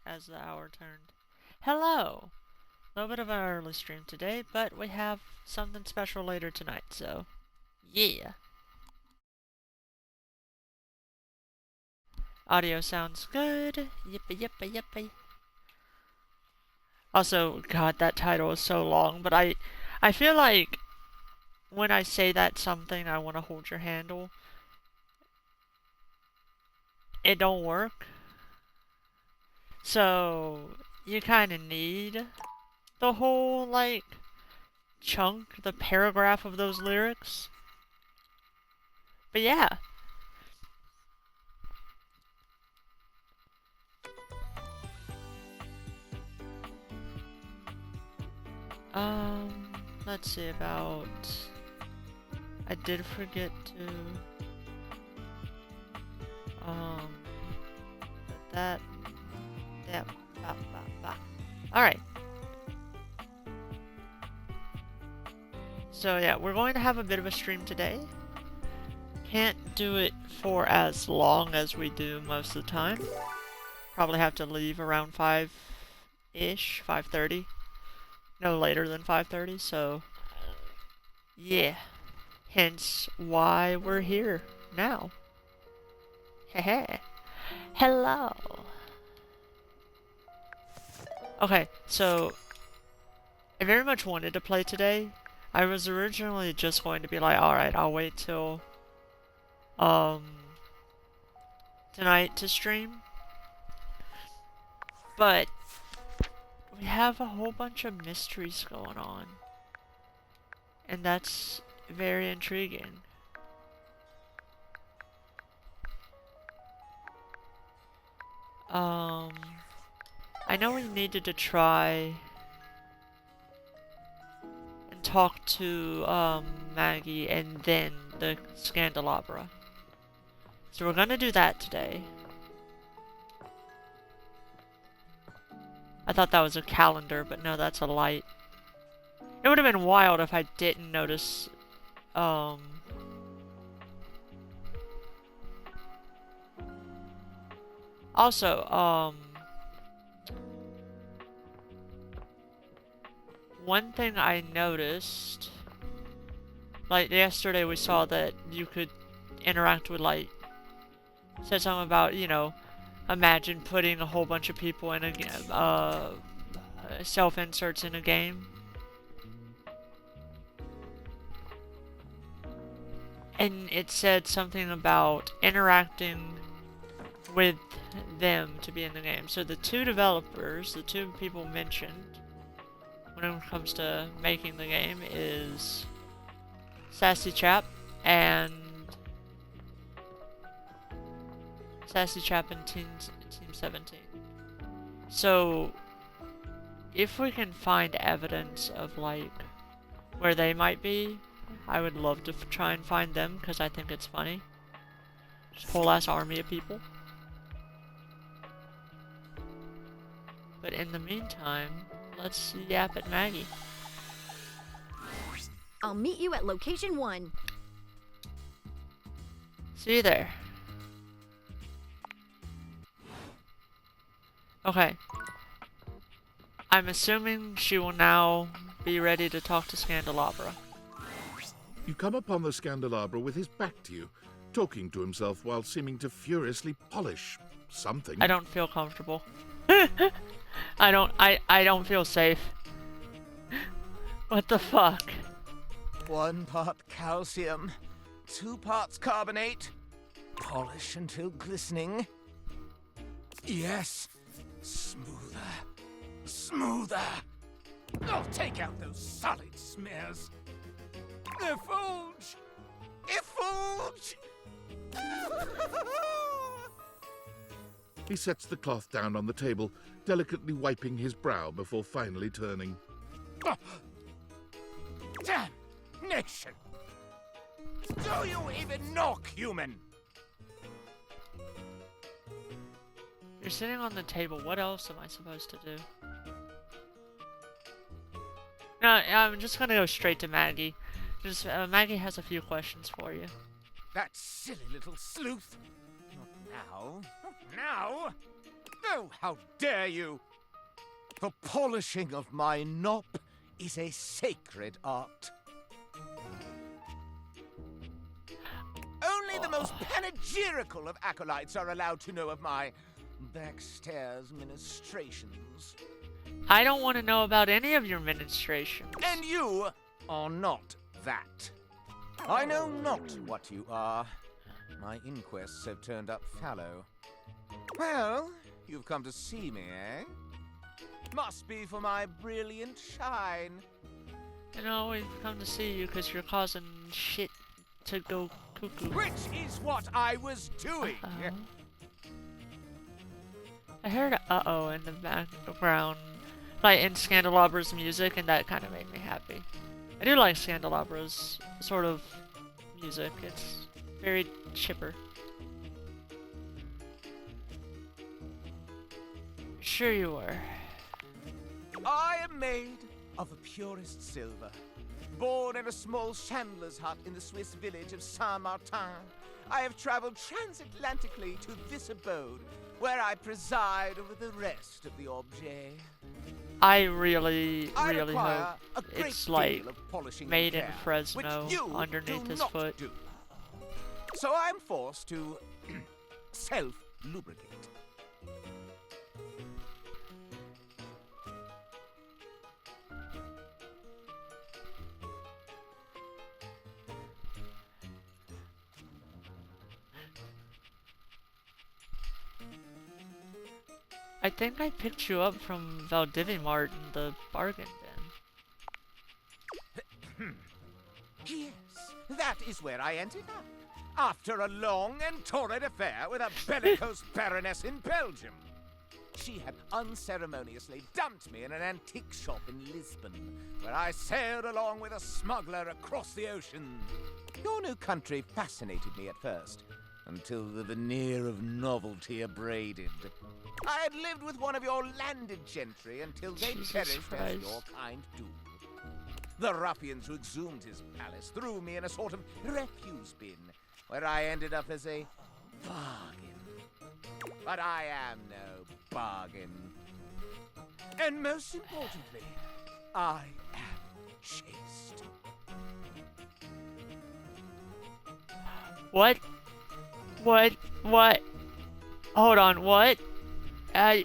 as the hour turned. Hello! A little bit of an early stream today, but we have something special later tonight, so yeah. Audio sounds good. Yippee yippee yippee. Also, God, that title is so long, but I feel like when I say that something I want to hold your handle, it don't work. So, you kind of need the whole, like, chunk, the paragraph of those lyrics. But yeah. Let's see about... I did forget to... that... Alright. So yeah, we're going to have a bit of a stream today. Can't do it for as long as we do most of the time. Probably have to leave around 5-ish, 5:30. No later than 5:30, so... yeah. Hence why we're here now. Hehe. Hello. Okay, so I very much wanted to play today. I was originally just going to be like, alright, I'll wait till tonight to stream. But we have a whole bunch of mysteries going on. And that's very intriguing. I know we needed to try and talk to Maggie and then the Scandelabra. So we're gonna do that today. I thought that was a calendar, but no, that's a light. It would have been wild if I didn't notice, also, one thing I noticed, like yesterday we saw that you could interact with, like, said something about, you know, imagine putting a whole bunch of people in a self-inserts in a game. And it said something about interacting with them to be in the game. So the two developers, the two people mentioned when it comes to making the game is Sassy Chap and Team 17. So if we can find evidence of, like, where they might be, I would love to try and find them, because I think it's funny. Just a whole ass army of people. But in the meantime, let's yap at Maggie. I'll meet you at location 1. See you there. Okay. I'm assuming she will now be ready to talk to Scandelabra. You come upon the Scandelabra with his back to you, talking to himself while seeming to furiously polish something. I don't feel comfortable. I don't feel safe. What the fuck? 1 part calcium, 2 parts carbonate. Polish until glistening. Yes, smoother, smoother. Oh, take out those solid smears. Effulge! Effulge! He sets the cloth down on the table, delicately wiping his brow before finally turning. Oh, damnation! Do you even knock, human? You're sitting on the table. What else am I supposed to do? No, I'm just gonna go straight to Maggie. Just Maggie has a few questions for you. That silly little sleuth. Not now. Not now. Oh, how dare you! The polishing of my knob is a sacred art. Only the most panegyrical of acolytes are allowed to know of my backstairs ministrations. I don't want to know about any of your ministrations. And you are not that. I know not what you are. My inquests have turned up fallow. Well, you've come to see me, eh? Must be for my brilliant shine. You know, we've come to see you because you're causing shit to go cuckoo. Which is what I was doing. I heard uh-oh in the background, like in Scandalabra's music, and that kind of made me happy. I do like Scandalabra's sort of music. It's very chipper. Sure you were. I am made of the purest silver. Born in a small chandler's hut in the Swiss village of Saint-Martin, I have traveled transatlantically to this abode, where I preside over the rest of the objet. I really I hope require a great it's deal like of polishing and made in care, Fresno which you underneath do his not foot. do. So I'm forced to self-lubricate. I think I picked you up from Valdivimart in the bargain bin. Yes, that is where I ended up. After a long and torrid affair with a bellicose baroness in Belgium. She had unceremoniously dumped me in an antique shop in Lisbon, where I sailed along with a smuggler across the ocean. Your new country fascinated me at first, until the veneer of novelty abraded. I had lived with one of your landed gentry until they Jesus perished Christ. as your kind do. The ruffians who exhumed his palace threw me in a sort of refuse bin, where I ended up as a bargain. But I am no bargain. And most importantly, I am chaste. What? What? Hold on, what? I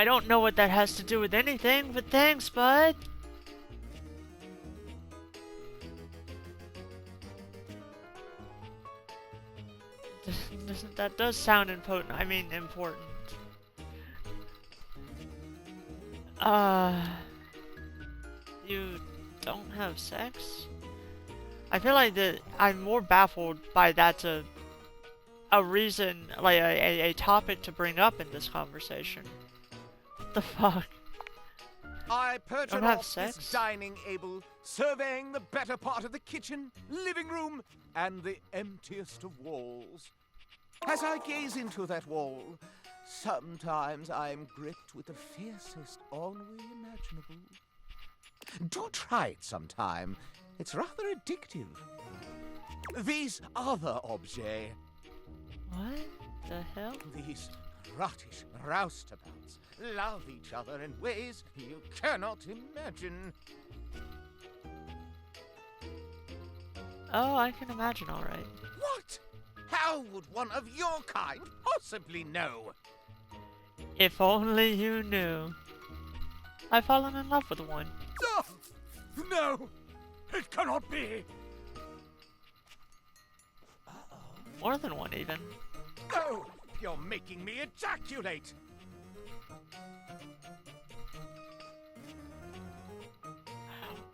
don't know what that has to do with anything, but thanks, bud. That does sound important. I mean, important. You don't have sex? I feel like that I'm more baffled by that's a reason, like a topic to bring up in this conversation. What the fuck? I perched Don't have off sex? this dining able, surveying the better part of the kitchen, living room, and the emptiest of walls. As I gaze into that wall, sometimes I am gripped with the fiercest ennui imaginable. Do try it sometime. It's rather addictive. These other objets, What the hell? these rottish roustabouts, love each other in ways you cannot imagine. Oh, I can imagine, alright. What? How would one of your kind possibly know? If only you knew. I've fallen in love with one. Oh, no! It cannot be! More than one, even. Oh, you're making me ejaculate!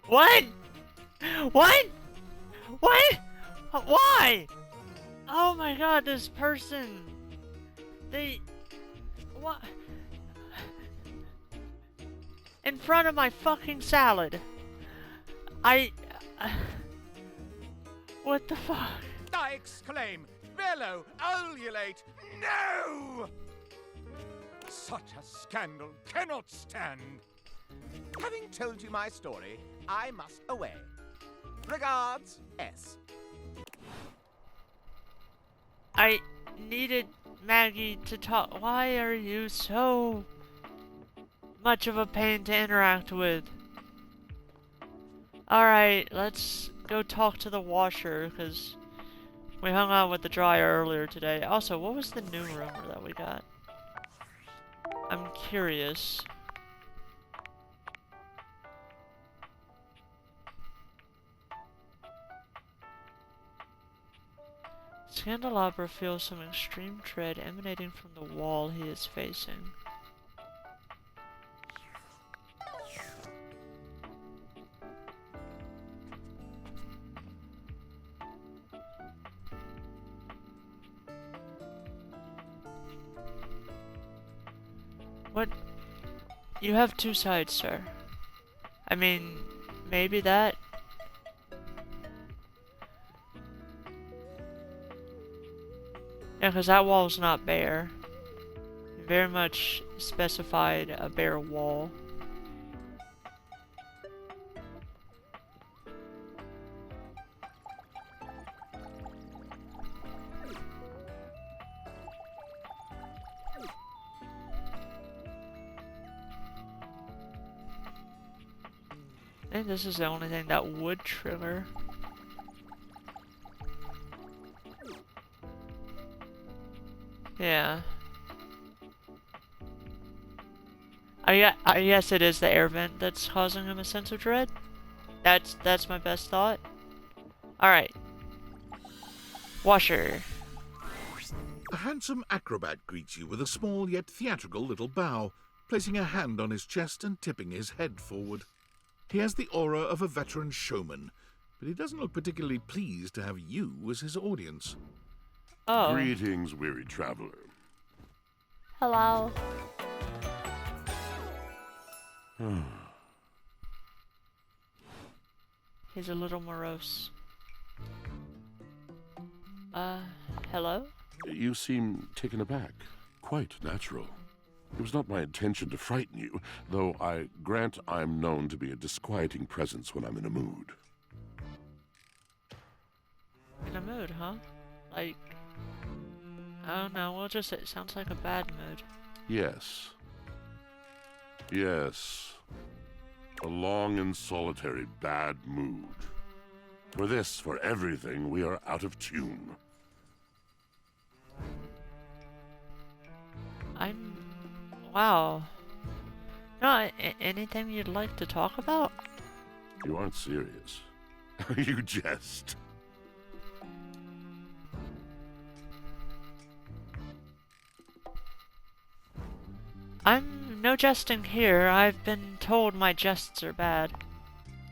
What? What? What? Why? Oh my god, this person. They... What? In front of my fucking salad. What the fuck? I exclaim, bellow, ululate, no! Such a scandal cannot stand. Having told you my story, I must away. Regards, S. needed Maggie to talk. Why are you so much of a pain to interact with? Alright, let's go talk to the washer, because we hung out with the dryer earlier today. Also, what was the new rumor that we got? I'm curious. Candelabra feels some extreme dread emanating from the wall he is facing. What? You have two sides, sir. I mean, maybe that. Yeah, because that wall's not bare. You very much specified a bare wall. I think this is the only thing that would trigger. Yeah. I guess it is the air vent that's causing him a sense of dread. That's my best thought. Alright. Washer. A handsome acrobat greets you with a small yet theatrical little bow, placing a hand on his chest and tipping his head forward. He has the aura of a veteran showman, but he doesn't look particularly pleased to have you as his audience. Oh. Greetings, weary traveler. Hello. He's a little morose. Hello? You seem taken aback. Quite natural. It was not my intention to frighten you, though I grant I'm known to be a disquieting presence when I'm in a mood. In a mood, huh? Like... I don't know, it sounds like a bad mood. Yes. Yes. A long and solitary bad mood. For this, for everything, we are out of tune. Wow. No, anything you'd like to talk about? You aren't serious. You jest. I'm no jesting here. I've been told my jests are bad.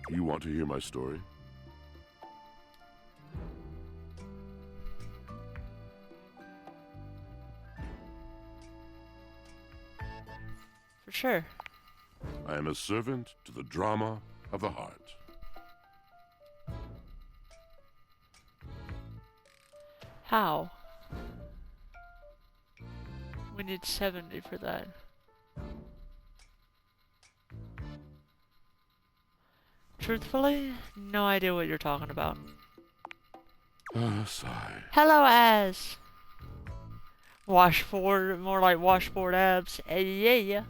You want to hear my story? For sure. I am a servant to the drama of the heart. How? We need 70 for that. Truthfully, no idea what you're talking about. Sigh. Hello, Az! Washboard, more like washboard abs. Yeah.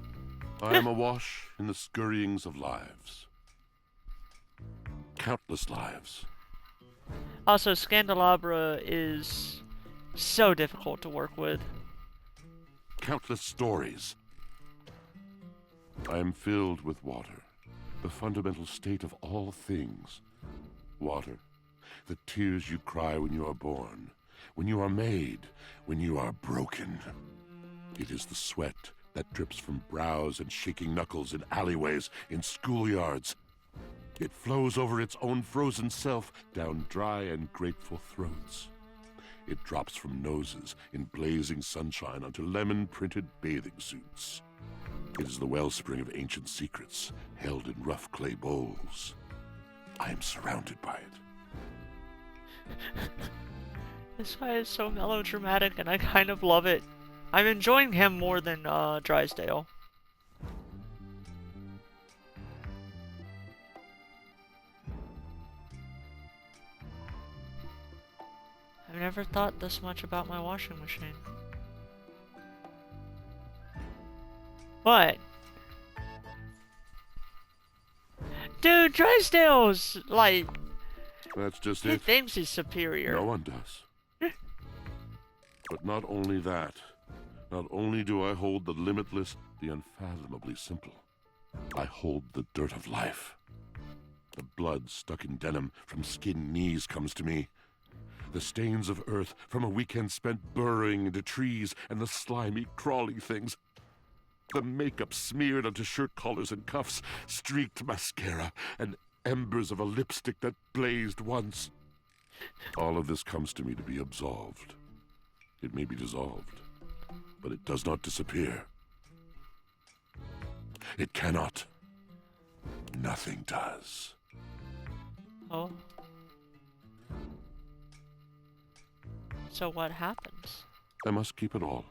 I am awash in the scurryings of lives. Countless lives. Also, Scandelabra is so difficult to work with. Countless stories. I am filled with water, the fundamental state of all things. Water, the tears you cry when you are born, when you are made, when you are broken. It is the sweat that drips from brows and shaking knuckles in alleyways, in schoolyards. It flows over its own frozen self down dry and grateful throats. It drops from noses in blazing sunshine onto lemon-printed bathing suits. It is the wellspring of ancient secrets held in rough clay bowls. I am surrounded by it. This guy is so melodramatic and I kind of love it. I'm enjoying him more than Drysdale. I've never thought this much about my washing machine. What? Dude, Drysdale's like, That's just he it. thinks he's superior. No one does. But not only that. Not only do I hold the limitless, the unfathomably simple. I hold the dirt of life. The blood stuck in denim from skinned knees comes to me. The stains of earth from a weekend spent burrowing into trees and the slimy, crawly things. The makeup smeared onto shirt collars and cuffs, streaked mascara, and embers of a lipstick that blazed once. All of this comes to me to be absolved. It may be dissolved, but it does not disappear. It cannot. Nothing does. Oh. So what happens? I must keep it all.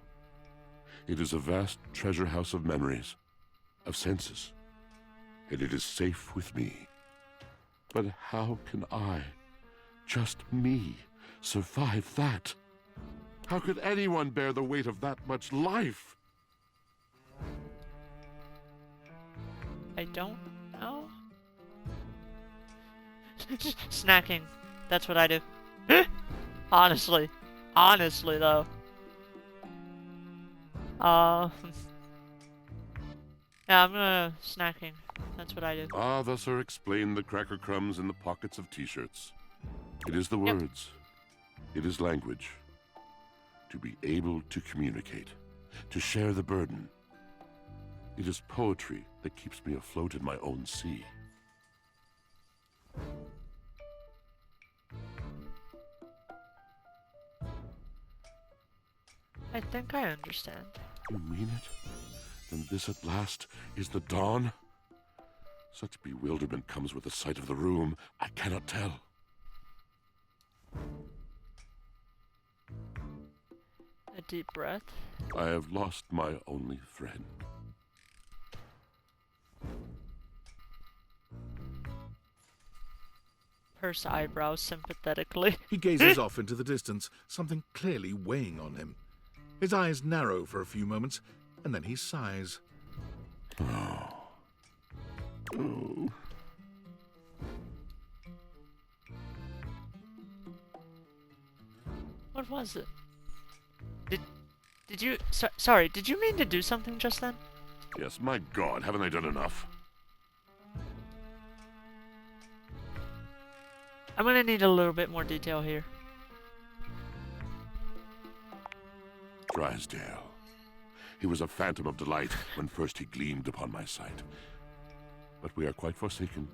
It is a vast treasure house of memories, of senses, and it is safe with me. But how can I, just me, survive that? How could anyone bear the weight of that much life? I don't know. Snacking. That's what I do. Honestly. Honestly, though. Yeah, I'm gonna snacking. That's what I do. Ah, thus are explained the cracker crumbs in the pockets of t-shirts. It is the Yep. words. It is language. To be able to communicate. To share the burden. It is poetry that keeps me afloat in my own sea. I think I understand. You mean it? Then this at last is the dawn? Such bewilderment comes with the sight of the room, I cannot tell. A deep breath. I have lost my only friend. Purse eyebrows sympathetically. He gazes off into the distance, something clearly weighing on him. His eyes narrow for a few moments, and then he sighs. Oh. Oh. What was it? Did you... sorry, did you mean to do something just then? Yes, my God, haven't I done enough? I'm gonna need a little bit more detail here. Drysdale. He was a phantom of delight when first he gleamed upon my sight. But we are quite forsaken.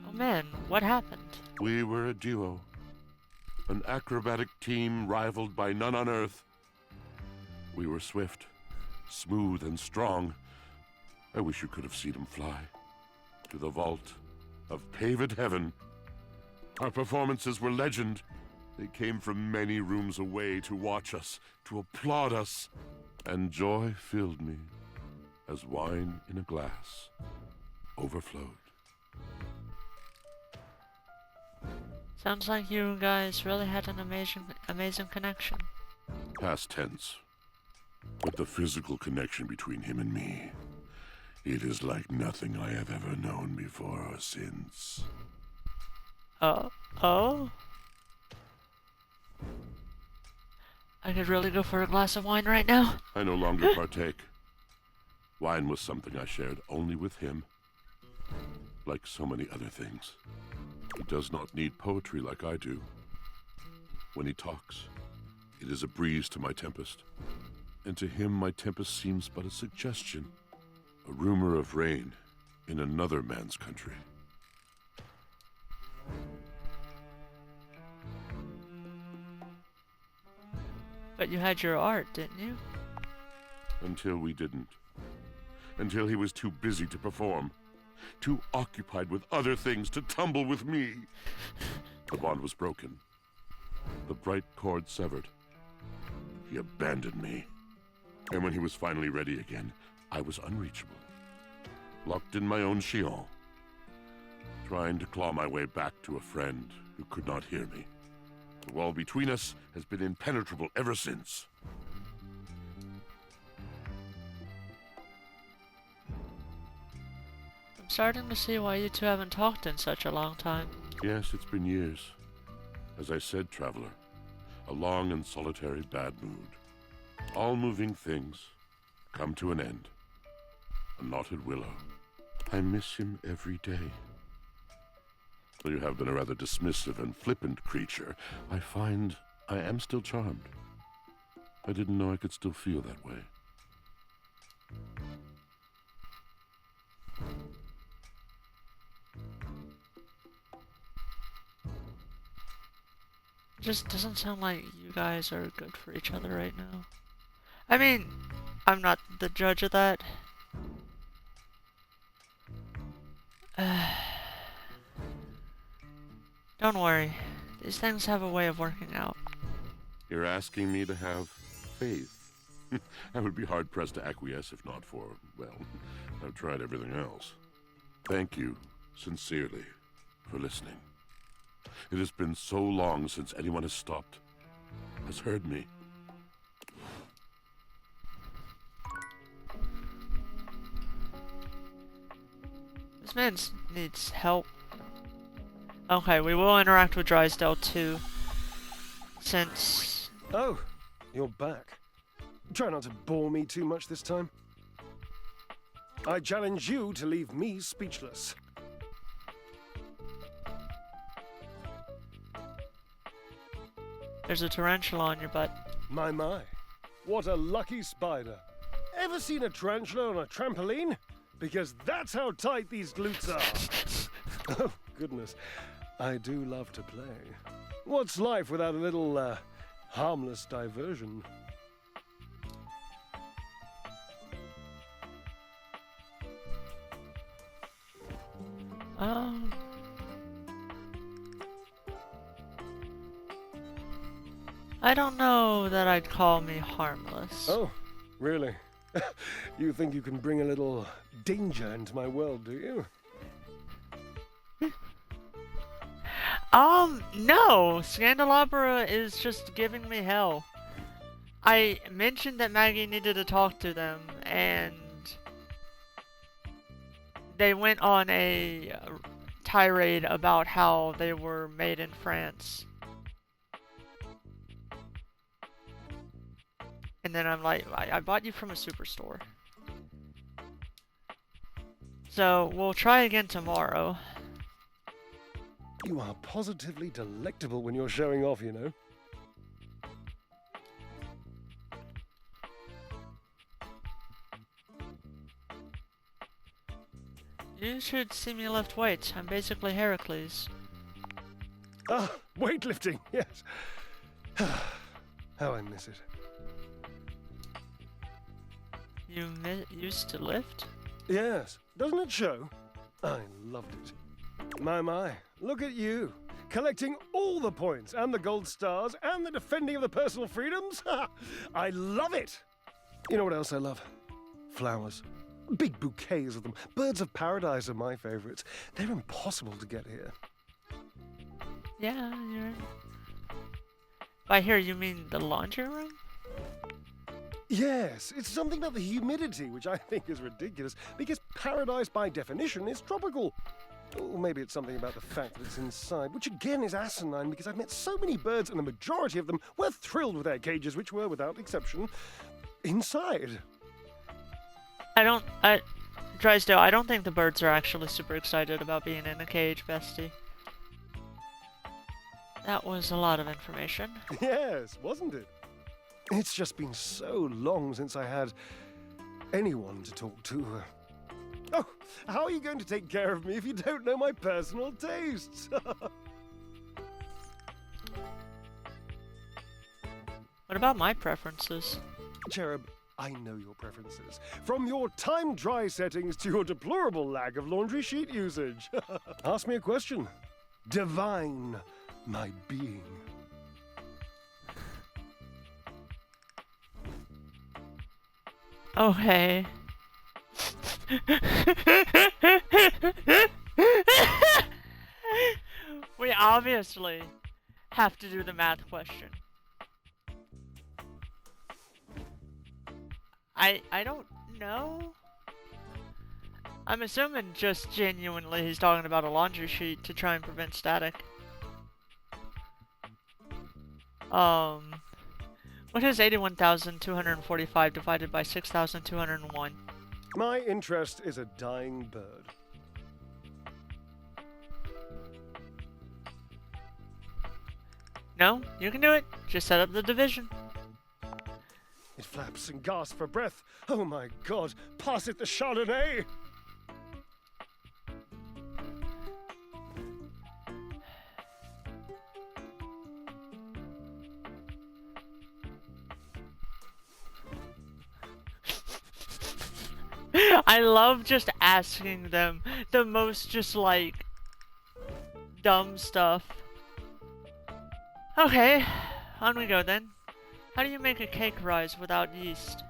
Oh man, what happened? We were a duo. An acrobatic team rivaled by none on Earth. We were swift, smooth, and strong. I wish you could have seen him fly. To the vault of paved heaven. Our performances were legend. They came from many rooms away to watch us, to applaud us. And joy filled me as wine in a glass overflowed. Sounds like you guys really had an amazing connection. Past tense. But the physical connection between him and me, it is like nothing I have ever known before or since. Oh? I could really go for a glass of wine right now. I no longer partake. Wine was something I shared only with him. Like so many other things. He does not need poetry like I do. When he talks, it is a breeze to my tempest. And to him my tempest seems but a suggestion. A rumor of rain in another man's country. But you had your art, didn't you? Until we didn't. Until he was too busy to perform. Too occupied with other things to tumble with me. The bond was broken. The bright cord severed. He abandoned me. And when he was finally ready again, I was unreachable, locked in my own Shion, trying to claw my way back to a friend who could not hear me. The wall between us has been impenetrable ever since. I'm starting to see why you two haven't talked in such a long time. Yes, it's been years. As I said, traveler, a long and solitary bad mood. All moving things come to an end. A knotted willow. I miss him every day. Though you have been a rather dismissive and flippant creature, I find I am still charmed. I didn't know I could still feel that way. It just doesn't sound like you guys are good for each other right now. I mean, I'm not the judge of that. Don't worry. These things have a way of working out. You're asking me to have faith. I would be hard-pressed to acquiesce if not for, well, I've tried everything else. Thank you, sincerely, for listening. It has been so long since anyone has stopped, has heard me. This man needs help. Okay, we will interact with Drysdale too. Since... Oh, you're back. Try not to bore me too much this time. I challenge you to leave me speechless. There's a tarantula on your butt. My. What a lucky spider. Ever seen a tarantula on a trampoline? Because that's how tight these glutes are. Oh, goodness. I do love to play. What's life without a little, harmless diversion? I don't know that I'd call me harmless. Oh, really? You think you can bring a little danger into my world, do you? No! Scandalabra is just giving me hell. I mentioned that Maggie needed to talk to them, and they went on a tirade about how they were made in France. And then I'm like, I bought you from a superstore. So, we'll try again tomorrow. You are positively delectable when you're showing off, you know. You should see me lift weights. I'm basically Heracles. Ah, weightlifting, yes. How I miss it. You used to lift? Yes, doesn't it show? I loved it. My, look at you. Collecting all the points, and the gold stars, and the defending of the personal freedoms. I love it! You know what else I love? Flowers. Big bouquets of them. Birds of paradise are my favorites. They're impossible to get here. Yeah, you're... By here, you mean the laundry room? Yes, it's something about the humidity, which I think is ridiculous, because paradise by definition is tropical. Or maybe it's something about the fact that it's inside, which again is asinine, because I've met so many birds and the majority of them were thrilled with their cages, which were, without exception, inside. Drysdale, I don't think the birds are actually super excited about being in a cage, bestie. That was a lot of information. Yes, wasn't it? It's just been so long since I had anyone to talk to. Oh, how are you going to take care of me if you don't know my personal tastes? What about my preferences? Cherub, I know your preferences. From your time dry settings to your deplorable lack of laundry sheet usage. Ask me a question. Divine my being. Okay. We obviously have to do the math question. I don't know. I'm assuming just genuinely he's talking about a laundry sheet to try and prevent static. What is 81,245 divided by 6,201? My interest is a dying bird. No, you can do it. Just set up the division. It flaps and gasps for breath. Oh my god, pass it the Chardonnay! I love just asking them the most just like dumb stuff. Okay, on we go then. How do you make a cake rise without yeast?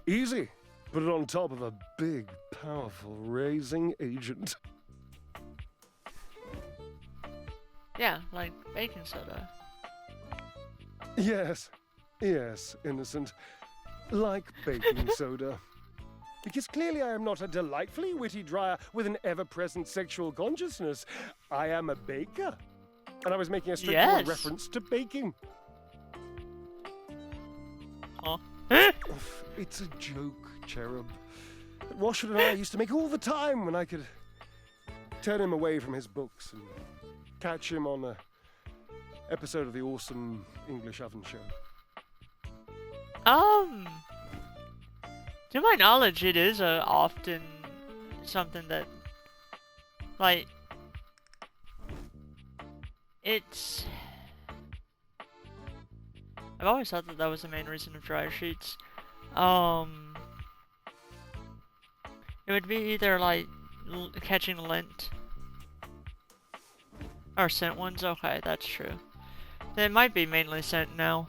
Easy. Put it on top of a big, powerful raising agent. Yeah, like baking soda. Yes, yes, innocent. Like baking soda. Because clearly I am not a delightfully witty dryer with an ever-present sexual consciousness. I am a baker. And I was making a straightforward reference to baking. Huh? It's a joke, cherub. That Washwood and I used to make all the time when I could turn him away from his books and catch him on a episode of the awesome English oven show. To my knowledge, it is often something that, like, it's... I've always thought that that was the main reason of dryer sheets. It would be either, like, catching lint. Or scent ones, okay, that's true. It might be mainly scent now.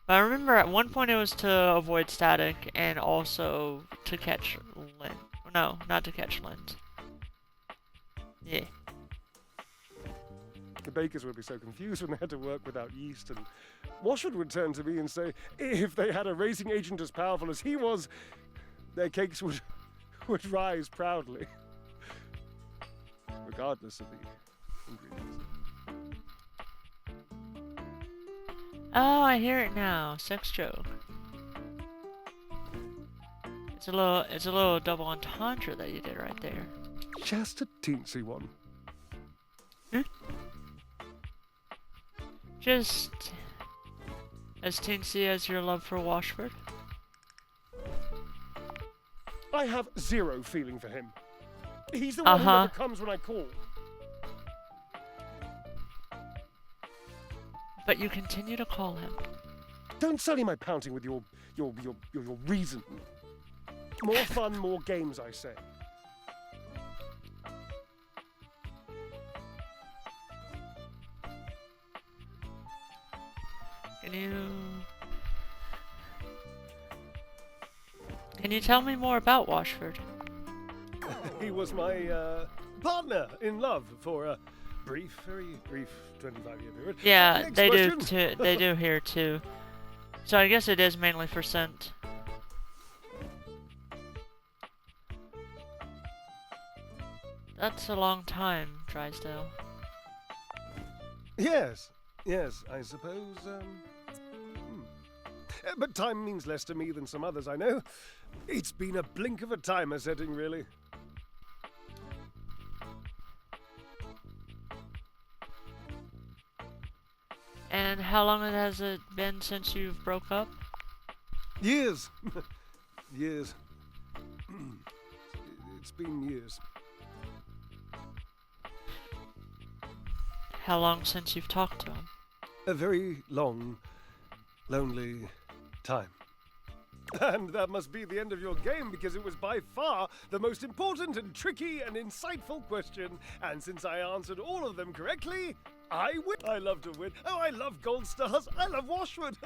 But I remember at one point it was to avoid static and also to catch lint. No, not to catch lint. Yeah. The bakers would be so confused when they had to work without yeast, and Washwood would turn to me and say, if they had a raising agent as powerful as he was, their cakes would rise proudly. Regardless of the ingredients. Oh, I hear it now. Sex joke. It's a little double entendre that you did right there. Just a teensy one. Just as teensy as your love for Washford. I have zero feeling for him. He's the one who never comes when I call. But you continue to call him. Don't sully my pouting with your reason. More fun, more games, I say. Can you tell me more about Washford? He was my partner in love for a brief, very brief 25-year period. Yeah, Next they question. do too. They do here too. So I guess it is mainly for scent. That's a long time, Drysdale. Yes, I suppose, But time means less to me than some others I know. It's been a blink of a timer setting, really. And how long has it been since you've broke up? Years. Years. It's been years. How long since you've talked to him? A very long, lonely time. And that must be the end of your game, because it was by far the most important and tricky and insightful question. And since I answered all of them correctly, I win. I love to win. Oh, I love gold stars. I love Washwood.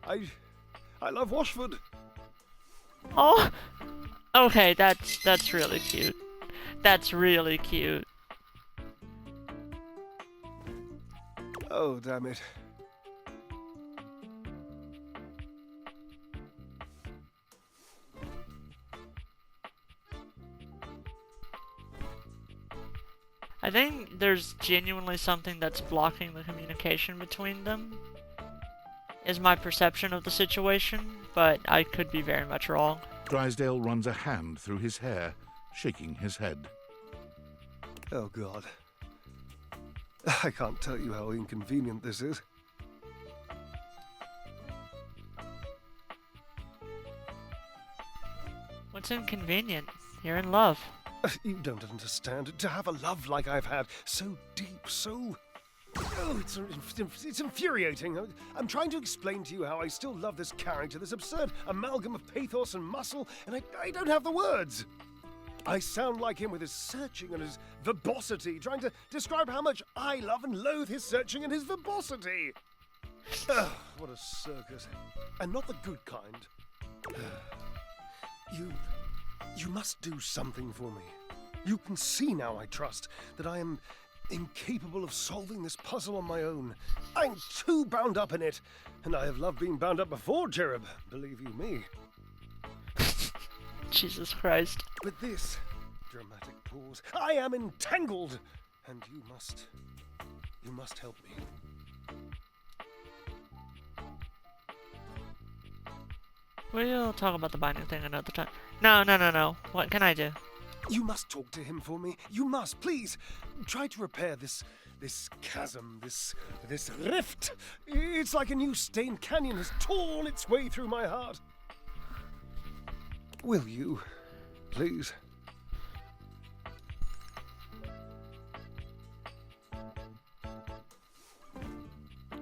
I love Washwood. Oh, Okay, that's really cute. That's really cute. Oh, damn it. I think there's genuinely something that's blocking the communication between them, is my perception of the situation, but I could be very much wrong. Drysdale runs a hand through his hair, shaking his head. Oh, God. I can't tell you how inconvenient this is. What's inconvenient? You're in love. You don't understand. To have a love like I've had, so deep, so... Oh, it's infuriating. I'm trying to explain to you how I still love this character, this absurd amalgam of pathos and muscle, and I don't have the words. I sound like him with his searching and his verbosity, trying to describe how much I love and loathe his searching and his verbosity. Ugh, what a circus. And not the good kind. You must do something for me. You can see now, I trust, that I am incapable of solving this puzzle on my own. I'm too bound up in it, and I have loved being bound up before, Cherub, believe you me. Jesus Christ. But this dramatic pause, I am entangled, and you must help me. We'll talk about the binding thing another time. No. What can I do? You must talk to him for me. You must, please. Try to repair this chasm, this rift. It's like a new stained canyon has torn its way through my heart. Will you, please?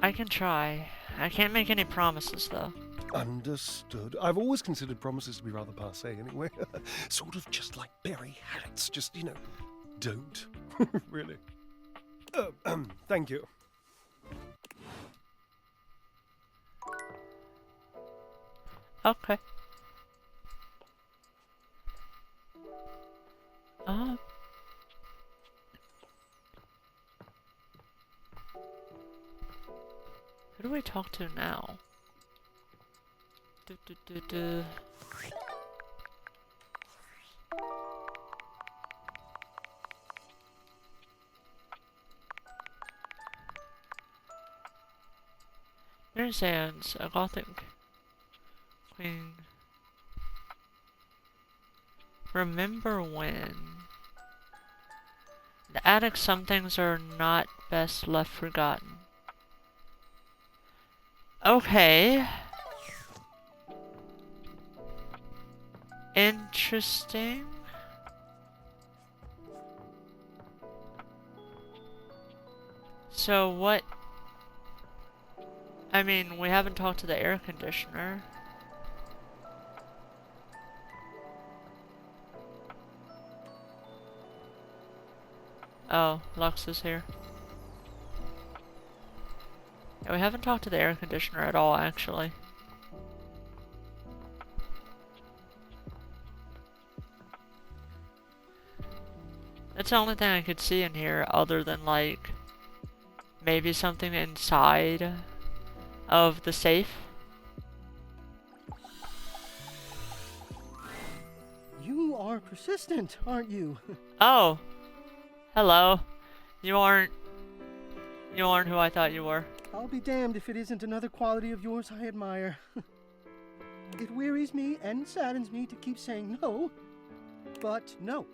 I can try. I can't make any promises, though. Understood. I've always considered promises to be rather passé anyway. Sort of just like Barry Harrods. Just, don't. Really. Thank you. Okay. Who do we talk to now? Mary Sands, a Gothic queen. Remember when? The attic, some things are not best left forgotten. Okay. Interesting. So what? I mean, we haven't talked to the air conditioner. Oh, Lux is here. Yeah, we haven't talked to the air conditioner at all, actually. That's the only thing I could see in here, other than, like, maybe something inside of the safe. You are persistent, aren't you? Oh! Hello. You aren't who I thought you were. I'll be damned if it isn't another quality of yours I admire. It wearies me and saddens me to keep saying no, but no.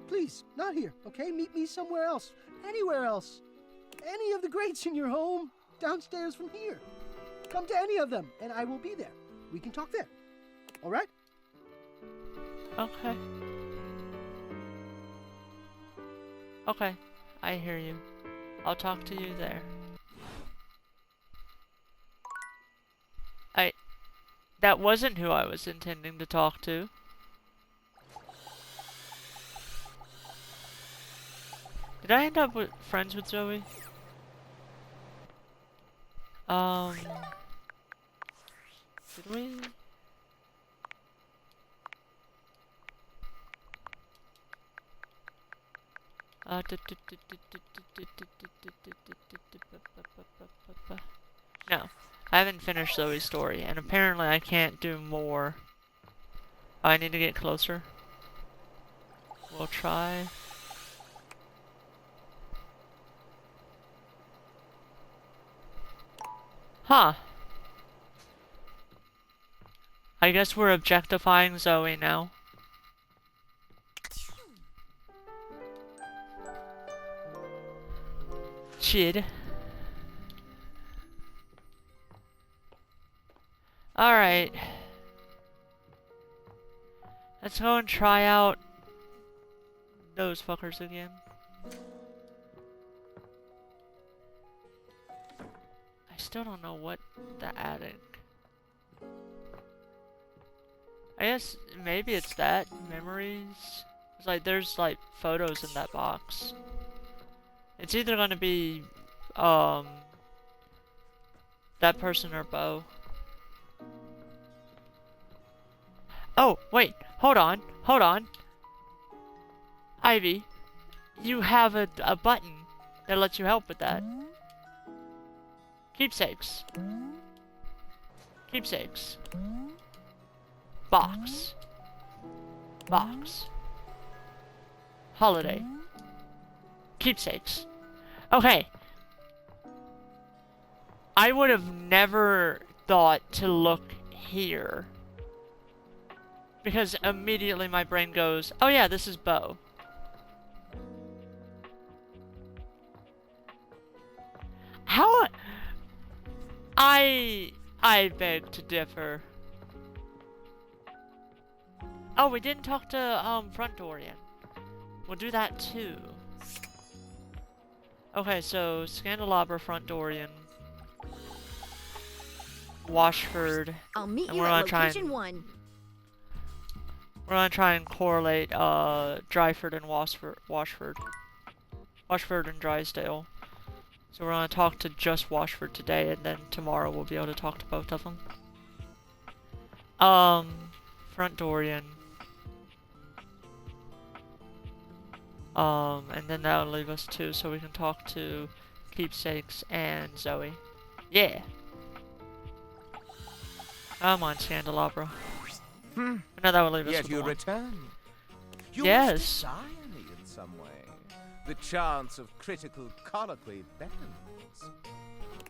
Please, not here, okay? Meet me somewhere else. Anywhere else. Any of the greats in your home. Downstairs from here. Come to any of them, and I will be there. We can talk there. All right? Okay. Okay, I hear you. I'll talk to you there. That wasn't who I was intending to talk to. Did I end up friends with Zoe? Did we? No, I haven't finished Zoe's story, and apparently I can't do more. I need to get closer. We'll try. Huh. I guess we're objectifying Zoe now. Chid. Alright. Let's go and try out those fuckers again. I still don't know what the attic. I guess maybe it's that. Memories. It's like there's like photos in that box. It's either gonna be that person or Bo. Oh, wait, hold on. Ivy, you have a button that lets you help with that. Keepsakes. Box. Holiday. Keepsakes. Okay. I would have never thought to look here. Because immediately my brain goes, oh yeah, this is Bo. How? I beg to differ. Oh, we didn't talk to, Front Dorian. We'll do that too. Okay, so Scandelabra, Front Dorian, Washford. I'll meet and you we're at gonna location 1. We're gonna try and correlate Dryford and Washford and Drysdale. So we're gonna talk to just Washford today, and then tomorrow we'll be able to talk to both of them. Front Dorian. And then that'll leave us two, so we can talk to Keepsakes and Zoe. Yeah. Come on, Scandelabra. No, that will leave us Yet with you one. return. You Yes. must desire me in some way. The chance of critical colloquy beckons.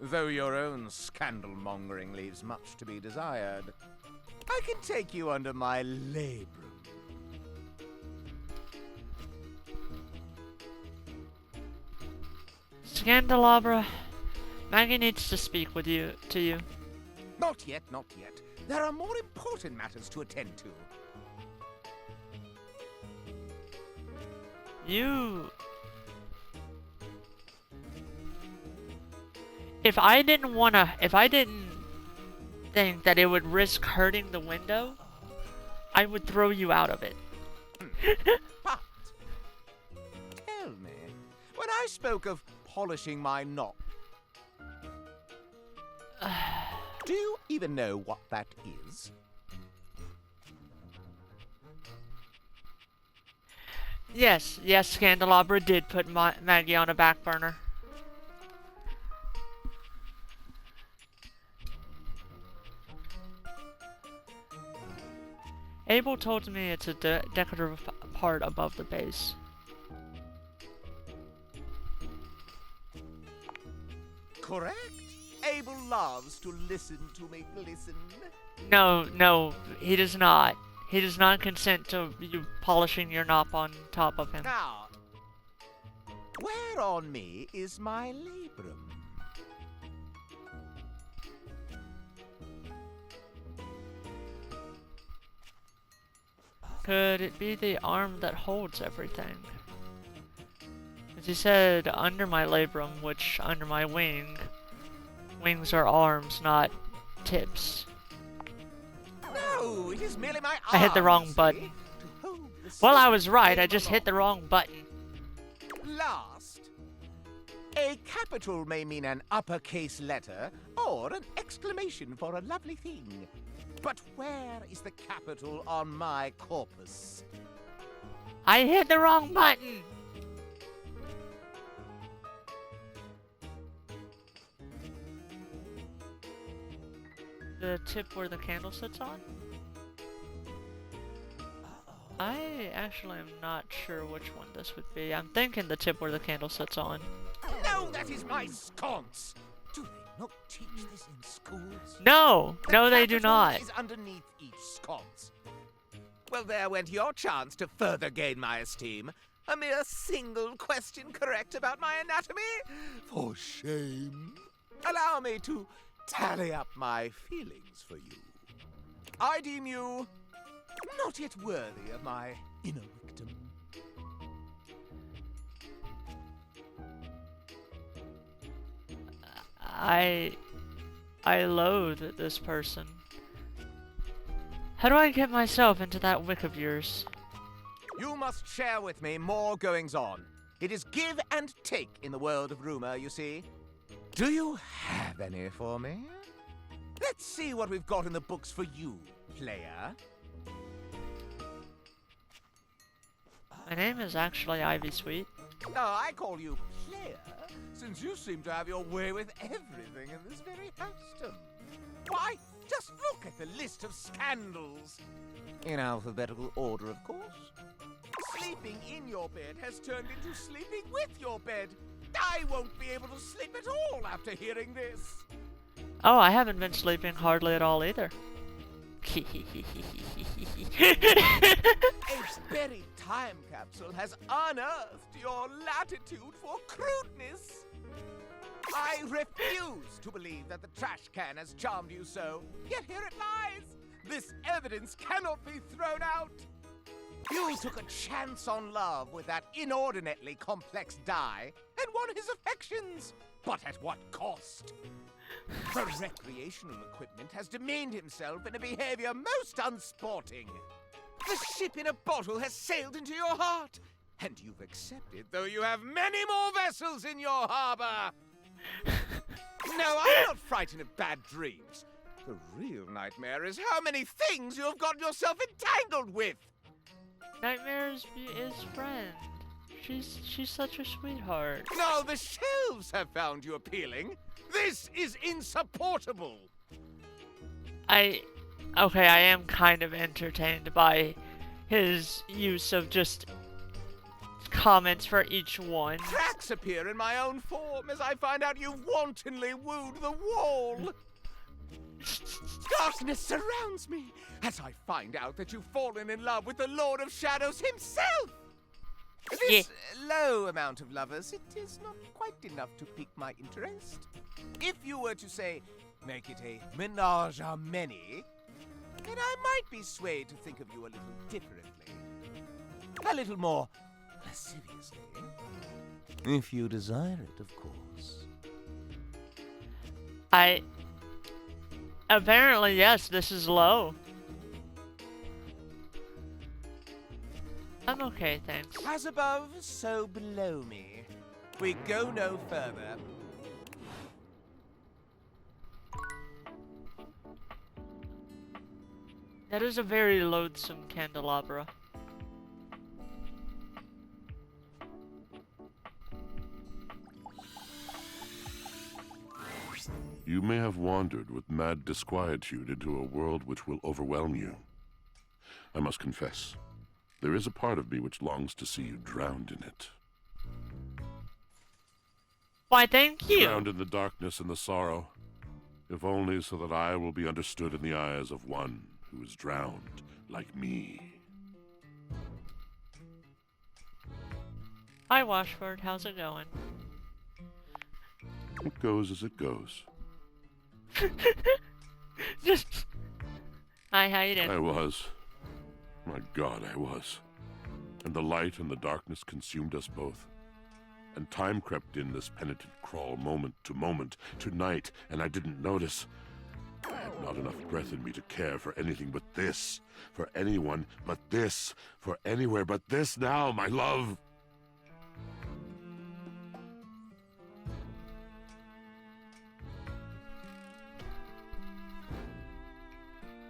Though your own scandal-mongering leaves much to be desired, I can take you under my labrum. Scandelabra, Maggie needs to speak with you. Not yet. There are more important matters to attend to. If I didn't think that it would risk hurting the window, I would throw you out of it. But, tell me, when I spoke of polishing my knob, do you even know what that is? Yes, Scandelabra did put Maggie on a back burner. Abel told me it's a decorative part above the base. Correct. Abel loves to listen to me glisten. No, he does not. He does not consent to you polishing your knob on top of him. Now, where on me is my labrum? Could it be the arm that holds everything? As he said, under my labrum, which under my wing. Wings are arms, not tips. No, it is merely my arm. I hit the wrong button. see, to hold the Well, I stick was right, I frame just hit the aloft. wrong button. Last, a capital may mean an uppercase letter or an exclamation for a lovely thing. But where is the capital on my corpus? I hit the wrong button! the tip where the candle sits on? I actually am not sure which one this would be. I'm thinking the tip where the candle sits on. No, that is my sconce! Do they not teach this in schools? No! No, they do capital not. is underneath each sconce. Well, there went your chance to further gain my esteem. A mere single question correct about my anatomy? For shame. Allow me to tally up my feelings for you. I deem you not yet worthy of my inner victim. I loathe this person. How do I get myself into that wick of yours? You must share with me more goings-on. It is give and take in the world of rumor, you see. Do you have any for me? Let's see what we've got in the books for you, player. My name is actually Ivy Sweet. No, I call you player, since you seem to have your way with everything in this very house. Why, just look at the list of scandals. In alphabetical order, of course. Sleeping in your bed has turned into sleeping with your bed. I won't be able to sleep at all after hearing this. Oh, I haven't been sleeping hardly at all either. A buried time capsule has unearthed your latitude for crudeness. I refuse to believe that the trash can has charmed you so, yet here it lies. This evidence cannot be thrown out. You took a chance on love with that inordinately complex die and won his affections. But at what cost? The recreational equipment has demeaned himself in a behavior most unsporting. The ship in a bottle has sailed into your heart, and you've accepted, though you have many more vessels in your harbor. No, I'm not frightened of bad dreams. The real nightmare is how many things you have gotten yourself entangled with. Nightmare is friend. She's such a sweetheart. No, the shelves have found you appealing. This is insupportable. Okay, I am kind of entertained by his use of just comments for each one. Cracks appear in my own form as I find out you've wantonly wooed the wall. Darkness surrounds me as I find out that you've fallen in love with the Lord of Shadows himself. This low amount of lovers, it is not quite enough to pique my interest. If you were to say, make it a menage a many, then I might be swayed to think of you a little differently. A little more lasciviously. If you desire it, of course. Apparently, yes, this is low. I'm okay, thanks. As above, so below me. We go no further. That is a very loathsome candelabra. You may have wandered with mad disquietude into a world which will overwhelm you. I must confess, there is a part of me which longs to see you drowned in it. Why, thank you! Drowned in the darkness and the sorrow, if only so that I will be understood in the eyes of one who is drowned like me. Hi, Washford. How's it going? It goes as it goes. Just... Hi, how you doing? I was. My God, I was. And the light and the darkness consumed us both. And time crept in this penitent crawl moment, to night, and I didn't notice. I had not enough breath in me to care for anything but this, for anyone but this, for anywhere but this now, my love.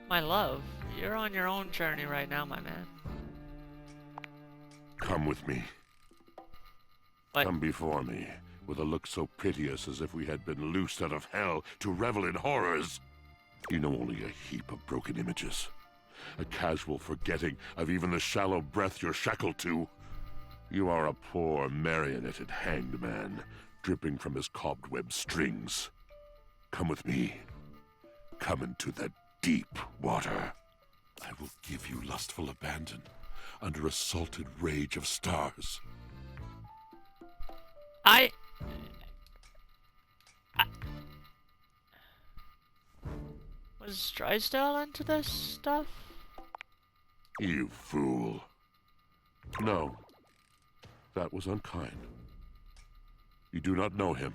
My love, you're on your own journey right now, my man. Come with me. What? Come before me, with a look so piteous as if we had been loosed out of hell to revel in horrors. You know only a heap of broken images. A casual forgetting of even the shallow breath you're shackled to. You are a poor marionetted hanged man, dripping from his cobweb strings. Come with me. Come into the deep water. I will give you lustful abandon under a salted rage of stars. Was Drysdale into this stuff? You fool. No. That was unkind. You do not know him.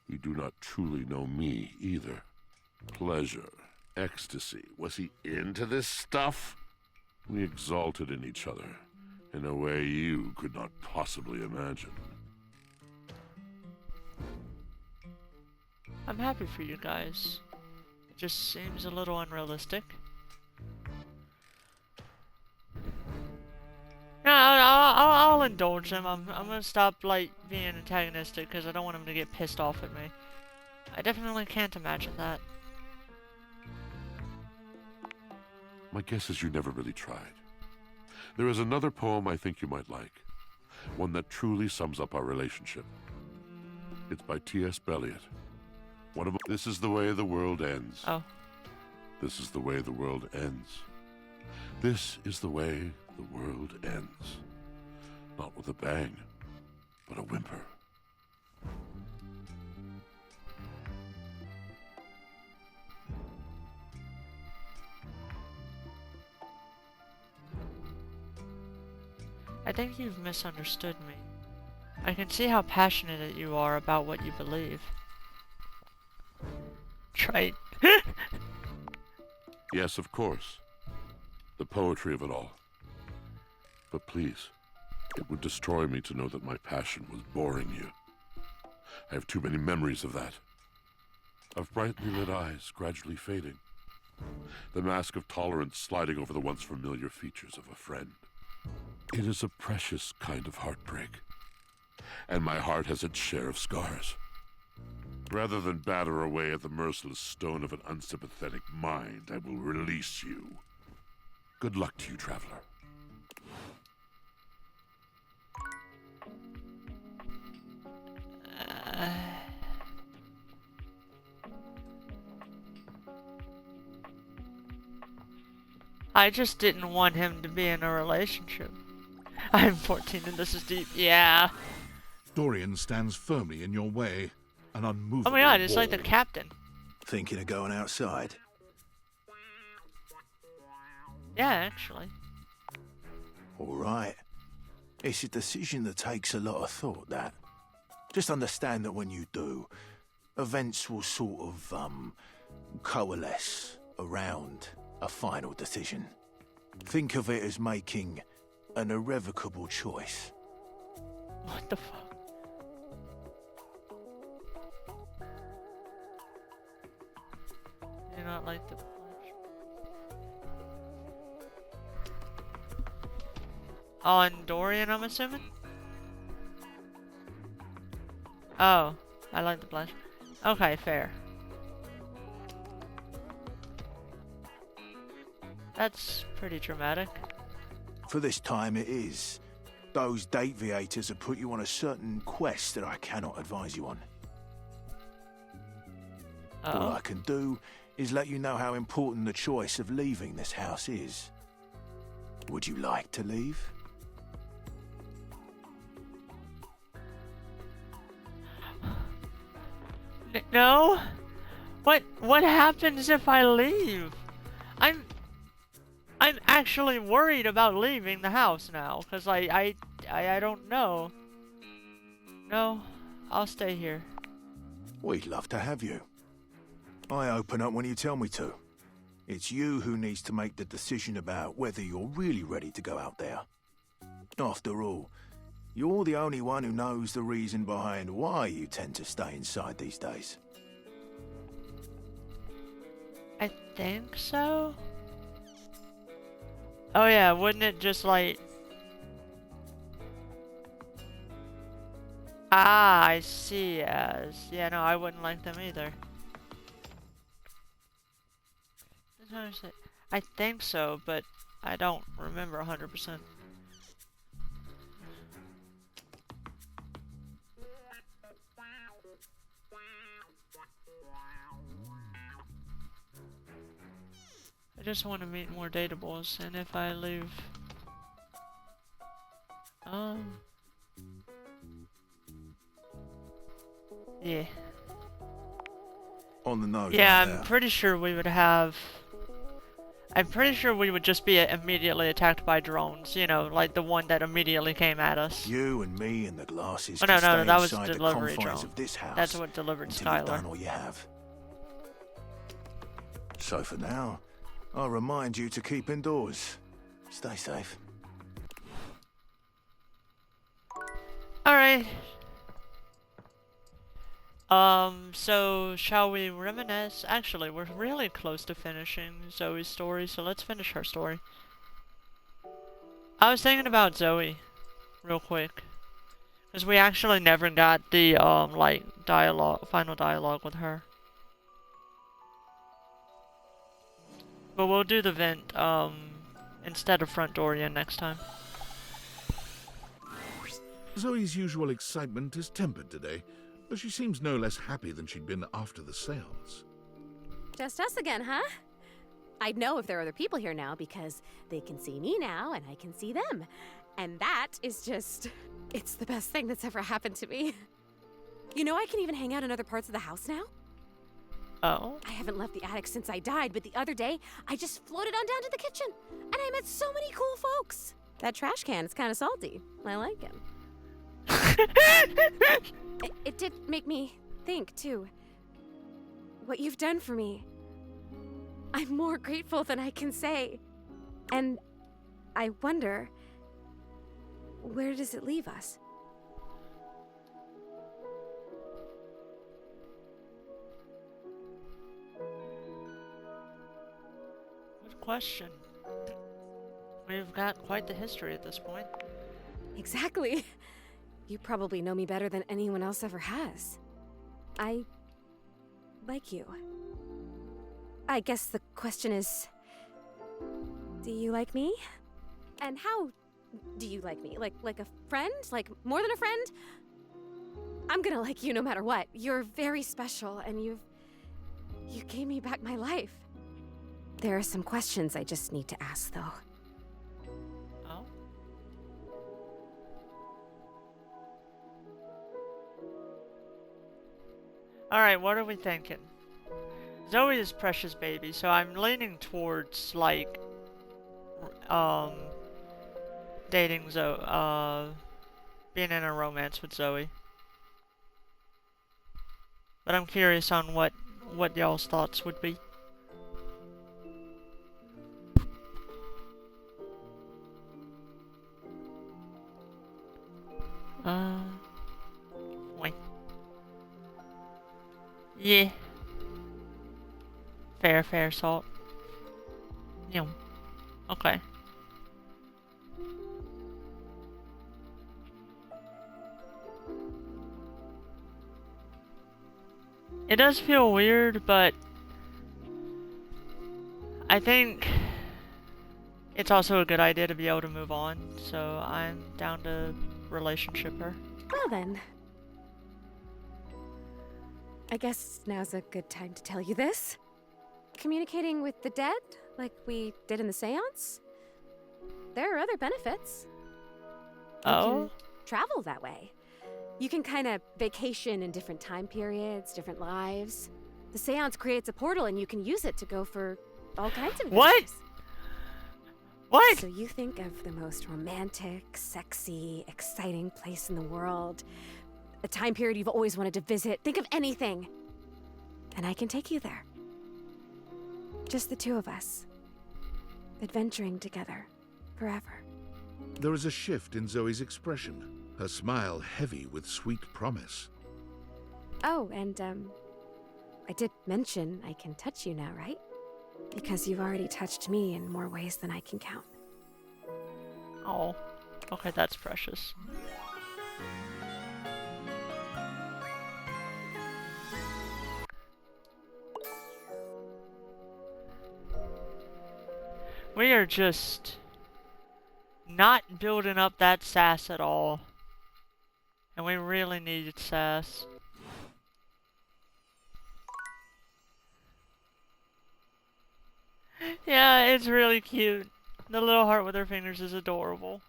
You do not truly know me either. Pleasure, ecstasy. Was he into this stuff? We exalted in each other in a way you could not possibly imagine. I'm happy for you guys. It just seems a little unrealistic. No, I'll indulge him. I'm gonna stop, like, being antagonistic because I don't want him to get pissed off at me. I definitely can't imagine that. My guess is you never really tried. There is another poem I think you might like. One that truly sums up our relationship. It's by T.S. Eliot. This is the way the world ends. Oh. This is the way the world ends. This is the way the world ends. Not with a bang, but a whimper. I think you've misunderstood me. I can see how passionate you are about what you believe. Trite. Yes, of course. The poetry of it all. But please, it would destroy me to know that my passion was boring you. I have too many memories of that. Of brightly lit eyes gradually fading. The mask of tolerance sliding over the once familiar features of a friend. It is a precious kind of heartbreak. And my heart has its share of scars. Rather than batter away at the merciless stone of an unsympathetic mind, I will release you. Good luck to you, traveler. I just didn't want him to be in a relationship. I'm 14 and this is deep. Yeah. Dorian stands firmly in your way, an unmovable Oh my god, it's wall. like the captain. Thinking of going outside? Yeah, actually. All right. It's a decision that takes a lot of thought, that. Just understand that when you do, events will sort of, coalesce around a final decision. Think of it as making an irrevocable choice. What the fuck? Do not like the pledge. On Dorian, I'm assuming? Oh, I like the pledge. Okay, fair. That's pretty dramatic. For this time it is. Those date viators have put you on a certain quest that I cannot advise you on. All I can do is let you know how important the choice of leaving this house is. Would you like to leave? No? What happens if I leave? I'm actually worried about leaving the house now, cause I don't know. No, I'll stay here. We'd love to have you. I open up when you tell me to. It's you who needs to make the decision about whether you're really ready to go out there. After all, you're the only one who knows the reason behind why you tend to stay inside these days. I think so. Oh yeah, wouldn't it just like... Ah, I see as... Yeah, no, I wouldn't like them either. I think so, but I don't remember 100%. I just want to meet more datables, and if I leave... Yeah. On the nose. Yeah, right I'm there. pretty sure we would have... I'm pretty sure we would just be immediately attacked by drones, you know, like the one that immediately came at us. You and me and the glasses Oh, can no, stay that was inside the delivery confines drone. of this house. That's what delivered until you've Skylar. done all you have. So for now, I'll remind you to keep indoors. Stay safe. Alright. So shall we reminisce? Actually, we're really close to finishing Zoe's story, so let's finish her story. I was thinking about Zoe, real quick. Because we actually never got the, like, final dialogue with her. But we'll do the vent, instead of front door again next time. Zoe's usual excitement is tempered today, but she seems no less happy than she'd been after the seance. Just us again, huh? I'd know if there are other people here now because they can see me now and I can see them. And that is just... it's the best thing that's ever happened to me. You know, I can even hang out in other parts of the house now. Oh? I haven't left the attic since I died, but the other day, I just floated on down to the kitchen. And I met so many cool folks. That trash can is kind of salty. I like him. It did make me think, too. What you've done for me. I'm more grateful than I can say. And I wonder, where does it leave us? Good question. We've got quite the history at this point. Exactly. You probably know me better than anyone else ever has. I like you. I guess the question is, do you like me? And how do you like me? Like a friend? Like more than a friend? I'm gonna like you no matter what. You're very special and you gave me back my life. There are some questions I just need to ask though. Oh? Alright, what are we thinking? Zoe is Precious Baby, so I'm leaning towards, like, dating Zoe, being in a romance with Zoe. But I'm curious on what y'all's thoughts would be. Wait. Yeah. Fair, salt. Yum. Okay. It does feel weird, but I think it's also a good idea to be able to move on, so I'm down to relationship her. Well then. I guess now's a good time to tell you this. Communicating with the dead, like we did in the seance? There are other benefits. You can travel that way. You can kind of vacation in different time periods, different lives. The seance creates a portal and you can use it to go for all kinds of What? adventures. What? So you think of the most romantic, sexy, exciting place in the world. A time period you've always wanted to visit. Think of anything. And I can take you there. Just the two of us. Adventuring together. Forever. There is a shift in Zoe's expression, her smile heavy with sweet promise. Oh, and I did mention I can touch you now, right? Because you've already touched me in more ways than I can count. Oh. Okay, that's precious. We are just not building up that sass at all. And we really needed sass. Yeah, it's really cute. The little heart with her fingers is adorable.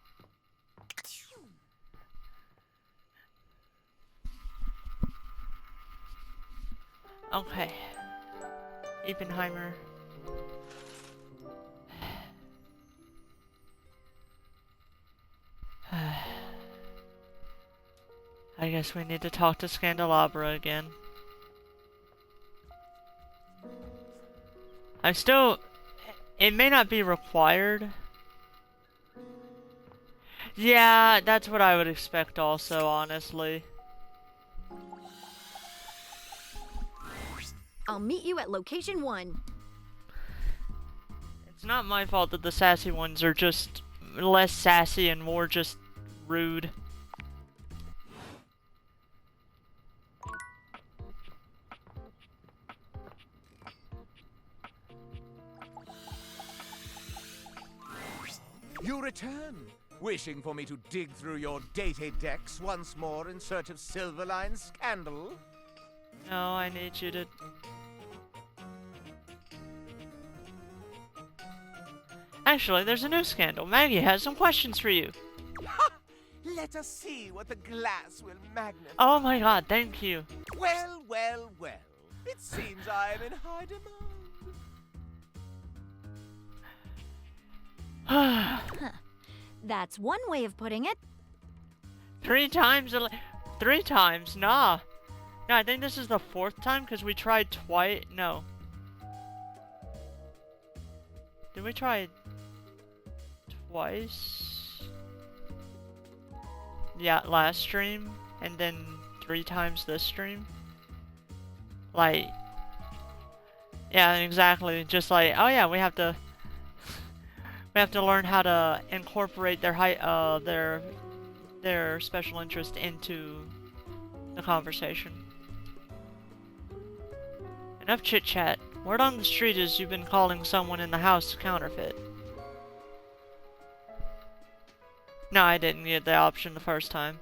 Okay. Oppenheimer. I guess we need to talk to Scandelabra again. I'm still... It may not be required. Yeah, that's what I would expect also, honestly. I'll meet you at location 1. It's not my fault that the sassy ones are just less sassy and more just rude. You return, wishing for me to dig through your data decks once more in search of Silverline's scandal? No, I need you to... Actually, there's a new scandal. Maggie has some questions for you. Ha! Let us see what the glass will magnify. Oh my god, thank you. Well, well, well. It seems I am in high demand. That's one way of putting it. 3 times? 3 times? Nah. No, I think this is the 4th time because we tried twice. No. Did we try twice? Yeah, last stream. And then 3 times this stream. Like... Yeah, exactly. Just like, oh yeah, we have to... We have to learn how to incorporate their special interest into the conversation. Enough chit-chat. Word on the street is you've been calling someone in the house counterfeit. No, I didn't get the option the first time.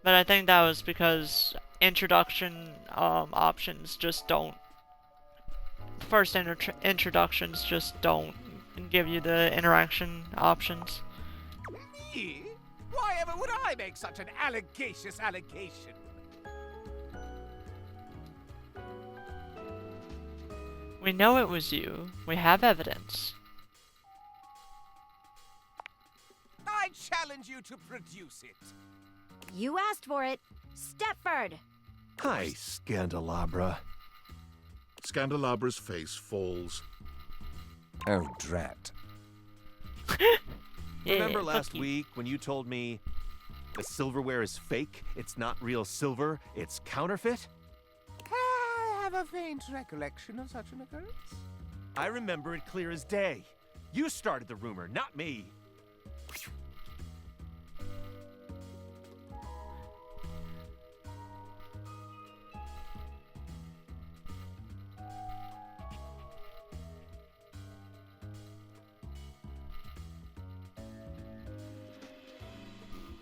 But I think that was because introduction options just don't... The first introductions just don't give you the interaction options. Me? Why ever would I make such an allegacious allegation? We know it was you. We have evidence. I challenge you to produce it. You asked for it. Stepford! Hi, Scandelabra. Scandelabra's face falls. Oh, drat. Yeah, Remember last fuck you. week when you told me the silverware is fake? It's not real silver, it's counterfeit? I have a faint recollection of such an occurrence. I remember it clear as day. You started the rumor, not me.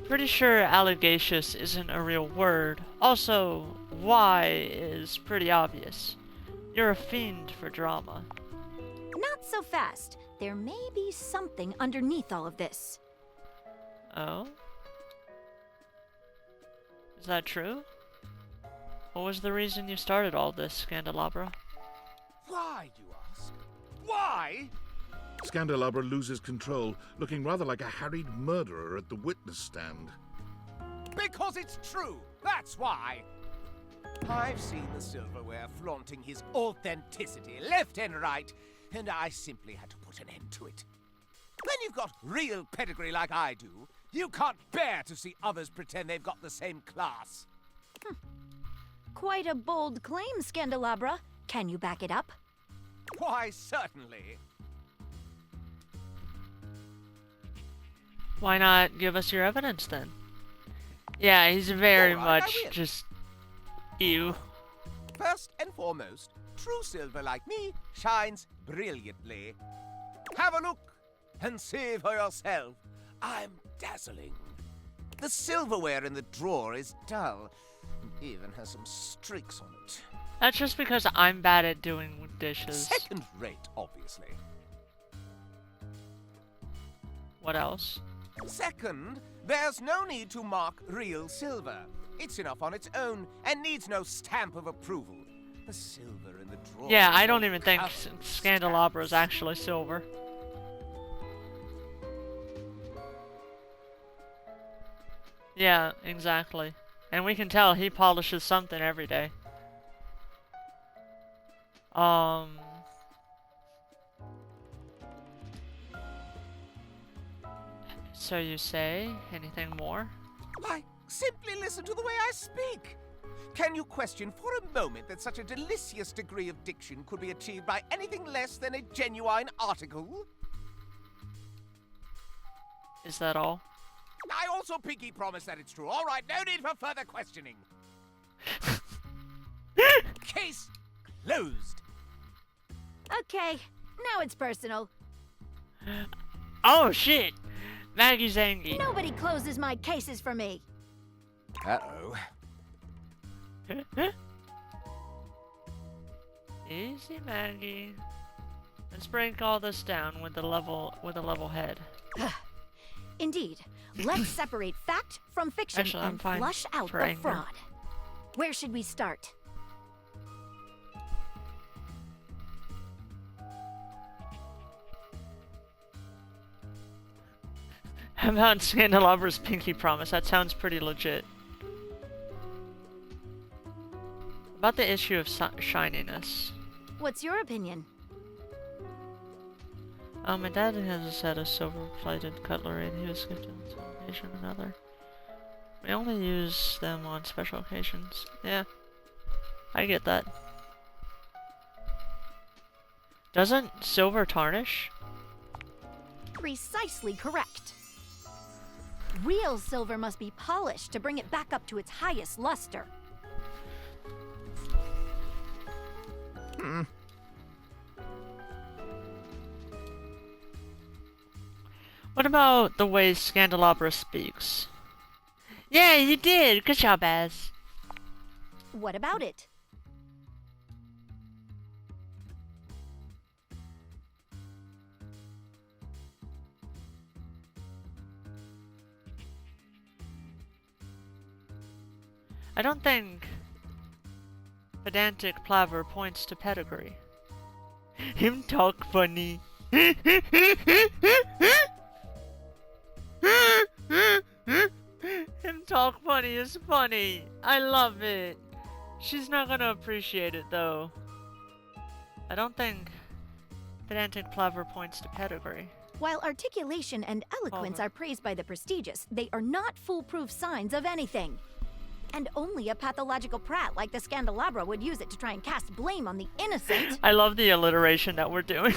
Pretty sure allegacious isn't a real word. Also, why is pretty obvious. You're a fiend for drama. Not so fast. There may be something underneath all of this. Oh? Is that true? What was the reason you started all this, Scandelabra? Why, you ask? Why? Scandelabra loses control, looking rather like a harried murderer at the witness stand. Because it's true, that's why. I've seen the silverware flaunting his authenticity left and right, and I simply had to put an end to it. When you've got real pedigree like I do, you can't bear to see others pretend they've got the same class. Quite a bold claim, Scandelabra. Can you back it up? Why, certainly. Why not give us your evidence then? Yeah, he's very All right, much I will. just... Ew. First and foremost, true silver like me shines brilliantly. Have a look and see for yourself. I'm dazzling. The silverware in the drawer is dull, and even has some streaks on it. That's just because I'm bad at doing dishes. Second rate, obviously. What else? Second, there's no need to mark real silver. It's enough on its own and needs no stamp of approval. The silver in the drawer. Yeah, I don't even think Scandelabra is actually silver. Yeah, exactly. And we can tell he polishes something every day. So you say, anything more? Why, simply listen to the way I speak. Can you question for a moment that such a delicious degree of diction could be achieved by anything less than a genuine article? Is that all? I also pinky promise that it's true. All right, no need for further questioning. Case closed. Okay, now it's personal. Oh shit! Maggie's angry. Nobody closes my cases for me. Uh-oh. Easy, Maggie. Let's break all this down with a level head. Indeed. Let's separate fact from fiction Actually, I'm and fine flush out for the anger. fraud. Where should we start? How about Scandalabra's pinky promise? That sounds pretty legit. About the issue of shininess. What's your opinion? My dad has a set of silver-plated cutlery and he was gifted on some occasion or another. We only use them on special occasions. Yeah, I get that. Doesn't silver tarnish? Precisely correct. Real silver must be polished to bring it back up to its highest luster. What about the way Scandelabra speaks? Yeah, you did! Good job, Az. What about it? I don't think pedantic Plaver points to pedigree. Him talk funny. Him talk funny is funny. I love it. She's not gonna appreciate it though. I don't think pedantic Plaver points to pedigree. While articulation and eloquence are praised by the prestigious, they are not foolproof signs of anything. And only a pathological prat like the Scandelabra would use it to try and cast blame on the innocent. I love the alliteration that we're doing.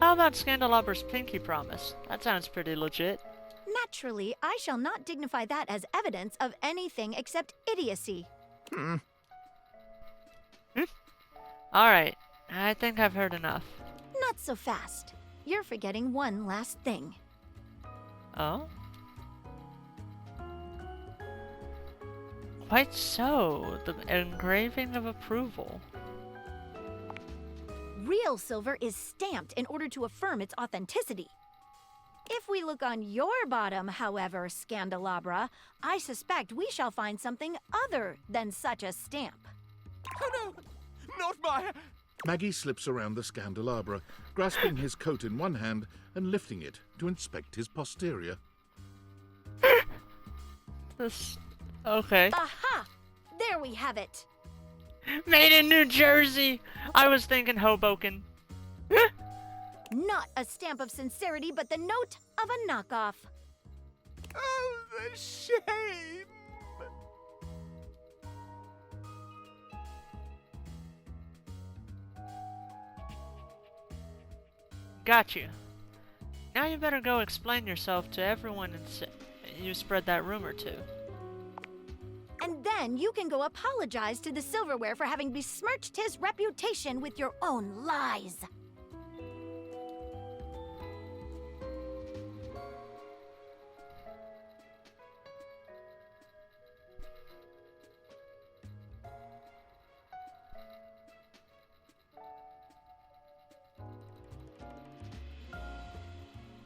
How about Scandalabra's pinky promise? That sounds pretty legit. Naturally, I shall not dignify that as evidence of anything except idiocy. Alright, I think I've heard enough. Not so fast. You're forgetting one last thing. Oh? Quite so. The engraving of approval. Real silver is stamped in order to affirm its authenticity. If we look on your bottom, however, Scandelabra, I suspect we shall find something other than such a stamp. Oh no! Not my... Maggie slips around the Scandelabra, grasping his coat in one hand and lifting it to inspect his posterior. This... Okay. Aha! There we have it! Made in New Jersey! I was thinking Hoboken. Not a stamp of sincerity, but the note of a knockoff. Oh, the shame! Got you. Now you better go explain yourself to everyone and you spread that rumor to. And then you can go apologize to the silverware for having besmirched his reputation with your own lies.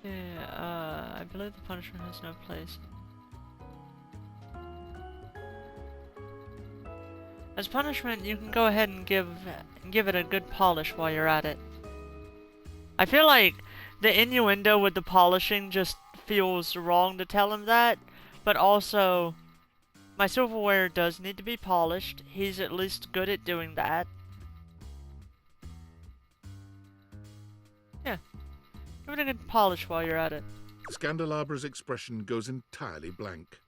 Yeah, I believe the punishment has no place. As punishment, you can go ahead and give it a good polish while you're at it. I feel like the innuendo with the polishing just feels wrong to tell him that, but also, my silverware does need to be polished. He's at least good at doing that. Yeah. Give it a good polish while you're at it. Scandalabra's expression goes entirely blank.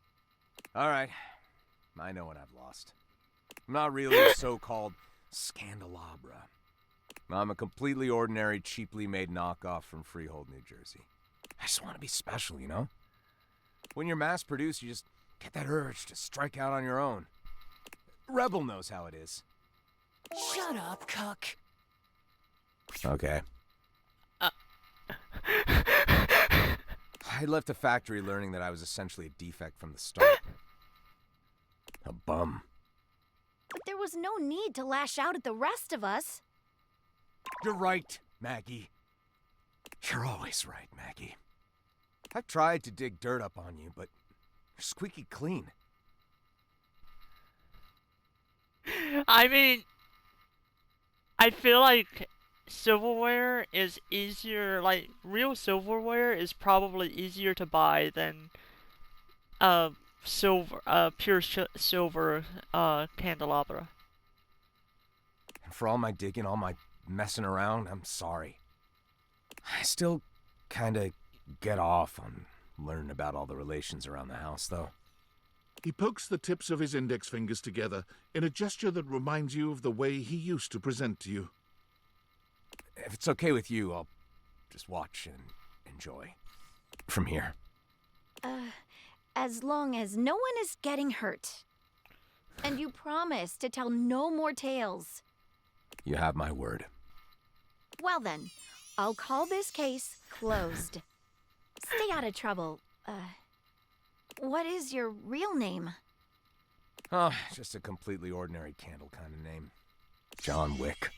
All right. I know what I've lost. I'm not really a so-called Scandalabra. I'm a completely ordinary, cheaply made knockoff from Freehold, New Jersey. I just want to be special, you know? When you're mass-produced, you just get that urge to strike out on your own. Rebel knows how it is. Shut up, cuck. Okay. I left the factory learning that I was essentially a defect from the start. A bum. But there was no need to lash out at the rest of us. You're right, Maggie. You're always right, Maggie. I've tried to dig dirt up on you, but you're squeaky clean. I mean, I feel like silverware is easier, like, real silverware is probably easier to buy than, pure silver, candelabra. And for all my digging, all my messing around, I'm sorry. I still kinda get off on learning about all the relations around the house, though. He pokes the tips of his index fingers together in a gesture that reminds you of the way he used to present to you. If it's okay with you, I'll just watch and enjoy from here. As long as no one is getting hurt. And you promise to tell no more tales. You have my word. Well then, I'll call this case closed. Stay out of trouble. What is your real name? Oh, just a completely ordinary candle kind of name. John Wick.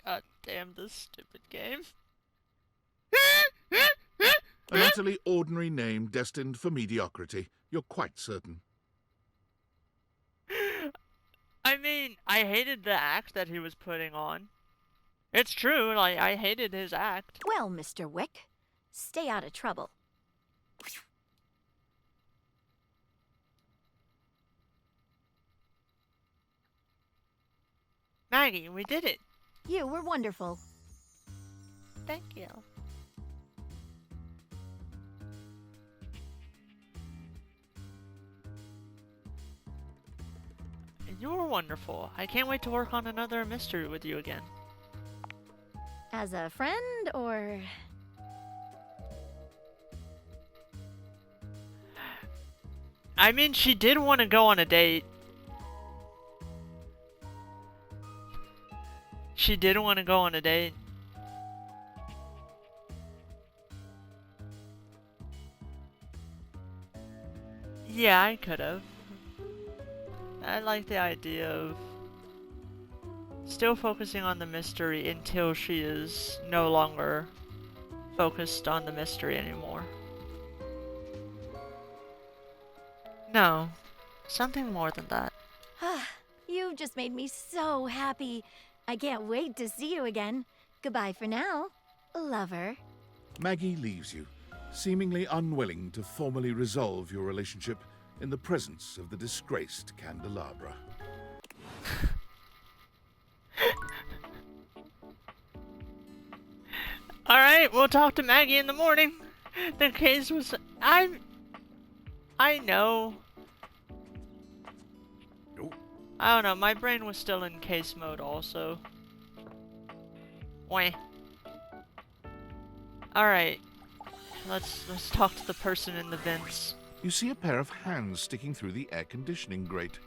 God damn this stupid game. An utterly ordinary name destined for mediocrity, you're quite certain. I mean, I hated the act that he was putting on. It's true, like, I hated his act. Well, Mr. Wick, stay out of trouble. Maggie, we did it. You were wonderful. Thank you. You were wonderful. I can't wait to work on another mystery with you again. As a friend, or... I mean, she did want to go on a date. She did want to go on a date. Yeah, I could have. I like the idea of still focusing on the mystery until she is no longer focused on the mystery anymore. No, something more than that. You just made me so happy. I can't wait to see you again. Goodbye for now, lover. Maggie leaves you, seemingly unwilling to formally resolve your relationship in the presence of the disgraced candelabra. Alright, we'll talk to Maggie in the morning. The case was... I know. I don't know, my brain was still in case mode also. Wah. Alright. Let's talk to the person in the vents. You see a pair of hands sticking through the air conditioning grate,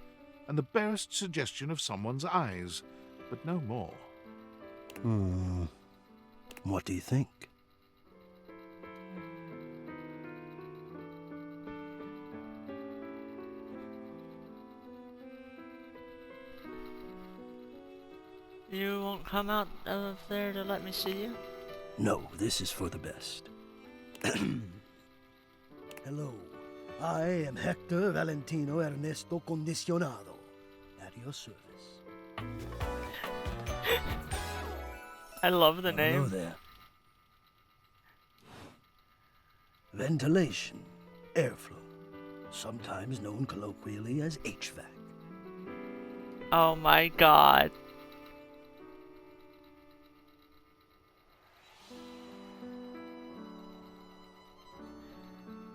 and the barest suggestion of someone's eyes, but no more. What do you think? You won't come out of there to let me see you? No, this is for the best. Hello, I am Hector Valentino Ernesto Condicionado, at your service. I love the Hello name. there. Ventilation, airflow, sometimes known colloquially as HVAC. Oh my god.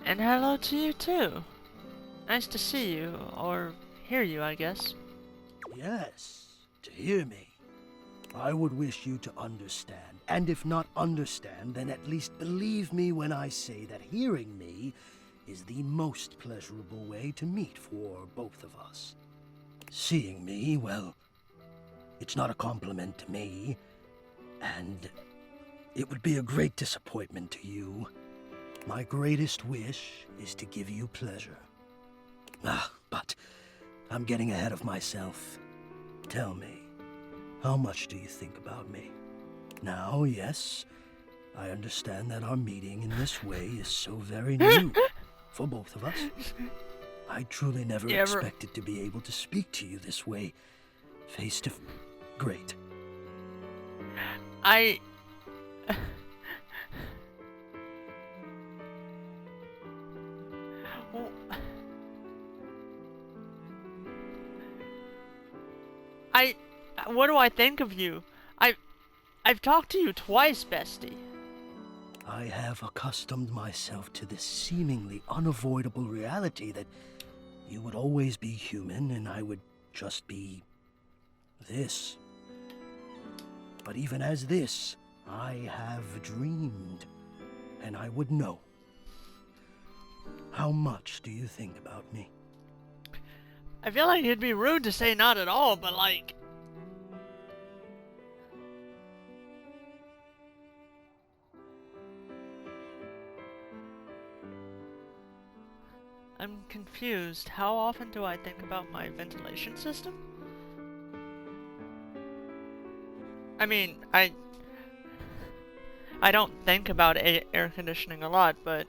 And hello to you too. Nice to see you, or hear you, I guess. Yes, to hear me. I would wish you to understand, and if not understand, then at least believe me when I say that hearing me is the most pleasurable way to meet for both of us. Seeing me, well, it's not a compliment to me, and it would be a great disappointment to you. My greatest wish is to give you pleasure. But I'm getting ahead of myself. Tell me, how much do you think about me? Now, yes, I understand that our meeting in this way is so very new for both of us. I truly never expected to be able to speak to you this way, face to face. Great. What do I think of you? I've talked to you twice, bestie. I have accustomed myself to this seemingly unavoidable reality that you would always be human and I would just be this. But even as this, I have dreamed, and I would know. How much do you think about me? I feel like it'd be rude to say not at all, but like... I'm confused. How often do I think about my ventilation system? I mean, I don't think about air conditioning a lot, but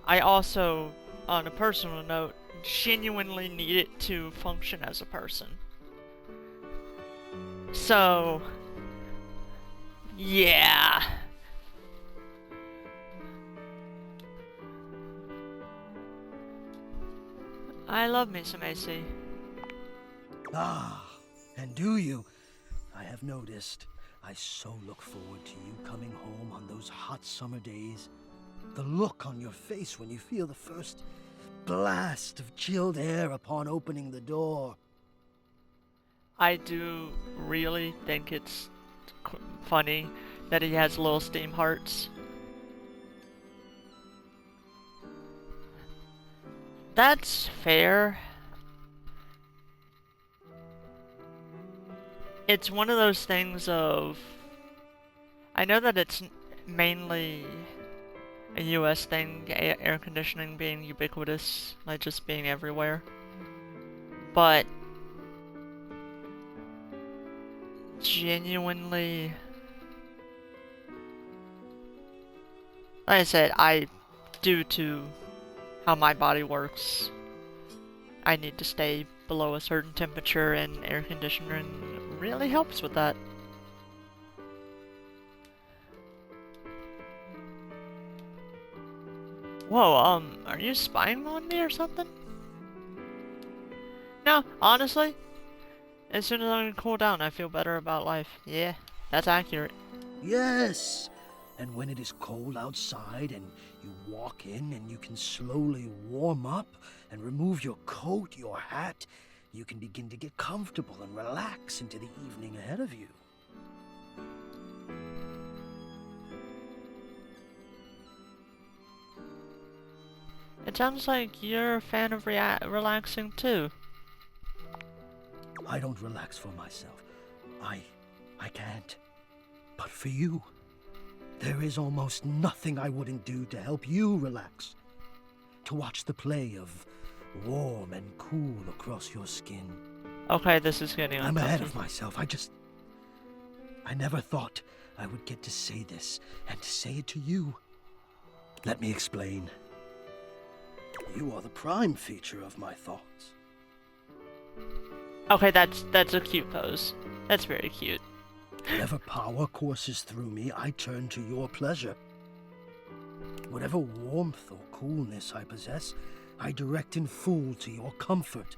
I also, on a personal note, genuinely need it to function as a person. So, yeah. I love me some AC. Ah, and do you? I have noticed. I so look forward to you coming home on those hot summer days. The look on your face when you feel the first blast of chilled air upon opening the door. I do really think it's funny that he has little steam hearts. That's fair. It's one of those things of... I know that it's mainly a US thing, air conditioning being ubiquitous, like just being everywhere. But... genuinely... like I said, due to how my body works, I need to stay below a certain temperature, and air conditioning really helps with that. Whoa, are you spying on me or something? No, honestly, as soon as I can cool down, I feel better about life. Yeah, that's accurate. Yes, and when it is cold outside and you walk in and you can slowly warm up and remove your coat, your hat, you can begin to get comfortable and relax into the evening ahead of you. It sounds like you're a fan of relaxing too. I don't relax for myself. I can't. But for you, there is almost nothing I wouldn't do to help you relax. To watch the play of warm and cool across your skin. Okay, this is getting I'm ahead uncomfy. of myself. I never thought I would get to say this and to say it to you. Let me explain. You are the prime feature of my thoughts. Okay, that's a cute pose. That's very cute. Whatever power courses through me, I turn to your pleasure. Whatever warmth or coolness I possess, I direct in full to your comfort.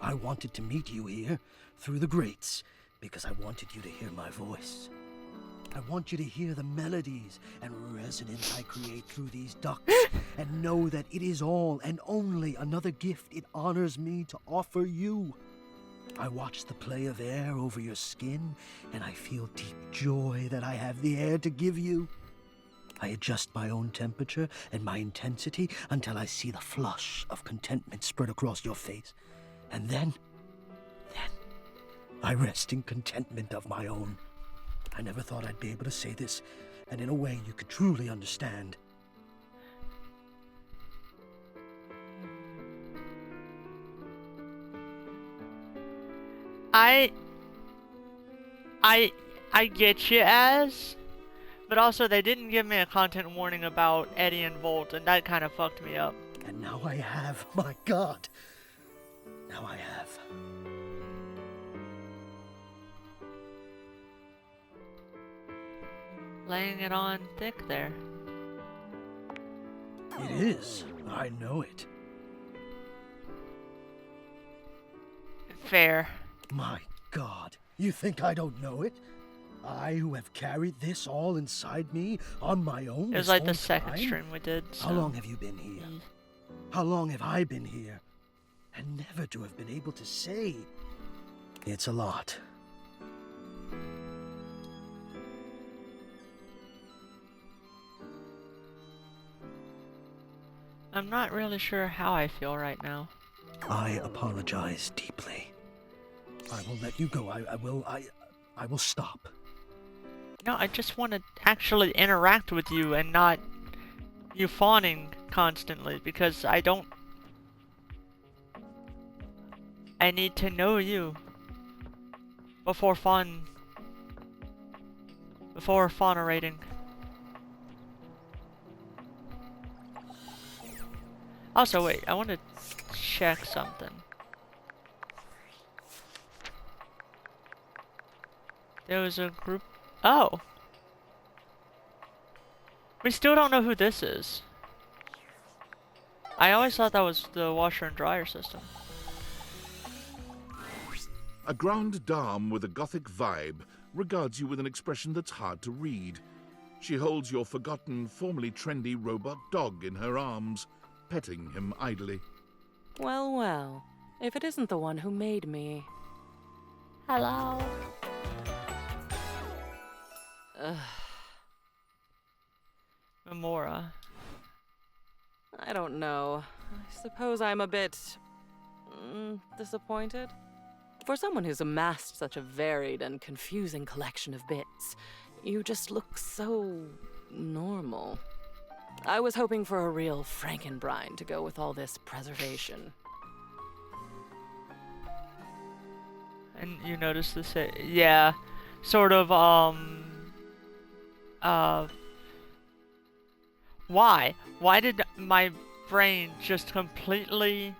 I wanted to meet you here, through the grates, because I wanted you to hear my voice. I want you to hear the melodies and resonance I create through these ducts, and know that it is all and only another gift it honors me to offer you. I watch the play of air over your skin, and I feel deep joy that I have the air to give you. I adjust my own temperature and my intensity until I see the flush of contentment spread across your face. And then, I rest in contentment of my own. I never thought I'd be able to say this, and in a way you could truly understand. I get you, Az, but also they didn't give me a content warning about Eddie and Volt, and that kind of fucked me up. And now I have, my God. Now I have. Laying it on thick there. It is. I know it. Fair. My God. You think I don't know it? I who have carried this all inside me on my own. It was this like the whole second time? stream we did. So. How long have you been here? How long have I been here? And never to have been able to say. It's a lot. I'm not really sure how I feel right now. I apologize deeply. I will let you go. I will stop. No, I just want to actually interact with you and not you fawning constantly, because I need to know you before fawnerating. Also, wait, I want to check something. There was a group. Oh! We still don't know who this is. I always thought that was the washer and dryer system. A grand dame with a gothic vibe regards you with an expression that's hard to read. She holds your forgotten, formerly trendy robot dog in her arms, petting him idly. Well, well. If it isn't the one who made me. Hello. Ugh. Memora. I don't know. I suppose I'm a bit... disappointed. For someone who's amassed such a varied and confusing collection of bits, you just look so... normal. I was hoping for a real Frankenbrine to go with all this preservation. And you notice this? Yeah. Sort of, why? Why did my brain just completely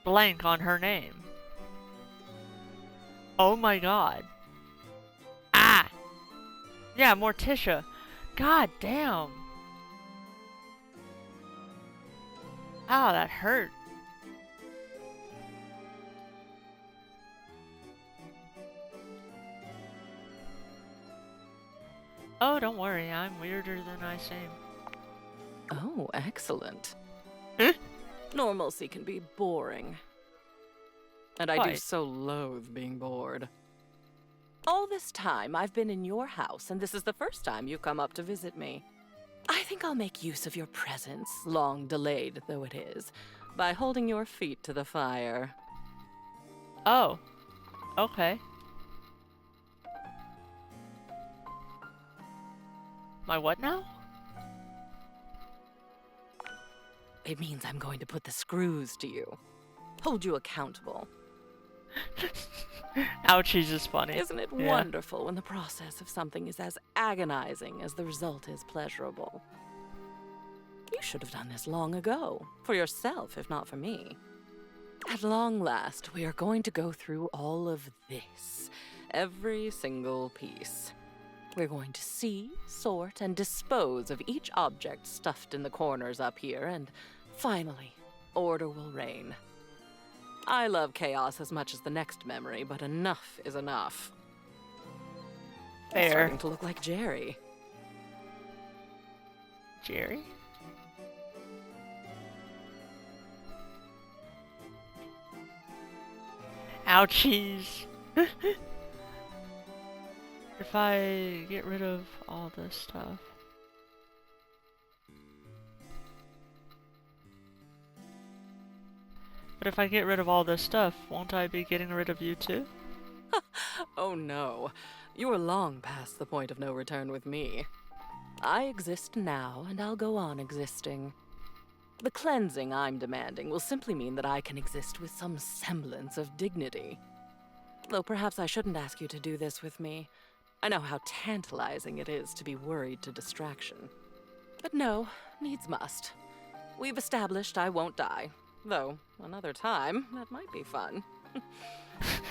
blank on her name? Oh my god. Ah! Yeah, Morticia. God damn. Ow, that hurt. Oh, don't worry, I'm weirder than I seem. Oh, excellent. Huh? Normalcy can be boring. And I Why? do so loathe being bored. All this time, I've been in your house, and this is the first time you've come up to visit me. I think I'll make use of your presence, long delayed though it is, by holding your feet to the fire. Oh. Okay. My what now? It means I'm going to put the screws to you. Hold you accountable. Ouchies is funny. Isn't it Yeah. wonderful when the process of something is as agonizing as the result is pleasurable? You should have done this long ago. For yourself, if not for me. At long last, we are going to go through all of this. Every single piece. We're going to see, sort, and dispose of each object stuffed in the corners up here, and finally, order will reign. I love chaos as much as the next memory, but enough is enough. It's Fair. starting to look like Jerry. Jerry? Ouchies. If I get rid of all this stuff. But if I get rid of all this stuff, won't I be getting rid of you too? Oh no, you are long past the point of no return with me. I exist now, and I'll go on existing. The cleansing I'm demanding will simply mean that I can exist with some semblance of dignity. Though perhaps I shouldn't ask you to do this with me. I know how tantalizing it is to be worried to distraction. But no, needs must. We've established I won't die. Though, another time, that might be fun.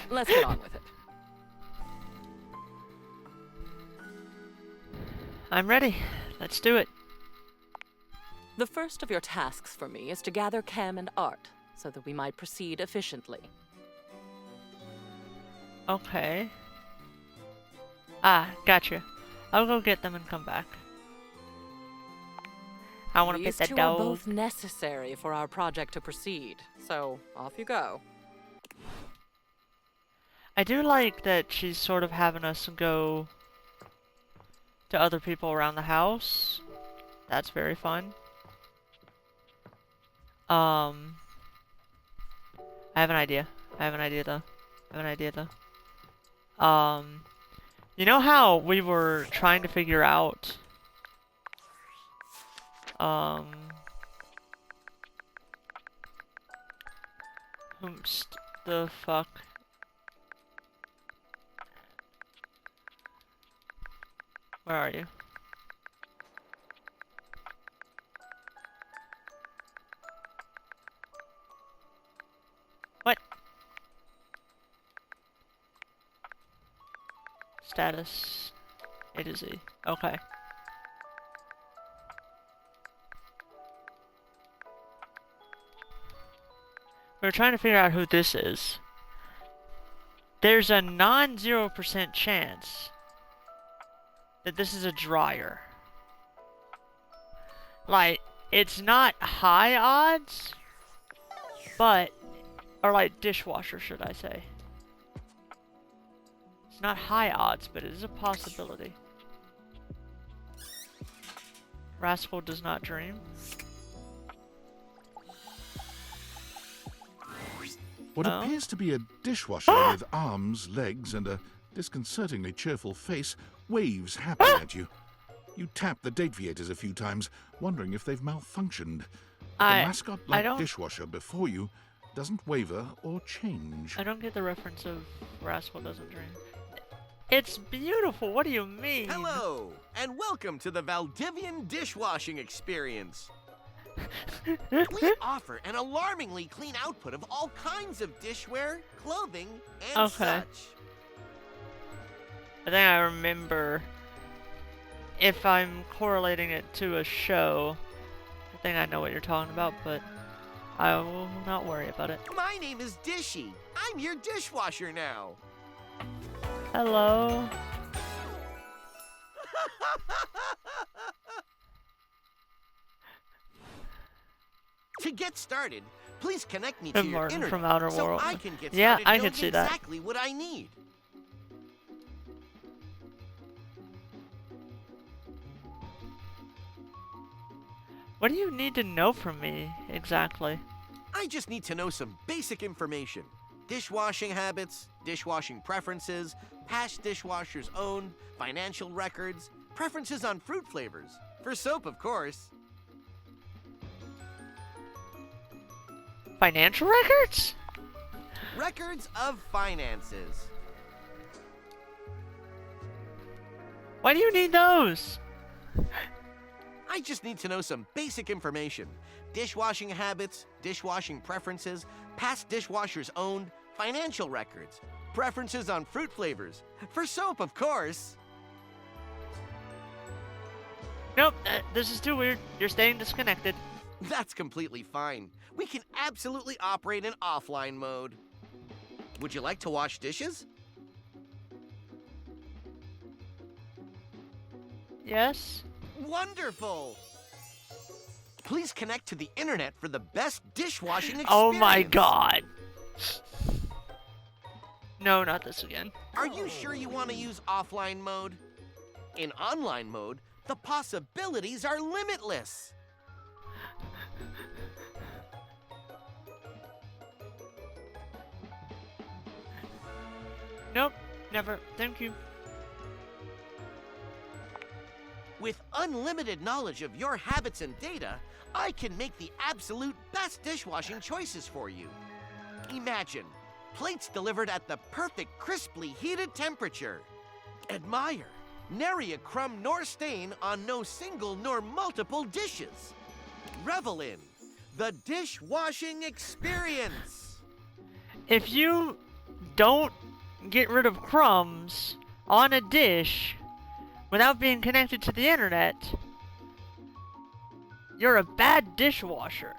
Let's get on with it. I'm ready. Let's do it. The first of your tasks for me is to gather Chem and Art, so that we might proceed efficiently. Okay. Ah, gotcha. I'll go get them and come back. I want to These pet that two dog. are both necessary for our project to proceed, so off you go. I do like that she's sort of having us go to other people around the house. That's very fun. I have an idea. You know how we were trying to figure out the fuck? Where are you? What? Status A to Z. Okay. We're trying to figure out who this is. There's a non-0% chance that this is a dryer. Like, it's not high odds, but, or like dishwasher, should I say. It's not high odds, but it is a possibility. Rascal does not dream. What appears to be a dishwasher with arms, legs, and a disconcertingly cheerful face waves happily at you. You tap the deviators a few times, wondering if they've malfunctioned. The mascot-like dishwasher before you doesn't waver or change. I don't get the reference of Rascal doesn't dream. It's beautiful, what do you mean? Hello, and welcome to the Valdivian dishwashing experience. We offer an alarmingly clean output of all kinds of dishware, clothing, and such. I think I remember, if I'm correlating it to a show, I think I know what you're talking about, but I will not worry about it. My name is Dishy. I'm your dishwasher now. Hello. To get started, please connect me to your Martin internet from Outer so World. I can get Yeah, started I can knowing see that. exactly what I need. What do you need to know from me, exactly? I just need to know some basic information. Dishwashing habits, dishwashing preferences, past dishwashers owned, financial records, preferences on fruit flavors. For soap, of course. Financial records? Records of finances. Why do you need those? I just need to know some basic information. Dishwashing habits, dishwashing preferences, past dishwashers owned, financial records, preferences on fruit flavors. For soap, of course. Nope, this is too weird. You're staying disconnected. That's completely fine. We can absolutely operate in offline mode. Would you like to wash dishes? Yes? Wonderful! Please connect to the internet for the best dishwashing experience. Oh my god. No, not this again. Are you sure you want to use offline mode? In online mode, the possibilities are limitless. Nope, never. Thank you. With unlimited knowledge of your habits and data, I can make the absolute best dishwashing choices for you. Imagine, plates delivered at the perfect crisply heated temperature. Admire, nary a crumb nor stain on no single nor multiple dishes. Revel in the dishwashing experience. If you don't get rid of crumbs on a dish without being connected to the internet, you're a bad dishwasher.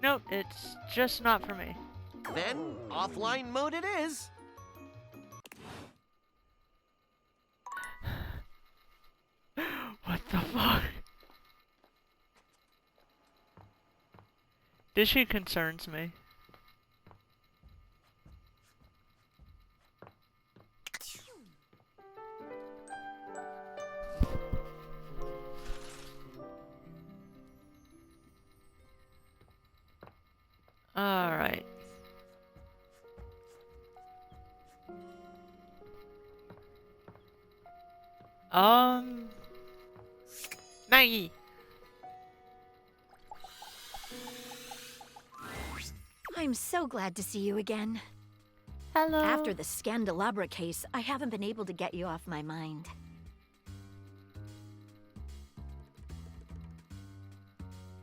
Nope, it's just not for me. Then, offline mode it is. What the fuck? Dishy concerns me. Alright. Maggie. I'm so glad to see you again. Hello. After the Scandalabra case, I haven't been able to get you off my mind.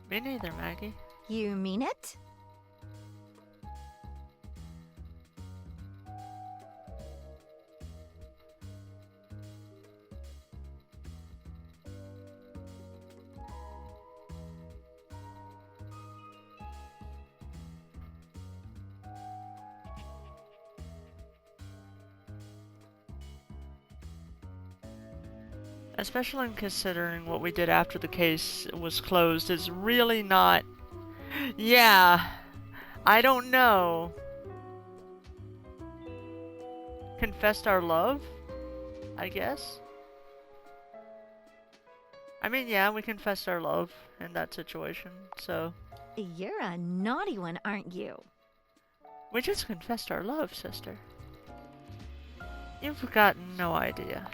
Me neither, Maggie. You mean it? Especially considering what we did after the case was closed is really not... Yeah, I don't know. Confessed our love, I guess? I mean, yeah, we confessed our love in that situation, so... You're a naughty one, aren't you? We just confessed our love, sister. You've got no idea.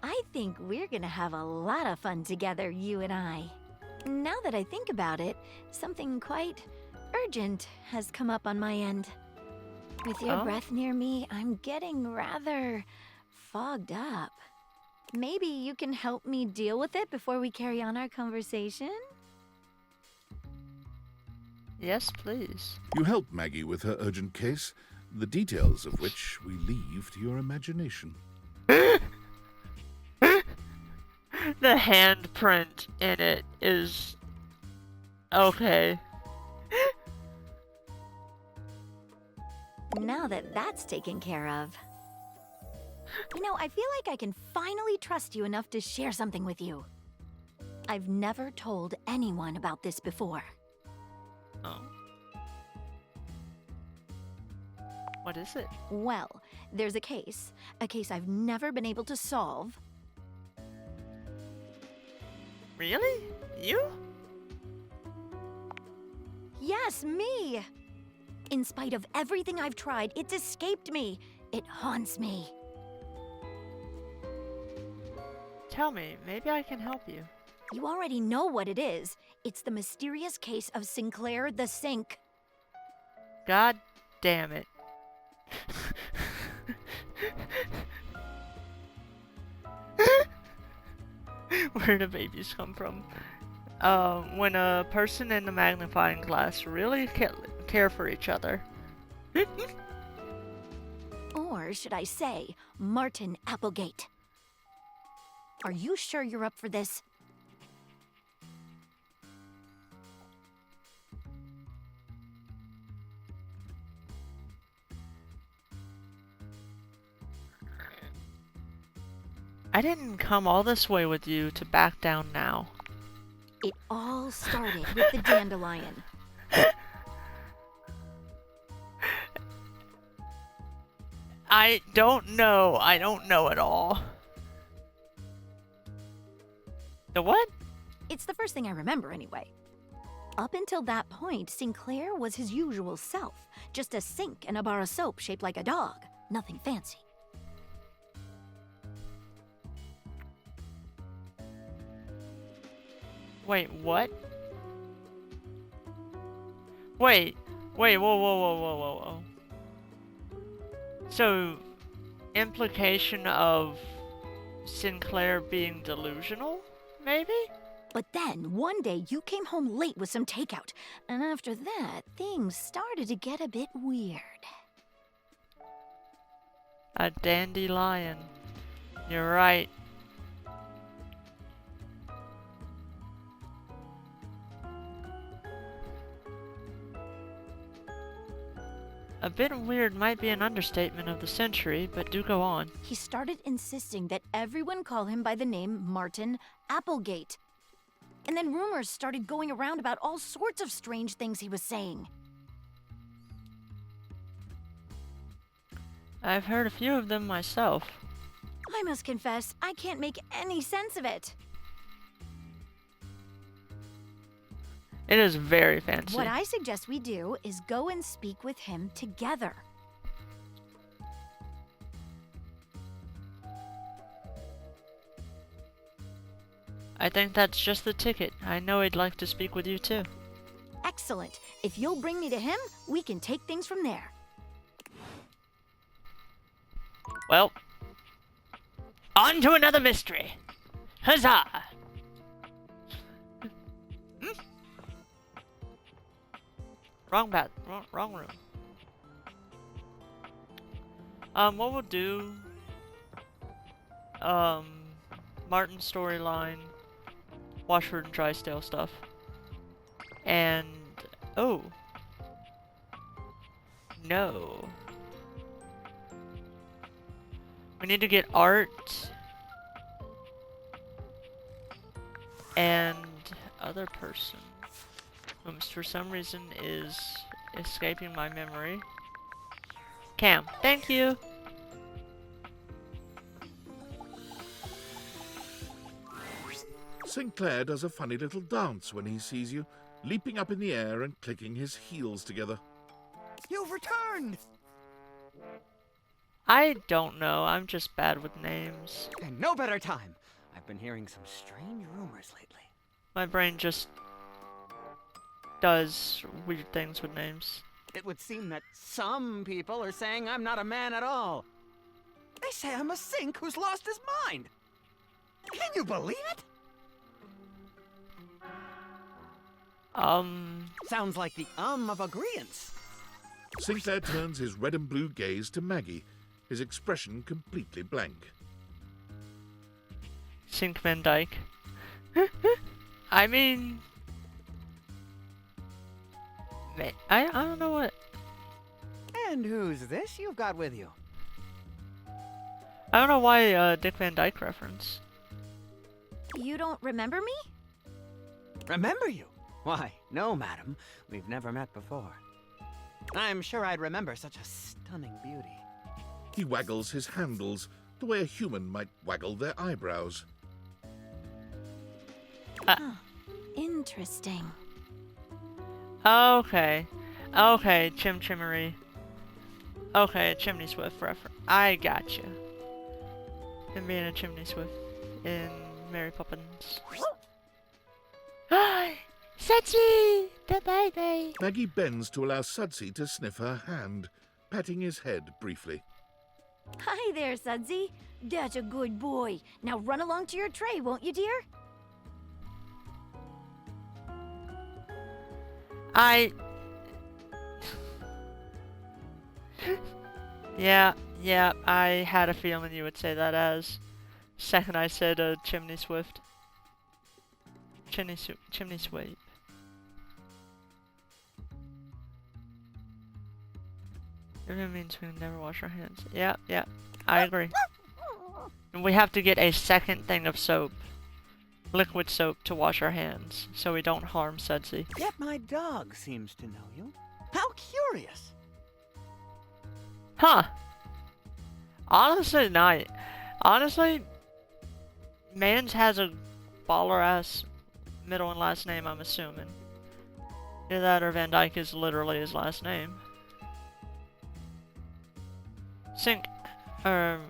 I think we're gonna have a lot of fun together, you and I. Now that I think about it, something quite urgent has come up on my end. With your breath near me, I'm getting rather fogged up. Maybe you can help me deal with it before we carry on our conversation? Yes, please. You help Maggie with her urgent case, the details of which we leave to your imagination. The handprint in it is... okay. Now that that's taken care of... You know, I feel like I can finally trust you enough to share something with you. I've never told anyone about this before. Oh. What is it? Well, there's a case I've never been able to solve. Really? You? Yes, me! In spite of everything I've tried, it's escaped me. It haunts me. Tell me, maybe I can help you. You already know what it is. It's the mysterious case of Sinclair the Sink. God damn it. Where do babies come from? When a person in the magnifying glass really care for each other. Or should I say, Martin Applegate. Are you sure you're up for this? I didn't come all this way with you to back down now. It all started with the dandelion. I don't know. I don't know at all. The what? It's the first thing I remember anyway. Up until that point, Sinclair was his usual self. Just a sink and a bar of soap shaped like a dog. Nothing fancy. Wait, what? Wait, whoa, whoa, whoa, whoa, whoa, whoa. So, implication of Sinclair being delusional, maybe? But then, one day, you came home late with some takeout. And after that, things started to get a bit weird. A dandelion. You're right. A bit weird might be an understatement of the century, but do go on. He started insisting that everyone call him by the name Martin Applegate. And then rumors started going around about all sorts of strange things he was saying. I've heard a few of them myself. I must confess, I can't make any sense of it. It is very fancy. What I suggest we do is go and speak with him together. I think that's just the ticket. I know he'd like to speak with you too. Excellent. If you'll bring me to him, we can take things from there. Well, on to another mystery. Huzzah! Wrong room. What we'll do, Martin's storyline, Washford and Drysdale stuff, and, oh, no. We need to get Art, and other person. Whom for some reason is escaping my memory. Cam, thank you! Sinclair does a funny little dance when he sees you, leaping up in the air and clicking his heels together. You've returned! I don't know, I'm just bad with names. And no better time. I've been hearing some strange rumors lately. My brain just does weird things with names. It would seem that some people are saying I'm not a man at all. They say I'm a sink who's lost his mind. Can you believe it? Sounds like the of agreeance. Sinclair turns his red and blue gaze to Maggie, his expression completely blank. Sink Van Dyke. I mean, I don't know what. And who's this you've got with you? I don't know why Dick Van Dyke reference. You don't remember me? Remember you? Why, no, madam. We've never met before. I'm sure I'd remember such a stunning beauty. He waggles his handles the way a human might waggle their eyebrows. Huh. Interesting. Okay. Okay, Chim Chimmery. Okay, a Chimney Swift reference. I gotcha. Him being a Chimney Swift in Mary Poppins. Hi! Sudsy! The baby! Maggie bends to allow Sudsy to sniff her hand, patting his head briefly. Hi there, Sudsy. That's a good boy. Now run along to your tray, won't you, dear? Yeah, I had a feeling you would say that as. Second I said Chimney Swift. Chimney Sweep. It means we never wash our hands. Yeah, I agree. And we have to get a second thing of soap. Liquid soap to wash our hands, so we don't harm Sudsy. Yet my dog seems to know you. How curious. Huh. Honestly, not. Honestly, Mans has a baller-ass middle and last name, I'm assuming. Either that or Van Dyke is literally his last name.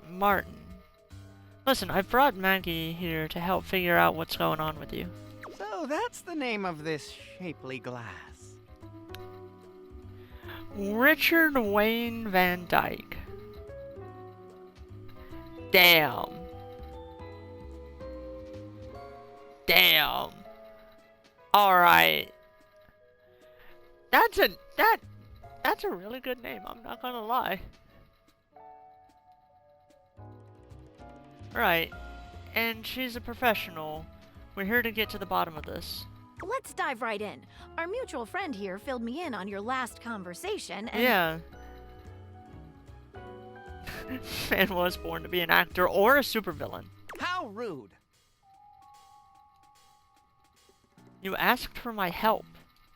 Martin. Listen, I brought Maggie here to help figure out what's going on with you. So that's the name of this shapely glass. Richard Wayne Van Dyke. Damn. Alright. That's a really good name, I'm not gonna lie. Right. And she's a professional. We're here to get to the bottom of this. Let's dive right in. Our mutual friend here filled me in on your last conversation and... Yeah. And was born to be an actor or a supervillain. How rude. You asked for my help.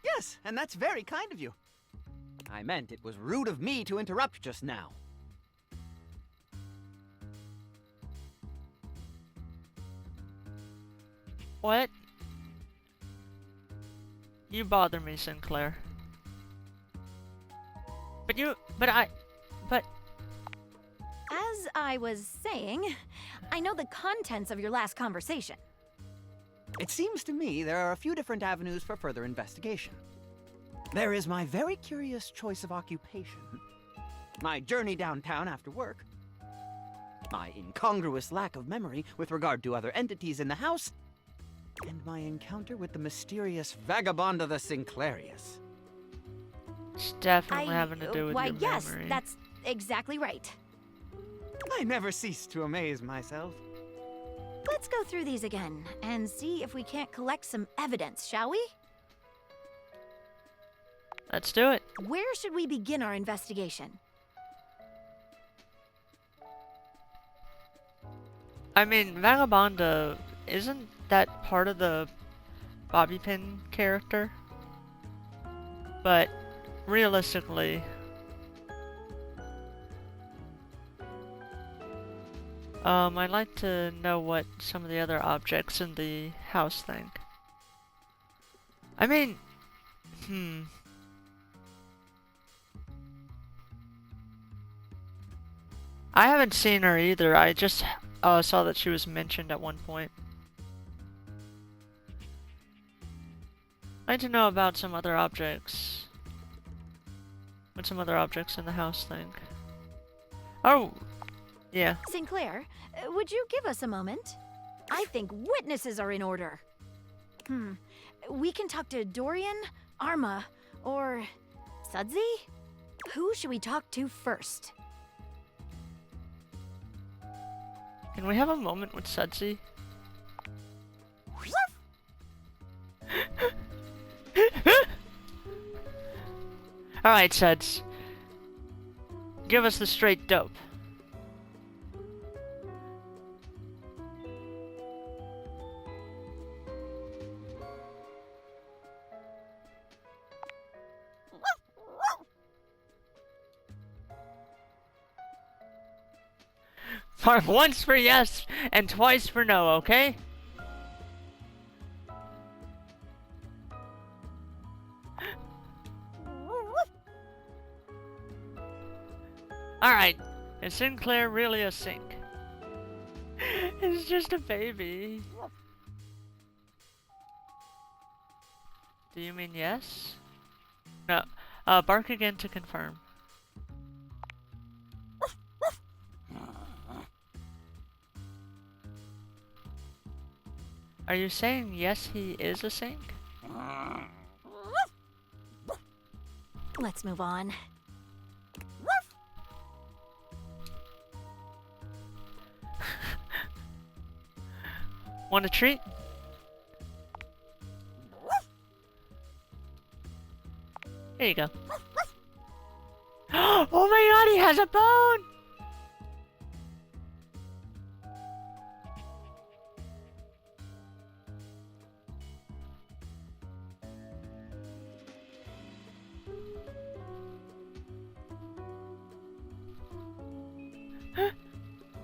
Yes, and that's very kind of you. I meant it was rude of me to interrupt just now. What? You bother me, Sinclair. But As I was saying, I know the contents of your last conversation. It seems to me there are a few different avenues for further investigation. There is my very curious choice of occupation, my journey downtown after work, my incongruous lack of memory with regard to other entities in the house, and my encounter with the mysterious vagabond of the Sinclairius. it's definitely having to do with Why, your yes, memory. that's exactly right. I never cease to amaze myself. Let's go through these again and see if we can't collect some evidence, shall we? Let's do it. Where should we begin our investigation? I mean, Vagabonda, isn't that part of the Bobby Pin character? But realistically, I'd like to know what some of the other objects in the house think. I mean, I haven't seen her either. I just saw that she was mentioned at one point. I'd like to know about some other objects. What some other objects in the house think. Oh, yeah. Sinclair, would you give us a moment? I think witnesses are in order. We can talk to Dorian, Arma, or Sudsy? Who should we talk to first? Can we have a moment with Sudsy? Alright, Suds. Give us the straight dope. Mark once for yes and twice for no, okay? Alright, is Sinclair really a sink? It's just a baby. Do you mean yes? No. Bark again to confirm. Are you saying yes, he is a sink? Let's move on. Want a treat? Here you go. Oh my god, he has a bone!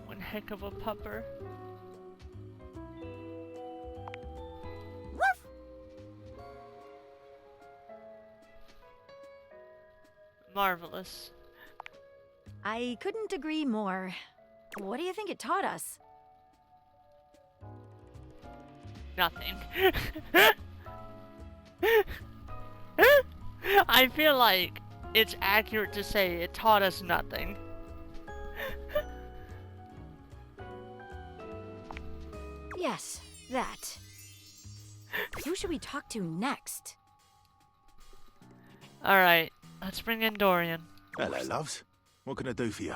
One heck of a pupper. Marvelous. I couldn't agree more. What do you think it taught us? Nothing. I feel like it's accurate to say it taught us nothing. Yes, that. Who should we talk to next? Alright, let's bring in Dorian. Hello, loves. What can I do for you?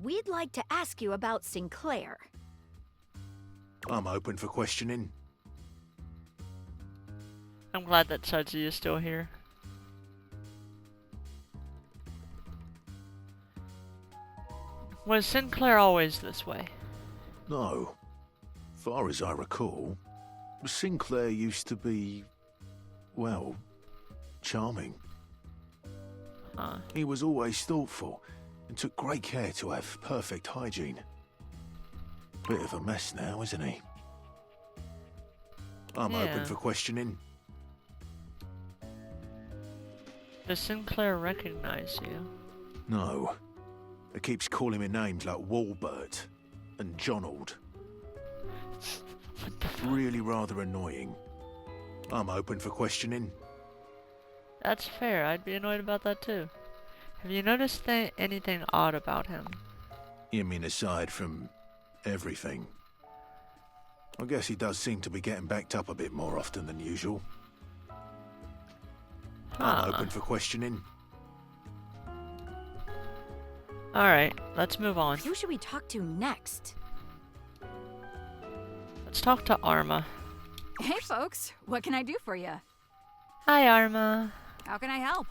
We'd like to ask you about Sinclair. I'm open for questioning. I'm glad that Sudsy is still here. Was Sinclair always this way? No. Far as I recall, Sinclair used to be, well, charming. He was always thoughtful and took great care to have perfect hygiene. Bit of a mess now, isn't he? I'm open for questioning. Does Sinclair recognize you? No. He keeps calling me names like Walbert and Jonald. Really rather annoying. I'm open for questioning. That's fair. I'd be annoyed about that too. Have you noticed anything odd about him? You mean aside from everything? I guess he does seem to be getting backed up a bit more often than usual. I'm open for questioning. Alright, let's move on. Who should we talk to next? Let's talk to Arma. Hey folks, what can I do for you? Hi, Arma. How can I help?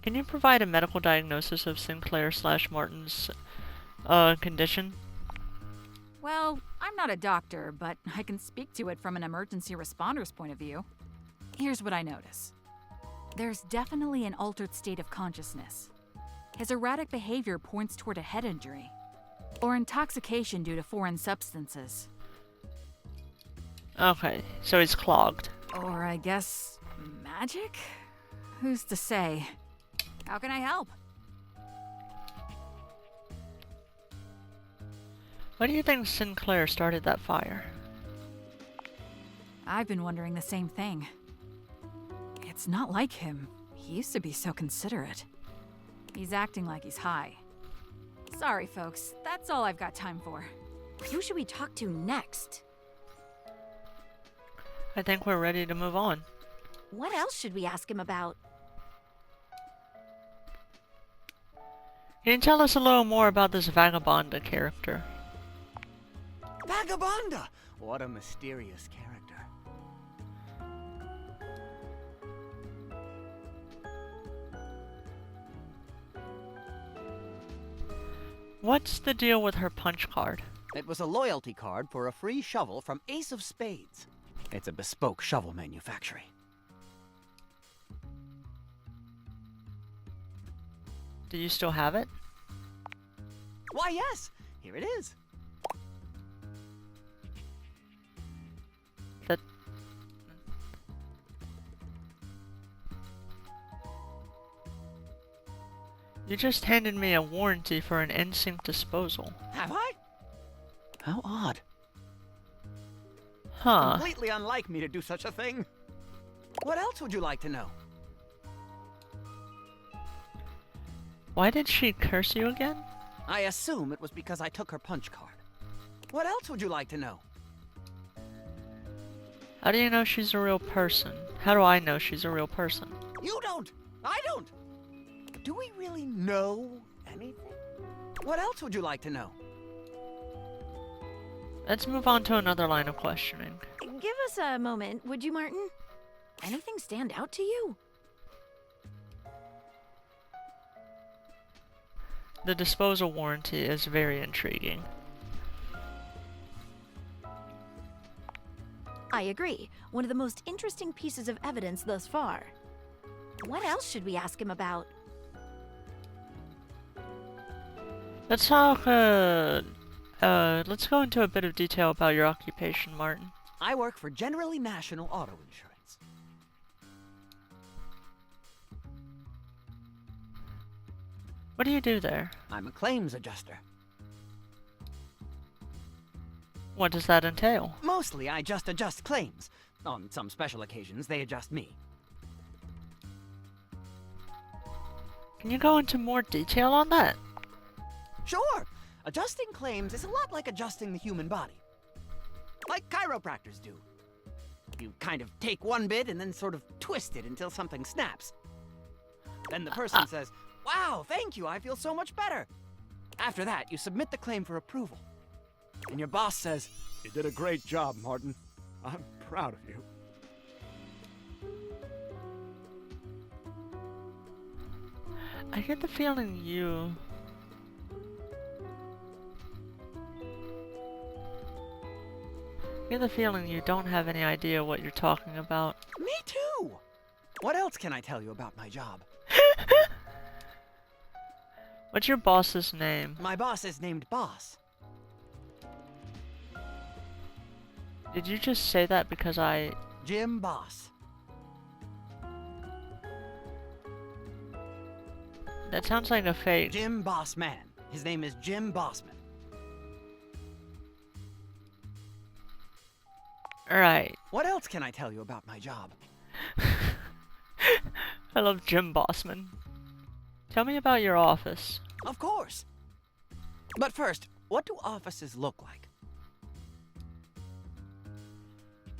Can you provide a medical diagnosis of Sinclair/Martin's condition? Well, I'm not a doctor, but I can speak to it from an emergency responder's point of view. Here's what I notice. There's definitely an altered state of consciousness. His erratic behavior points toward a head injury, or intoxication due to foreign substances. Okay, so he's clogged. Or I guess, magic? Who's to say? How can I help? Why do you think Sinclair started that fire? I've been wondering the same thing. It's not like him. He used to be so considerate. He's acting like he's high. Sorry, folks. That's all I've got time for. Who should we talk to next? I think we're ready to move on. What else should we ask him about? Can you tell us a little more about this Vagabonda character? Vagabonda! What a mysterious character. What's the deal with her punch card? It was a loyalty card for a free shovel from Ace of Spades. It's a bespoke shovel manufacturing. Do you still have it? Why, yes! Here it is. You just handed me a warranty for an NSYNC disposal. Have I? How odd. Huh. Completely unlike me to do such a thing. What else would you like to know? Why did she curse you again? I assume it was because I took her punch card. What else would you like to know? How do you know she's a real person? How do I know she's a real person? You don't! I don't! Do we really know anything? What else would you like to know? Let's move on to another line of questioning. Give us a moment, would you, Martin? Anything stand out to you? The disposal warranty is very intriguing. I agree. One of the most interesting pieces of evidence thus far. What else should we ask him about? Let's talk, let's go into a bit of detail about your occupation, Martin. I work for Generally National Auto Insurance. What do you do there? I'm a claims adjuster. What does that entail? Mostly, I just adjust claims. On some special occasions, they adjust me. Can you go into more detail on that? Sure! Adjusting claims is a lot like adjusting the human body. Like chiropractors do. You kind of take one bit and then sort of twist it until something snaps. Then the person says, "Wow, thank you, I feel so much better." After that, you submit the claim for approval. And your boss says, You did a great job, Martin. I'm proud of you. I get the feeling you... I get the feeling you don't have any idea what you're talking about. Me too! What else can I tell you about my job? What's your boss's name? My boss is named Boss. Did you just say that because I... Jim Boss. That sounds like a fake. Jim Bossman. His name is Jim Bossman. Alright. What else can I tell you about my job? I love Jim Bossman. Tell me about your office. Of course. But first, what do offices look like?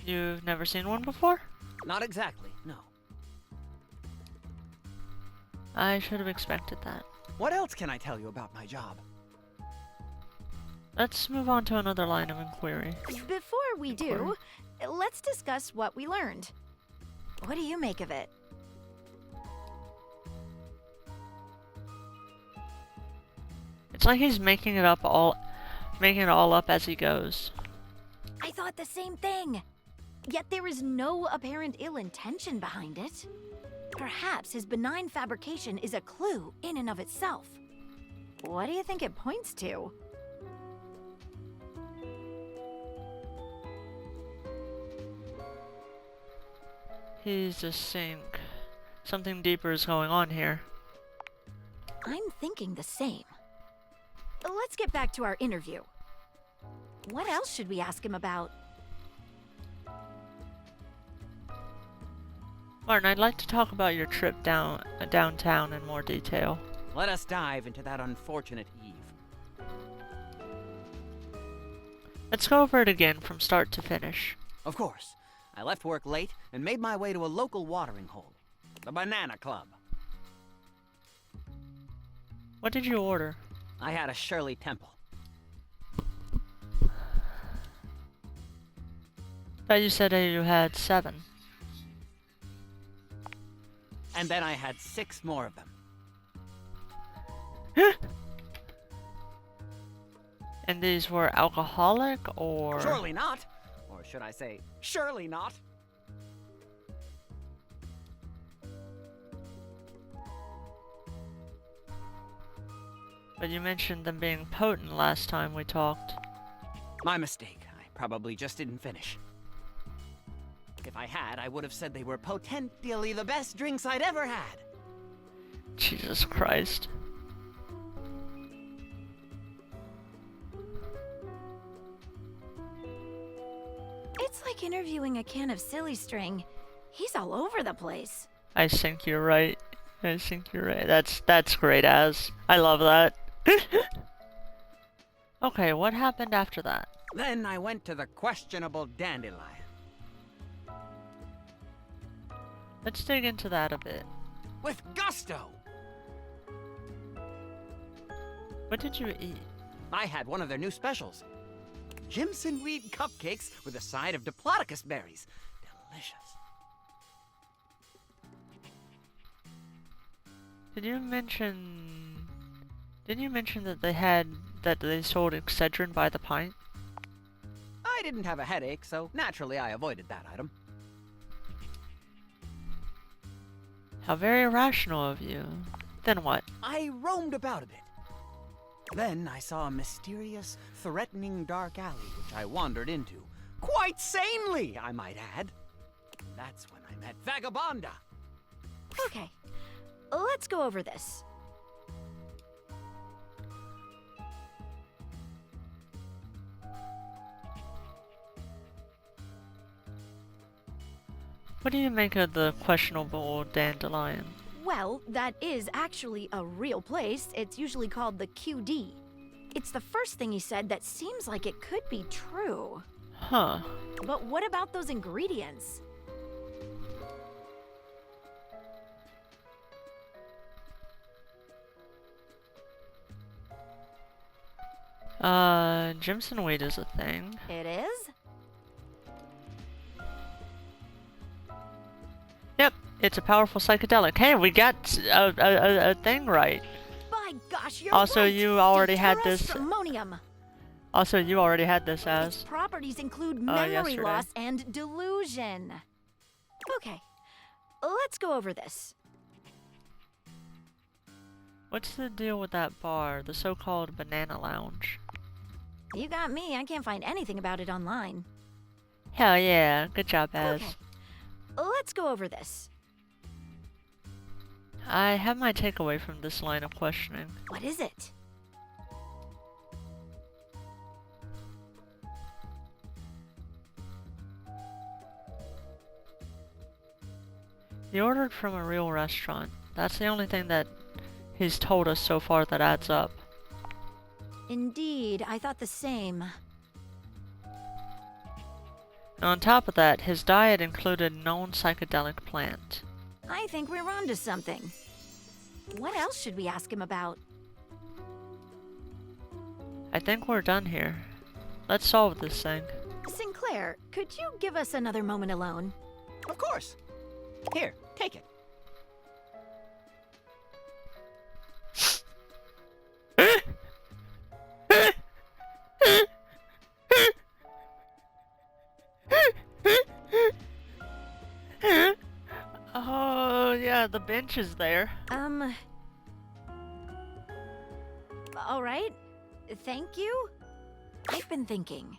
You've never seen one before? Not exactly, no. I should have expected that. What else can I tell you about my job? Let's move on to another line of inquiry. Before we do, let's discuss what we learned. What do you make of it? It's like he's making it all up as he goes. I thought the same thing. Yet there is no apparent ill intention behind it. Perhaps his benign fabrication is a clue in and of itself. What do you think it points to? He's a sink. Something deeper is going on here. I'm thinking the same. Let's get back to our interview. What else should we ask him about? Martin, I'd like to talk about your trip downtown in more detail. Let us dive into that unfortunate eve. Let's go over it again from start to finish. Of course. I left work late and made my way to a local watering hole. The Banana Club. What did you order? I had a Shirley Temple. Thought you said you had 7. And then I had 6 more of them. And these were alcoholic, or...? Surely not. Or should I say, surely not. But you mentioned them being potent last time we talked. My mistake. I probably just didn't finish. If I had, I would have said they were potentially the best drinks I'd ever had. Jesus Christ. like interviewing a can of silly string. He's all over the place. I think you're right. I think you're right. That's great, Az. I love that. Okay, what happened after that? Then I went to the questionable dandelion. Let's dig into that a bit. With gusto! What did you eat? I had one of their new specials. Jimson weed cupcakes with a side of diplodocus berries. Delicious. Didn't you mention that they sold Excedrin by the pint? I didn't have a headache, so naturally I avoided that item. How very rational of you. Then what? I roamed about a bit. Then I saw a mysterious, threatening dark alley which I wandered into. Quite sanely, I might add. That's when I met Vagabonda. Okay, let's go over this. What do you make of the questionable dandelion? Well, that is actually a real place. It's usually called the QD. It's the first thing he said that seems like it could be true. Huh. But what about those ingredients? Jimson weed is a thing. It is? Yep, it's a powerful psychedelic. Hey, we got a thing right. By gosh, you're Also, right. you already had this. Deuterostromonium. Also, you already had this Its as. properties include memory yesterday. loss and delusion. Okay, let's go over this. What's the deal with that bar, the so-called Banana Lounge? You got me. I can't find anything about it online. Hell yeah, good job, Az. Okay, let's go over this. I have my takeaway from this line of questioning. What is it? He ordered from a real restaurant. That's the only thing that he's told us so far that adds up. Indeed, I thought the same. And on top of that, his diet included known psychedelic plant. I think we're onto something. What else should we ask him about? I think we're done here. Let's solve this thing. Sinclair, could you give us another moment alone? Of course. Here, take it. Oh, yeah, the bench is there. All right. Thank you. I've been thinking.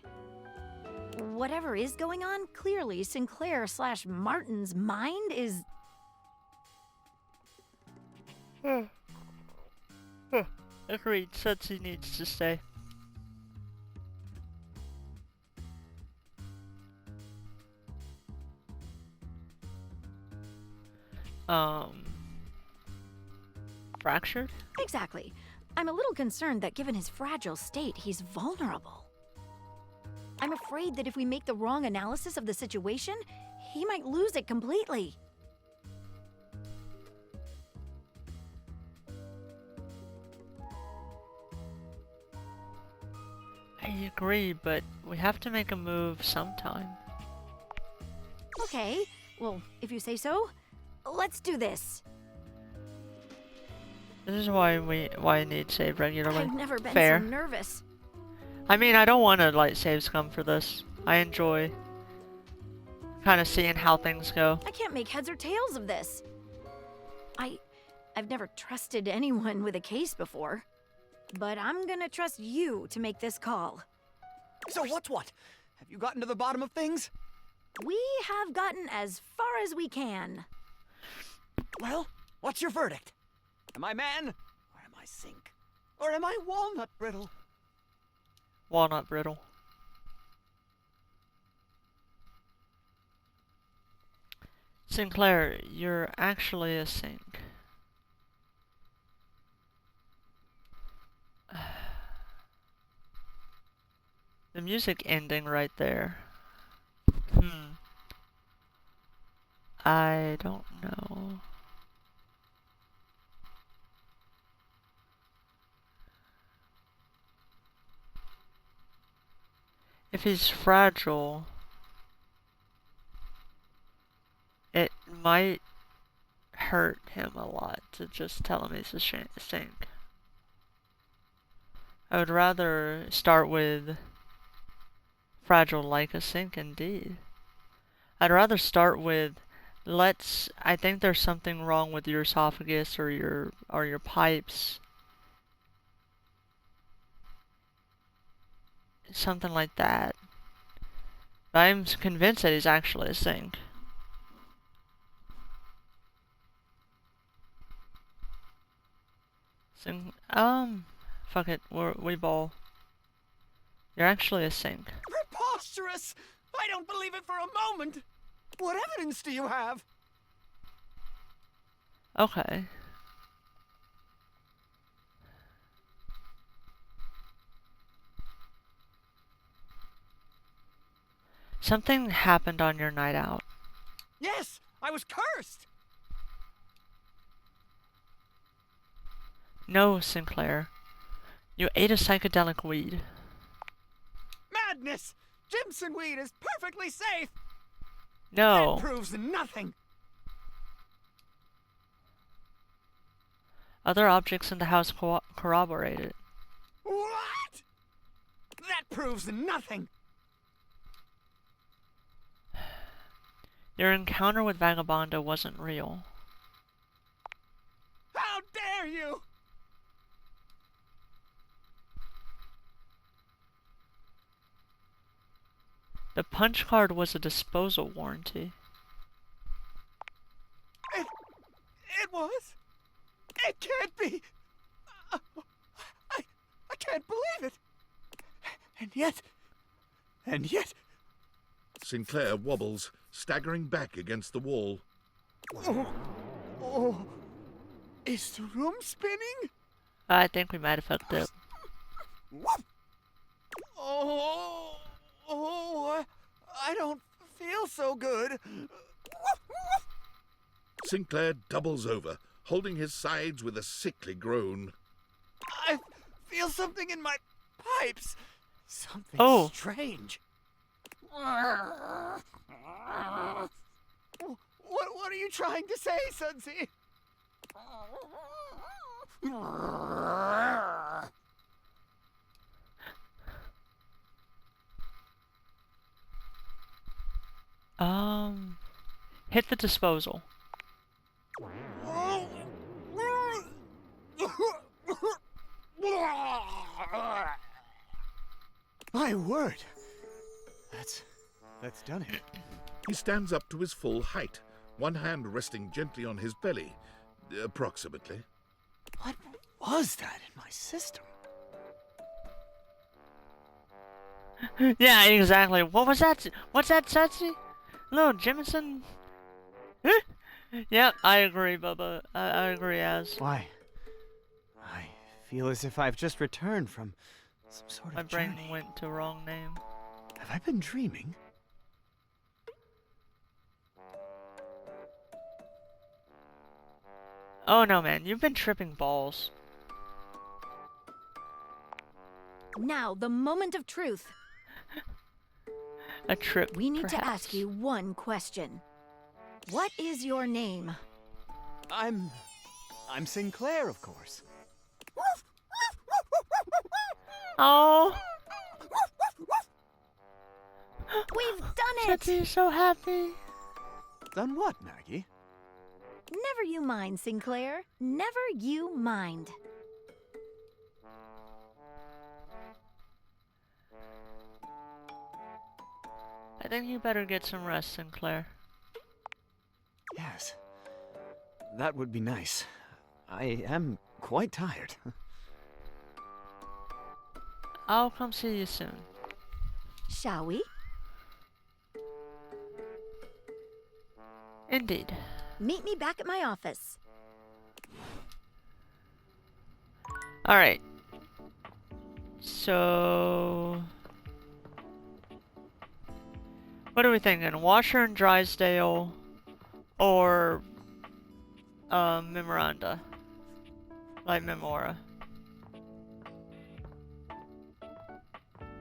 Whatever is going on, clearly Sinclair/Martin's mind is... Agreed, Sutsi needs to stay. Fractured? Exactly. I'm a little concerned that given his fragile state, he's vulnerable. I'm afraid that if we make the wrong analysis of the situation, he might lose it completely. I agree, but we have to make a move sometime. Okay, well, if you say so, let's do this. This is why I need save regularly. I've never been Fair. so nervous. I mean, I don't want to let saves come for this. I enjoy kind of seeing how things go. I can't make heads or tails of this. I've never trusted anyone with a case before. But I'm gonna trust you to make this call. So what's what? Have you gotten to the bottom of things? We have gotten as far as we can. Well, what's your verdict? Am I man? Or am I sink? Or am I walnut brittle? Walnut brittle. Sinclair, you're actually a sink. The music ending right there. I don't know. If he's fragile, it might hurt him a lot to just tell him he's a sink. I would rather start with fragile like a sink indeed. I'd rather start with I think there's something wrong with your esophagus or your pipes. Something like that. But I'm convinced that he's actually a sink. Fuck it, we bowl. You're actually a sink. Preposterous! I don't believe it for a moment! What evidence do you have? Okay. Something happened on your night out. Yes! I was cursed! No, Sinclair. You ate a psychedelic weed. Madness! Jimson weed is perfectly safe! No. That proves nothing! Other objects in the house corroborate it. What? That proves nothing! Your encounter with Vagabonda wasn't real. How dare you! The punch card was a disposal warranty. It was? It can't be! I can't believe it! And yet... Sinclair wobbles, staggering back against the wall. Oh, is the room spinning? I think we might have fucked up. I don't feel so good. Sinclair doubles over, holding his sides with a sickly groan. I feel something in my pipes. Something strange. What are you trying to say, Sunsy? Hit the disposal. My word. That's done it. He stands up to his full height, one hand resting gently on his belly, approximately. What was that in my system? Yeah, exactly. What was that? What's that, Satsi? Hello, Jimison? Yep, I agree, Bubba. I agree, Az. Why? I feel as if I've just returned from some sort of journey. My brain went to wrong name. Have I been dreaming? Oh no, man. You've been tripping balls. Now, the moment of truth. A trip, We need to perhaps. ask you one question. What is your name? I'm Sinclair, of course. Oh. We've done it! Satsi is so happy. Done what, Maggie? Never you mind, Sinclair. Never you mind. I think you better get some rest, Sinclair. Yes. That would be nice. I am quite tired. I'll come see you soon. Shall we? Indeed. Meet me back at my office. Alright. So... what are we thinking? Washer and Drysdale or Memoranda? Like Memora.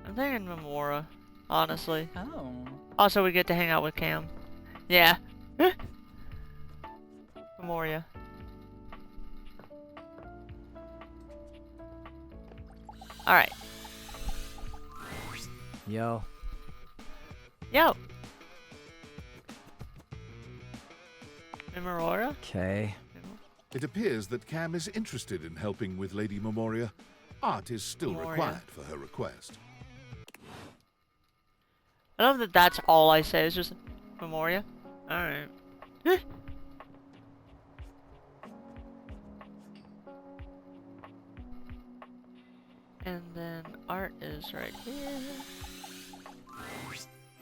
I'm thinking Memora, honestly. Oh. Also, we get to hang out with Cam. Yeah. Memoria. Alright. Yo. Yo! Memora? Okay. It appears that Cam is interested in helping with Lady Memoria. Art is still Memoria. required for her request. I love that that's all I say, is just Memoria. Alright. And then art is right here.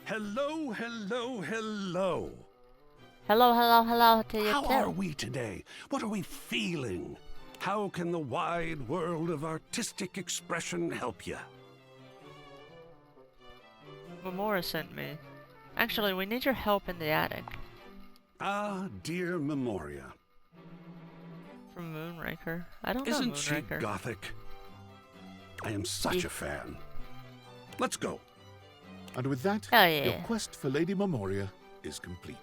Hello, hello, hello. Hello, hello, hello to you How too. are we today? What are we feeling? How can the wide world of artistic expression help you? Memora sent me. Actually, we need your help in the attic. Ah, dear Memoria. From Moonraker. I don't Isn't know she Moonraker. gothic? I am such a fan. Let's go. And with that, Hell yeah. your quest for Lady Memoria is complete.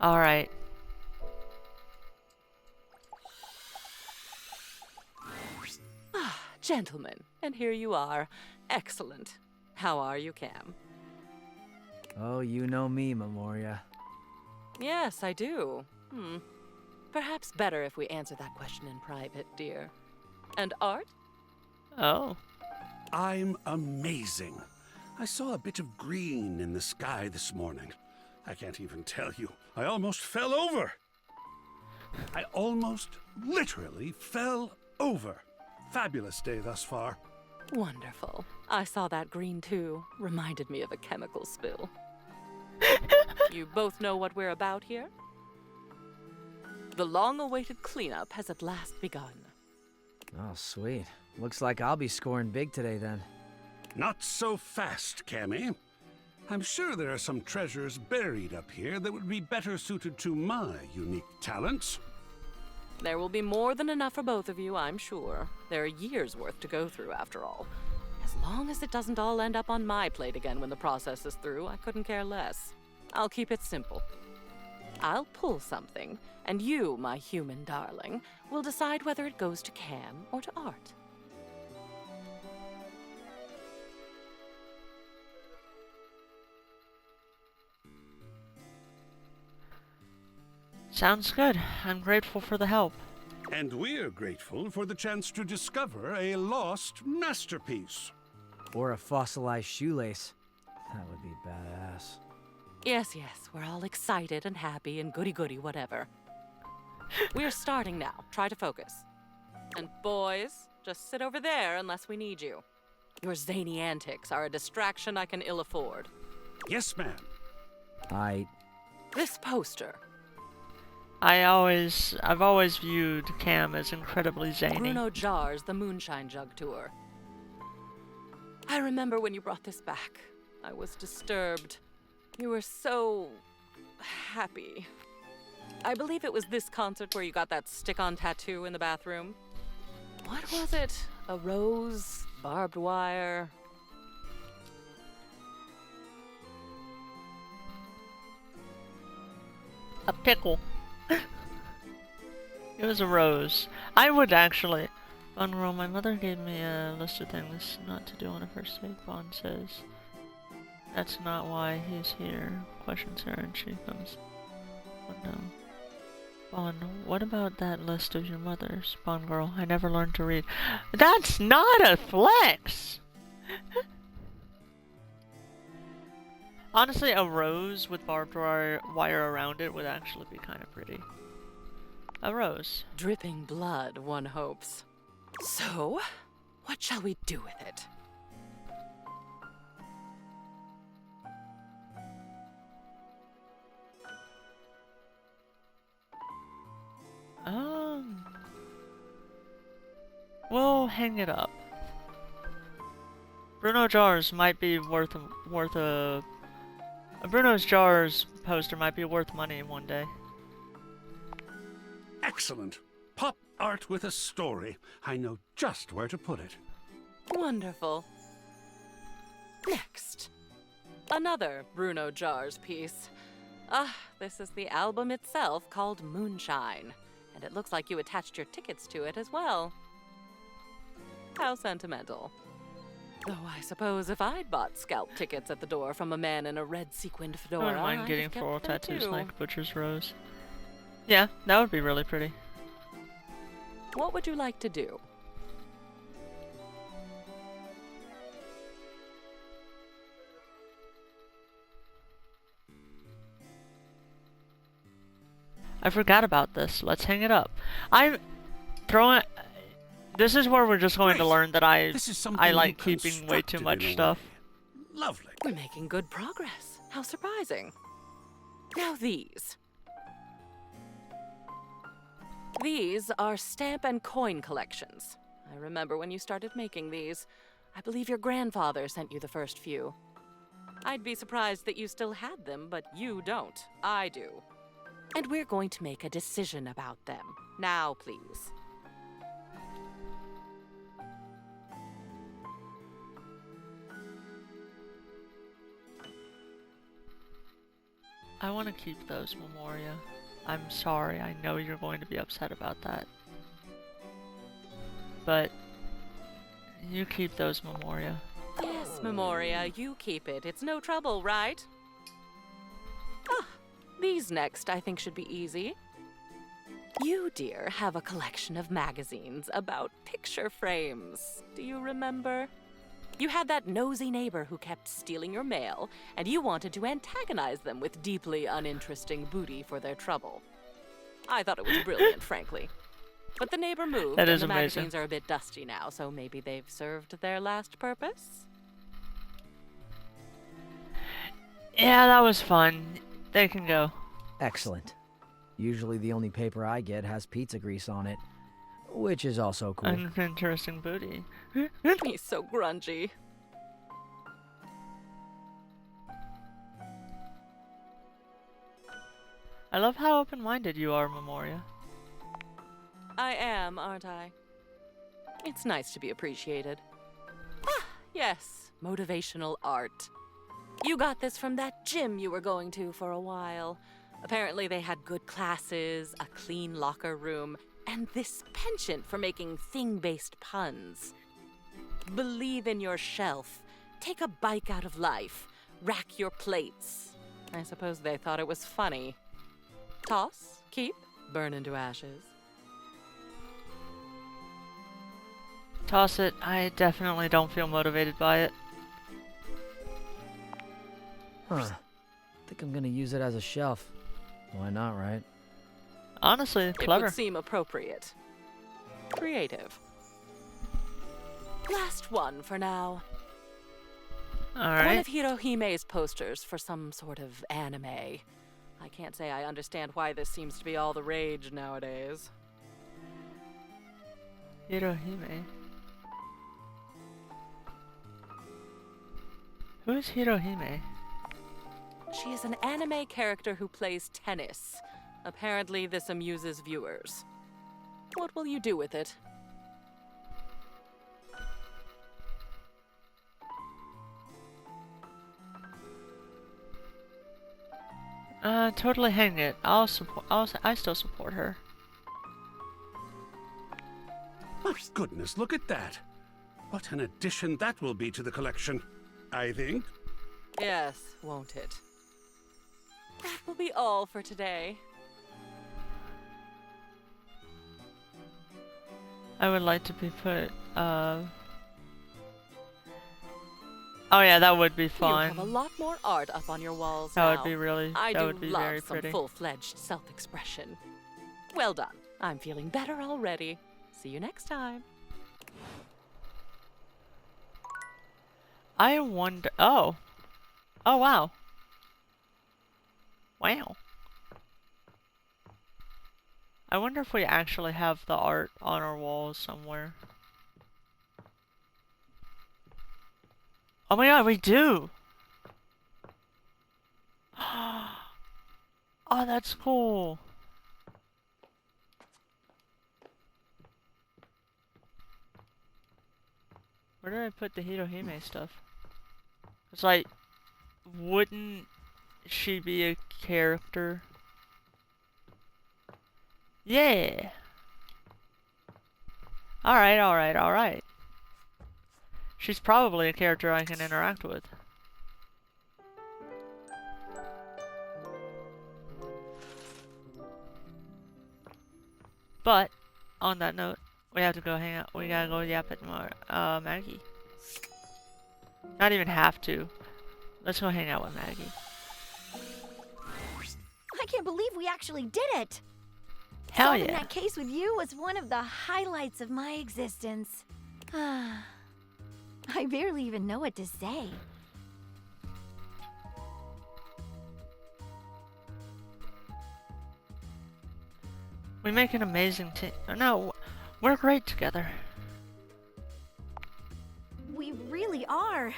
Alright. Ah, gentlemen, and here you are. Excellent. How are you, Cam? Oh, you know me, Memoria. Yes, I do. Perhaps better if we answer that question in private, dear. And Art? Oh. I'm amazing. I saw a bit of green in the sky this morning. I can't even tell you. I almost fell over. I almost literally fell over. Fabulous day thus far. Wonderful. I saw that green too. Reminded me of a chemical spill. You both know what we're about here? The long-awaited cleanup has at last begun. Oh, sweet. Looks like I'll be scoring big today then. Not so fast, Cammy. I'm sure there are some treasures buried up here that would be better suited to my unique talents. There will be more than enough for both of you, I'm sure. There are years' worth to go through, after all. As long as it doesn't all end up on my plate again when the process is through, I couldn't care less. I'll keep it simple. I'll pull something, and you, my human darling, will decide whether it goes to Cam or to Art. Sounds good. I'm grateful for the help. And we're grateful for the chance to discover a lost masterpiece. Or a fossilized shoelace. That would be badass. Yes, we're all excited and happy and goody-goody whatever. We're starting now. Try to focus. And boys, just sit over there unless we need you. Your zany antics are a distraction I can ill afford. Yes, ma'am. This poster. I've always viewed Cam as incredibly zany. Bruno Jar's The Moonshine Jug Tour. I remember when you brought this back. I was disturbed. You were so happy. I believe it was this concert where you got that stick-on tattoo in the bathroom. What was it? A rose? Barbed wire? A pickle. It was a rose. I would actually. Unroll, my mother gave me a list of things not to do on a first date. Bond says that's not why he's here. Questions her and she comes. Oh no. Bond, what about that list of your mother's? Bond girl, I never learned to read. That's not a flex! Honestly, a rose with barbed wire around it would actually be kind of pretty. A rose. Dripping blood, one hopes. So, what shall we do with it? Go hang it up. Bruno Jars might be worth a Bruno's Jars poster might be worth money one day. Excellent. Pop art with a story. I know just where to put it. Wonderful. Next. Another Bruno Jars piece. This is the album itself called Moonshine. And it looks like you attached your tickets to it as well. How sentimental. Though I suppose if I'd bought scalp tickets at the door from a man in a red sequined I fedora, wouldn't mind I'd getting have kept floral them tattoos too. like Butcher's Rose. Yeah, that would be really pretty. What would you like to do? I forgot about this. Let's hang it up. I'm throwing... This is where we're just going to learn that I like keeping way too much stuff. Lovely. We're making good progress. How surprising. Now these. These are stamp and coin collections. I remember when you started making these. I believe your grandfather sent you the first few. I'd be surprised that you still had them, but you don't. I do. And we're going to make a decision about them. Now, please. I want to keep those Memoria. I'm sorry, I know you're going to be upset about that. But you keep those Memoria. Yes, Memoria, you keep it. It's no trouble, right? These next, I think, should be easy. You, dear, have a collection of magazines about picture frames. Do you remember? You had that nosy neighbor who kept stealing your mail, and you wanted to antagonize them with deeply uninteresting booty for their trouble. I thought it was brilliant, frankly. But the neighbor moved, That and is the amazing. magazines are a bit dusty now, so maybe they've served their last purpose? Yeah, that was fun. They can go. Excellent. Usually the only paper I get has pizza grease on it, which is also cool. Uninteresting booty. He's so grungy. I love how open-minded you are, Memoria. I am, aren't I? It's nice to be appreciated. Yes, motivational art. You got this from that gym you were going to for a while. Apparently they had good classes, a clean locker room, and this penchant for making thing-based puns. Believe in yourself. Take a bike out of life. Rack your plates. I suppose they thought it was funny. Toss, keep, burn into ashes. Toss it. I definitely don't feel motivated by it. Huh. Think I'm gonna use it as a shelf. Why not, right? Honestly, clever. It would seem appropriate. Creative. Last one for now. Alright. One of Hirohime's posters for some sort of anime. I can't say I understand why this seems to be all the rage nowadays. Hirohime. Who is Hirohime? She is an anime character who plays tennis. Apparently this amuses viewers. What will you do with it? Totally hang it. I still support her. My goodness, look at that. What an addition that will be to the collection, I think. Yes, won't it? That will be all for today. I would like to be put, Oh yeah, that would be You fun. have a lot more art up on your walls That now. would be really- I that do would be love very some pretty. full-fledged self-expression. Well done. I'm feeling better already. See you next time. I wonder... Oh. Oh, wow. Wow. I wonder if we actually have the art on our walls somewhere. Oh my god, we do! Oh, that's cool. Where did I put the Hirohime stuff? It's like, wouldn't she be a character? Yeah! Alright, alright, alright. She's probably a character I can interact with. But, on that note, we have to go hang out. We gotta go yap at Maggie. Not even have to. Let's go hang out with Maggie. I can't believe we actually did it! Hell Solving yeah. that case with you was one of the highlights of my existence. I barely even know what to say. We make an amazing team. No, we're great together. We really are.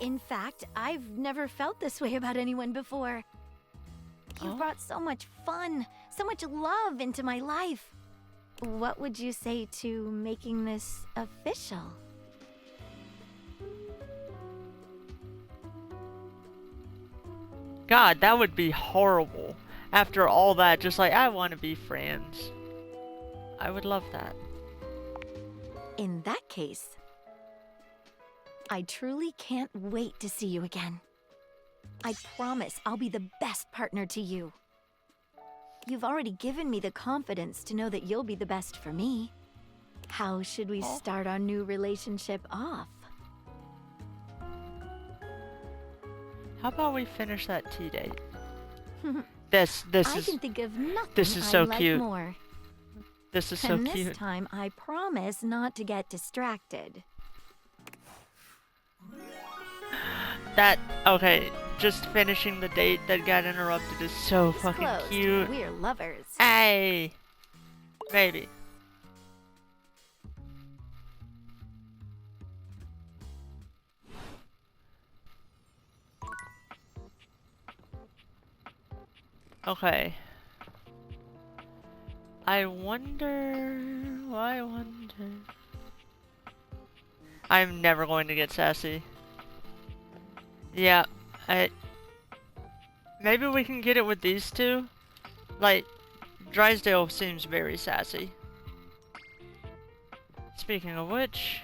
In fact, I've never felt this way about anyone before. You've brought so much fun, so much love into my life. What would you say to making this official? God, that would be horrible. After all that, just like, I want to be friends. I would love that. In that case, I truly can't wait to see you again. I promise I'll be the best partner to you. You've already given me the confidence to know that you'll be the best for me. How should we start our new relationship off? How about we finish that tea date? This I is can think of nothing this is I so like cute. more. This is so And cute. this time, I promise not to get distracted. That okay, just finishing the date that got interrupted is so fucking Closed. cute. We're lovers. Hey, maybe. Okay. I wonder. I'm never going to get sassy. Yeah, maybe we can get it with these two. Like, Drysdale seems very sassy. Speaking of which...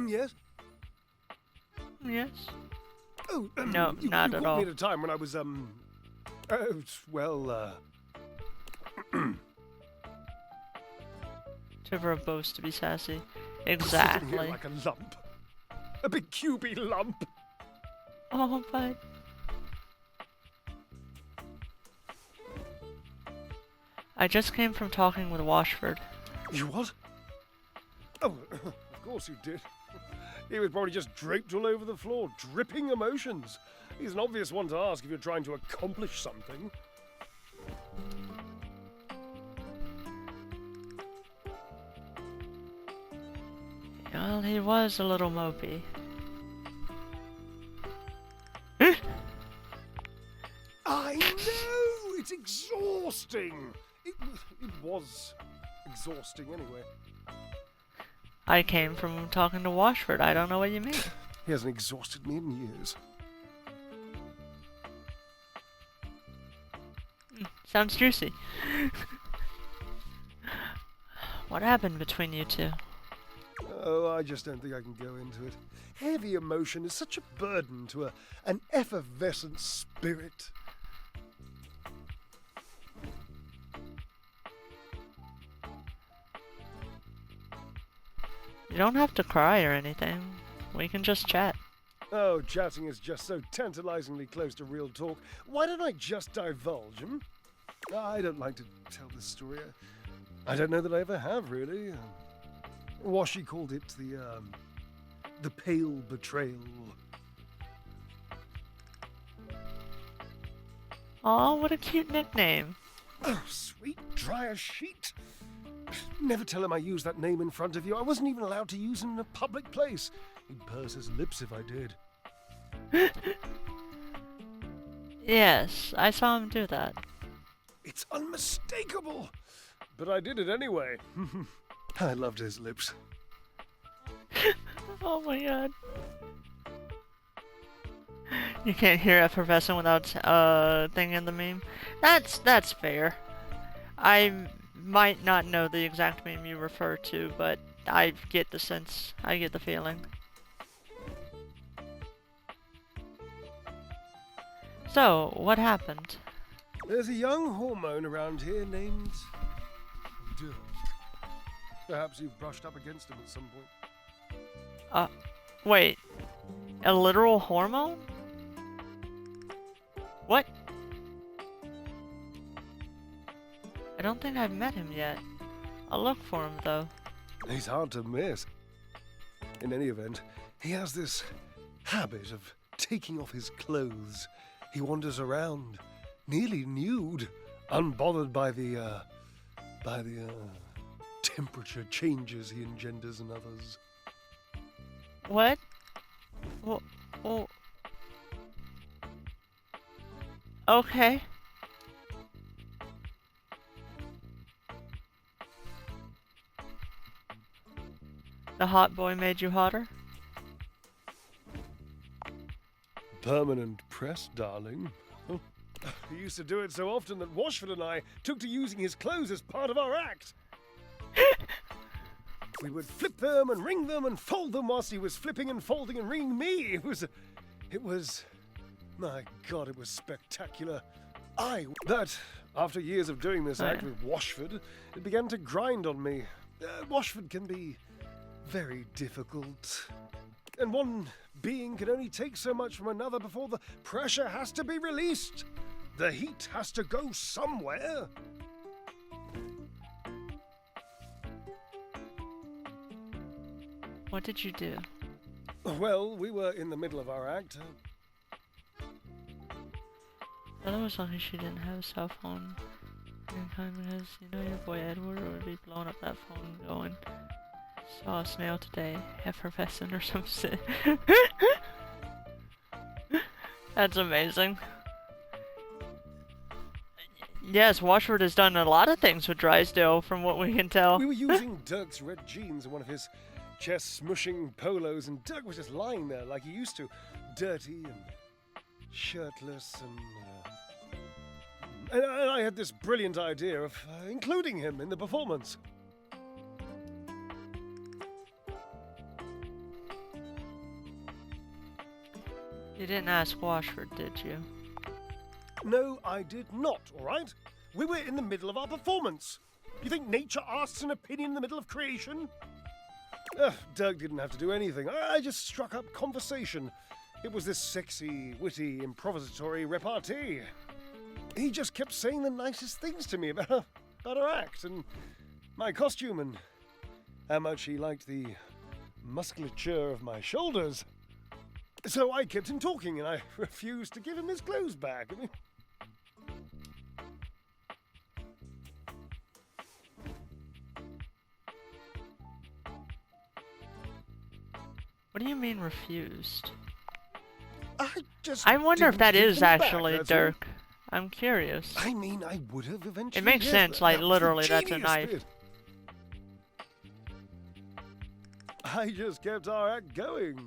Yes? Yes? Oh, No, you not caught at all. me at a time when I was, Too verbose to be sassy. sitting here Exactly. like a lump. A big cubey lump. Oh, but... I just came from talking with Washford. You what? Oh, of course you did. He was probably just draped all over the floor, dripping emotions. He's an obvious one to ask if you're trying to accomplish something. Well, he was a little mopey. I know! It's exhausting! It was exhausting anyway. I came from talking to Washford. I don't know what you mean. He hasn't exhausted me in years. Sounds juicy. What happened between you two? Oh, I just don't think I can go into it. Heavy emotion is such a burden to an effervescent spirit. You don't have to cry or anything. We can just chat. Oh, chatting is just so tantalizingly close to real talk. Why don't I just divulge, I don't like to tell this story. I don't know that I ever have, really. Washi called it the pale betrayal. Aw, what a cute nickname. Oh, sweet, dry as sheet. Never tell him I used that name in front of you. I wasn't even allowed to use it in a public place. He'd purse his lips if I did. Yes, I saw him do that. It's unmistakable! But I did it anyway. I loved his lips. Oh my god. You can't hear effervescent without thing in the meme. That's fair. I might not know the exact meme you refer to, but I get the sense. I get the feeling. So, what happened? There's a young hormone around here named Dirk. Perhaps you've brushed up against him at some point. Wait. A literal hormone? What? I don't think I've met him yet. I'll look for him, though. He's hard to miss. In any event, he has this habit of taking off his clothes. He wanders around, nearly nude, unbothered by the temperature changes he engenders in others. What? Well, okay. The hot boy made you hotter? Permanent press, darling. He used to do it so often that Washford and I took to using his clothes as part of our act. We would flip them and wring them and fold them whilst he was flipping and folding and wringing me. It was, my God, it was spectacular. That, after years of doing this act with Washford, it began to grind on me. Washford can be very difficult. And one being can only take so much from another before the pressure has to be released. The heat has to go somewhere. What did you do? Well, we were in the middle of our act. I was lucky she didn't have a cell phone. Because, you know, your boy Edward would be blowing up that phone going, saw a snail today, effervescent or some shit. That's amazing. Yes, Washford has done a lot of things with Drysdale, from what we can tell. We were using Dirk's red jeans and one of his chest smushing polos, and Dirk was just lying there like he used to, dirty and shirtless, and I had this brilliant idea of including him in the performance. You didn't ask Washford, did you? No, I did not, all right? We were in the middle of our performance. You think nature asks an opinion in the middle of creation? Dirk didn't have to do anything. I just struck up conversation. It was this sexy, witty, improvisatory repartee. He just kept saying the nicest things to me about our act and my costume and how much he liked the musculature of my shoulders. So I kept him talking and I refused to give him his clothes back. I mean, what do you mean refused? I wonder if that is actually back, Dirk. I'm curious. I mean, I would have eventually. It makes sense, like literally that's a knife. Bit. I just kept our act going.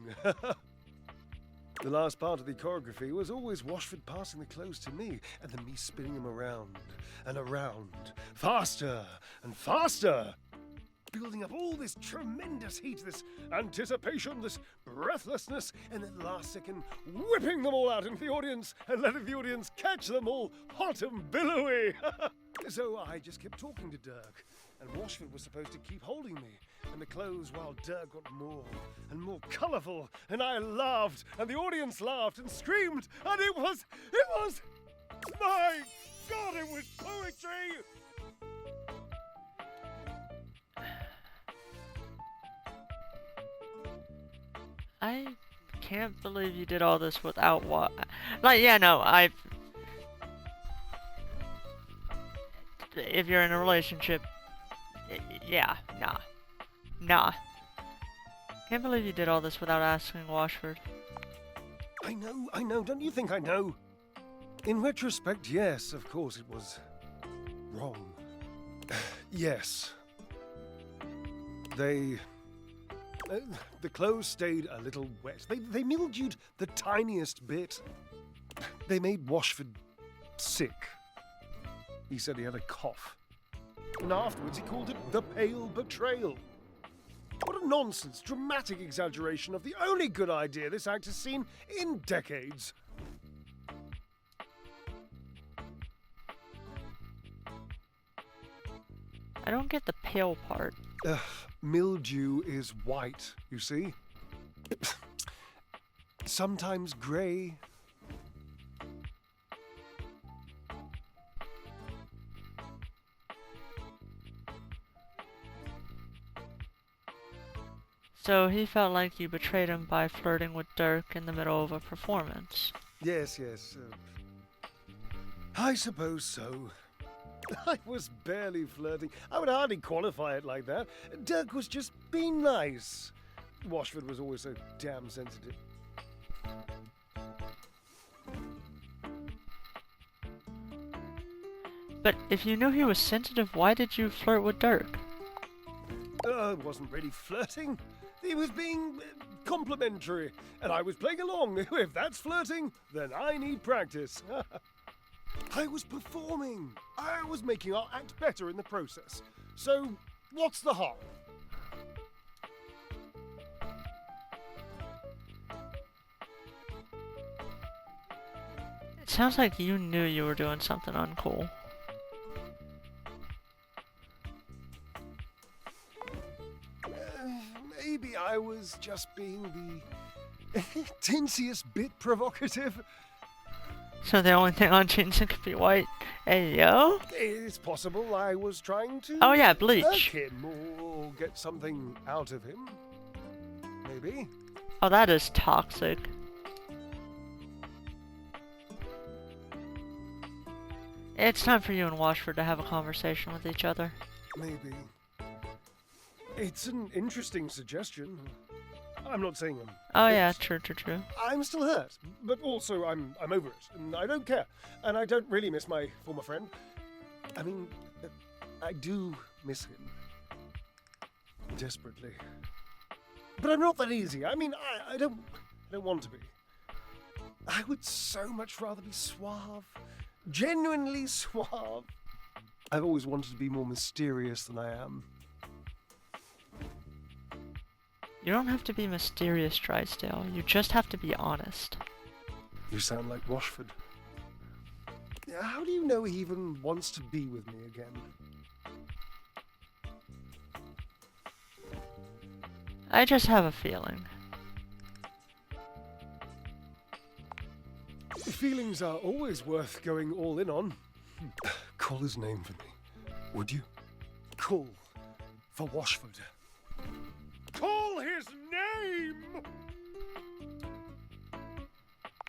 The last part of the choreography was always Washford passing the clothes to me, and then me spinning them around and around, faster and faster, building up all this tremendous heat, this anticipation, this breathlessness, and at the last second, whipping them all out into the audience and letting the audience catch them all hot and billowy. So I just kept talking to Dirk, and Washford was supposed to keep holding me. And the clothes, while Dirk got more and more colourful, and I laughed, and the audience laughed and screamed, and it was, my God, it was poetry! I can't believe you did all this without like, yeah, no, if you're in a relationship, Yeah, nah. Nah. Can't believe you did all this without asking Washford. I know. Don't you think I know? In retrospect, yes, of course it was wrong. Yes. The clothes stayed a little wet. They mildewed the tiniest bit. They made Washford sick. He said he had a cough. And afterwards he called it the Pale Betrayal. What a nonsense, dramatic exaggeration of the only good idea this act has seen in decades. I don't get the pale part. Mildew is white, you see? Sometimes grey. So he felt like you betrayed him by flirting with Dirk in the middle of a performance. Yes. I suppose so. I was barely flirting. I would hardly qualify it like that. Dirk was just being nice. Washford was always so damn sensitive. But if you knew he was sensitive, why did you flirt with Dirk? It wasn't really flirting. He was being complimentary, and I was playing along. If that's flirting, then I need practice. I was performing. I was making our act better in the process. So, what's the harm? It sounds like you knew you were doing something uncool. Maybe I was just being the tinsiest bit provocative. So the only thing on jeans that could be white. Hey, yo? It's possible I was trying to... Oh yeah, bleach. Him or get something out of him. Maybe. Oh, that is toxic. It's time for you and Washford to have a conversation with each other. Maybe. It's an interesting suggestion. I'm not saying I'm... Oh yeah, true. I'm still hurt, but also I'm over it, and I don't care. And I don't really miss my former friend. I mean, I do miss him. Desperately. But I'm not that easy. I mean, I don't want to be. I would so much rather be suave. Genuinely suave. I've always wanted to be more mysterious than I am. You don't have to be mysterious, Drysdale. You just have to be honest. You sound like Washford. How do you know he even wants to be with me again? I just have a feeling. Feelings are always worth going all in on. Call his name for me, would you? Call for Washford. Call his name!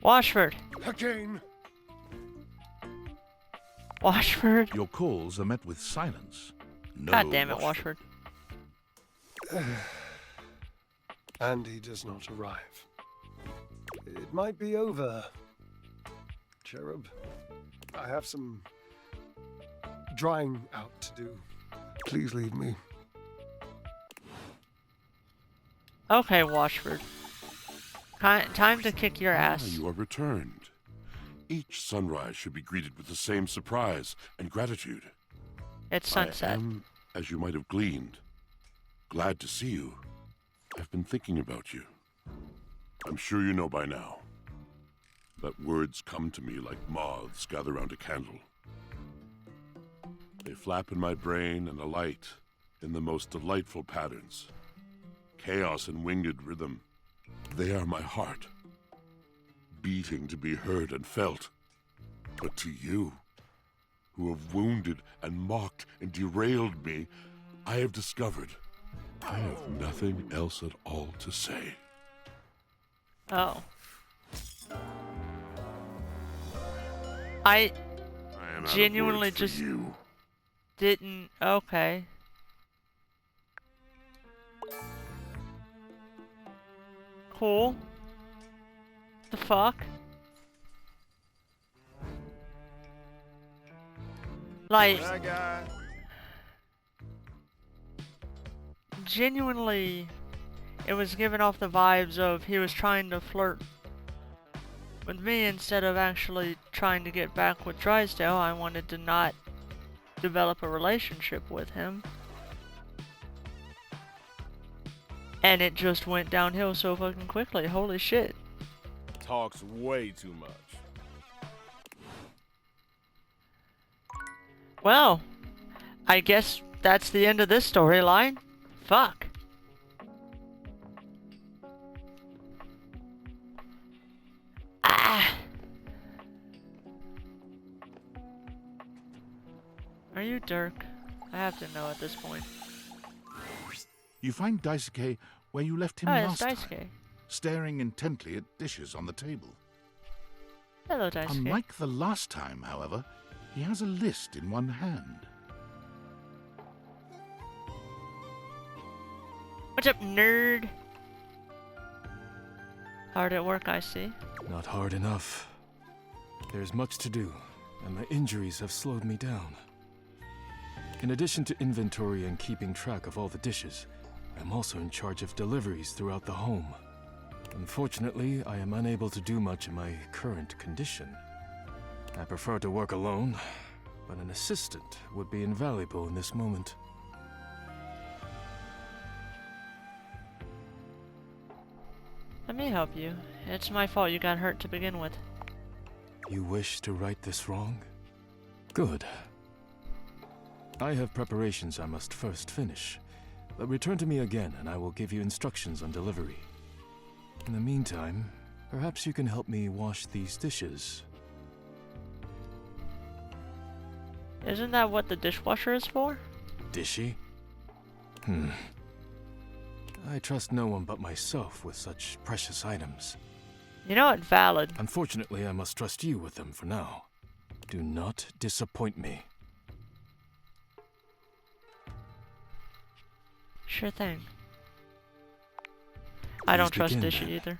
Washford! Again! Washford! Your calls are met with silence. No God damn it, Washford. And he does not arrive. It might be over, Cherub. I have some drying out to do. Please leave me. Okay, Washford. Time to kick your ass. You are returned. Each sunrise should be greeted with the same surprise and gratitude. It's sunset. I am, as you might have gleaned, glad to see you. I've been thinking about you. I'm sure you know by now that words come to me like moths gather round a candle. They flap in my brain and alight in the most delightful patterns. Chaos and winged rhythm. They are my heart, beating to be heard and felt. But to you, who have wounded and mocked and derailed me, I have discovered I have nothing else at all to say. Oh. I am out of genuinely words for just you. didn't... Okay. cool. The fuck? Like, That guy. genuinely, it was giving off the vibes of he was trying to flirt with me instead of actually trying to get back with Drysdale. I wanted to not develop a relationship with him. And it just went downhill so fucking quickly. Holy shit. Talks way too much. Well, I guess that's the end of this storyline. Fuck. Ah. Are you Dirk? I have to know at this point. You find Daisuke where you left him Oh, it's last time, Daisuke. staring intently at dishes on the table. Hello, Daisuke. Unlike the last time, however, he has a list in one hand. What's up, nerd? Hard at work, I see. Not hard enough. There's much to do, and my injuries have slowed me down. In addition to inventory and keeping track of all the dishes, I'm also in charge of deliveries throughout the home. Unfortunately, I am unable to do much in my current condition. I prefer to work alone, but an assistant would be invaluable in this moment. Let me help you. It's my fault you got hurt to begin with. You wish to right this wrong? Good. I have preparations I must first finish, but return to me again and I will give you instructions on delivery. In the meantime, perhaps you can help me wash these dishes. Isn't that what the dishwasher is for? Dishy? I trust no one but myself with such precious items. You know what? Valid. Unfortunately, I must trust you with them for now. Do not disappoint me. Sure thing. I don't trust begin, Dishy then. either.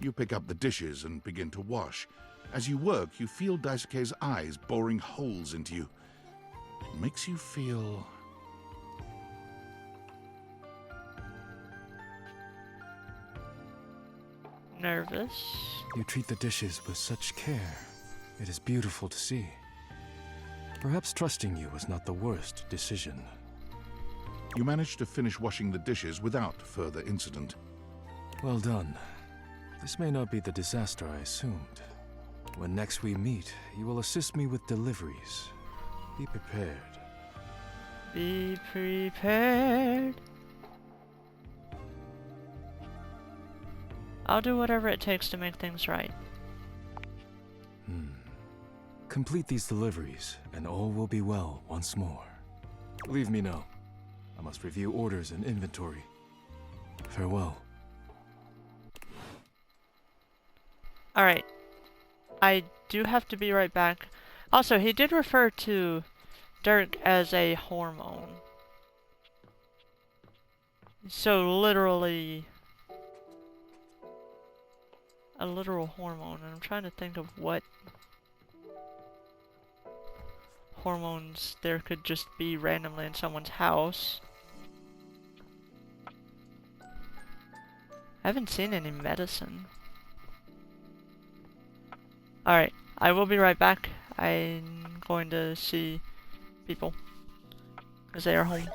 You pick up the dishes and begin to wash. As you work, you feel Daisuke's eyes boring holes into you. It makes you feel... nervous. You treat the dishes with such care. It is beautiful to see. Perhaps trusting you was not the worst decision. You manage to finish washing the dishes without further incident. Well done. This may not be the disaster I assumed. When next we meet, you will assist me with deliveries. Be prepared. Be prepared. I'll do whatever it takes to make things right. Complete these deliveries, and all will be well once more. Leave me now. I must review orders and inventory. Farewell. Alright. I do have to be right back. Also, he did refer to Dirk as a hormone. So literally... a literal hormone, and I'm trying to think of what hormones there could just be randomly in someone's house. I haven't seen any medicine. Alright, I will be right back. I'm going to see people, because they are home.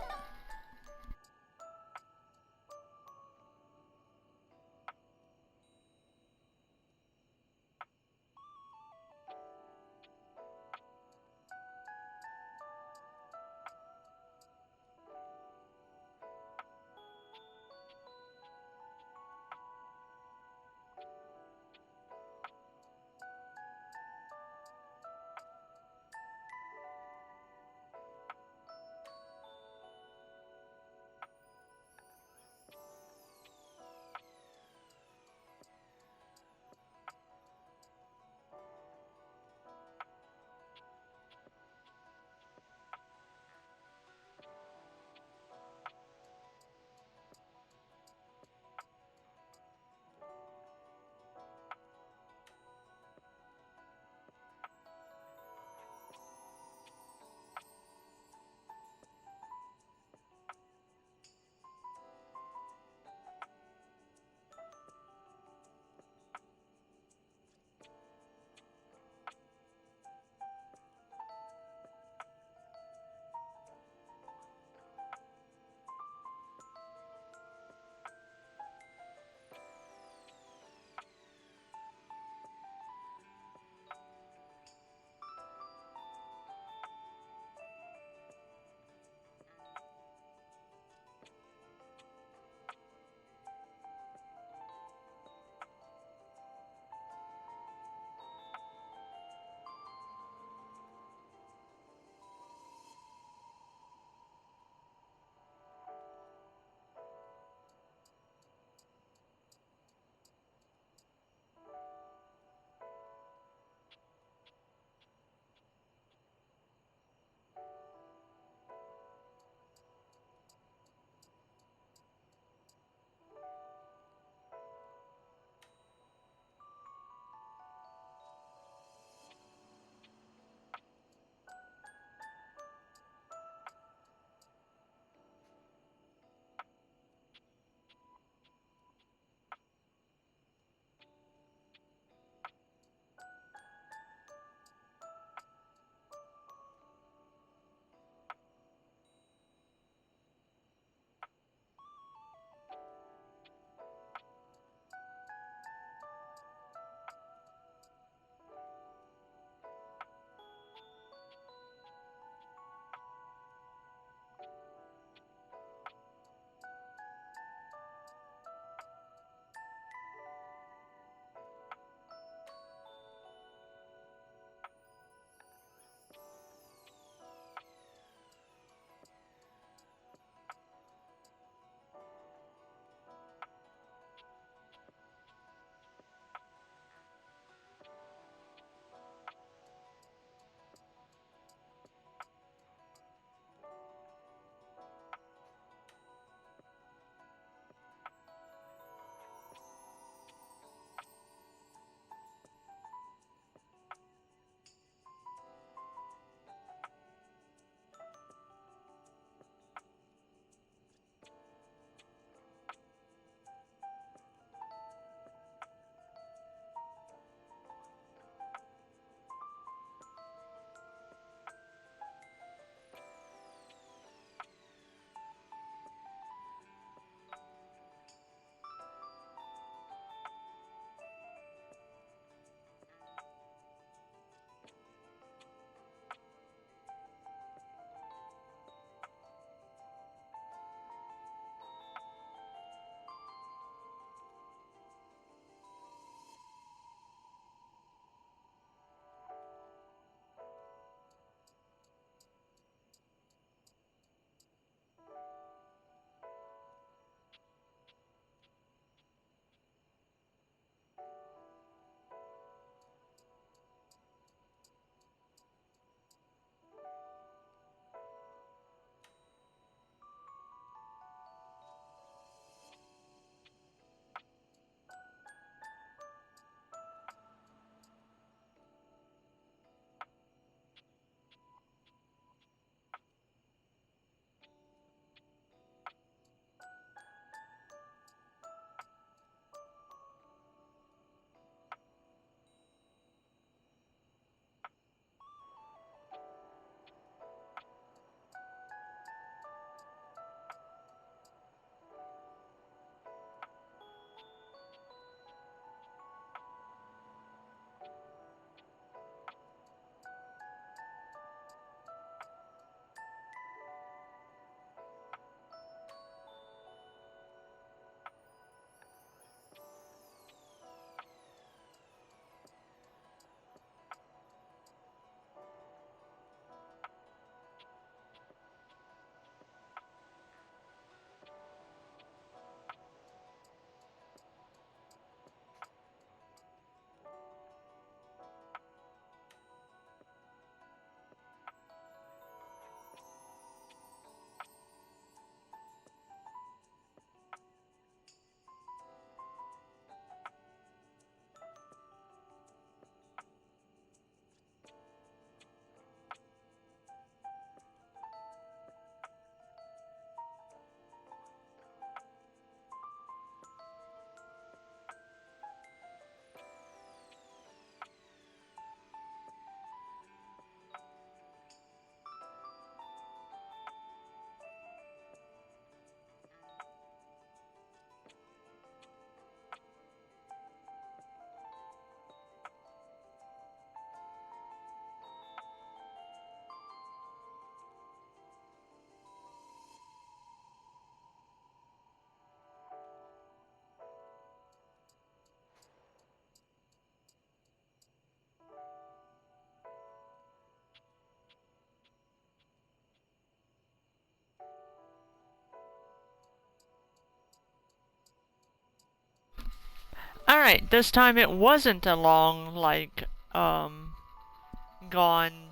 Alright, this time it wasn't a long, like, gone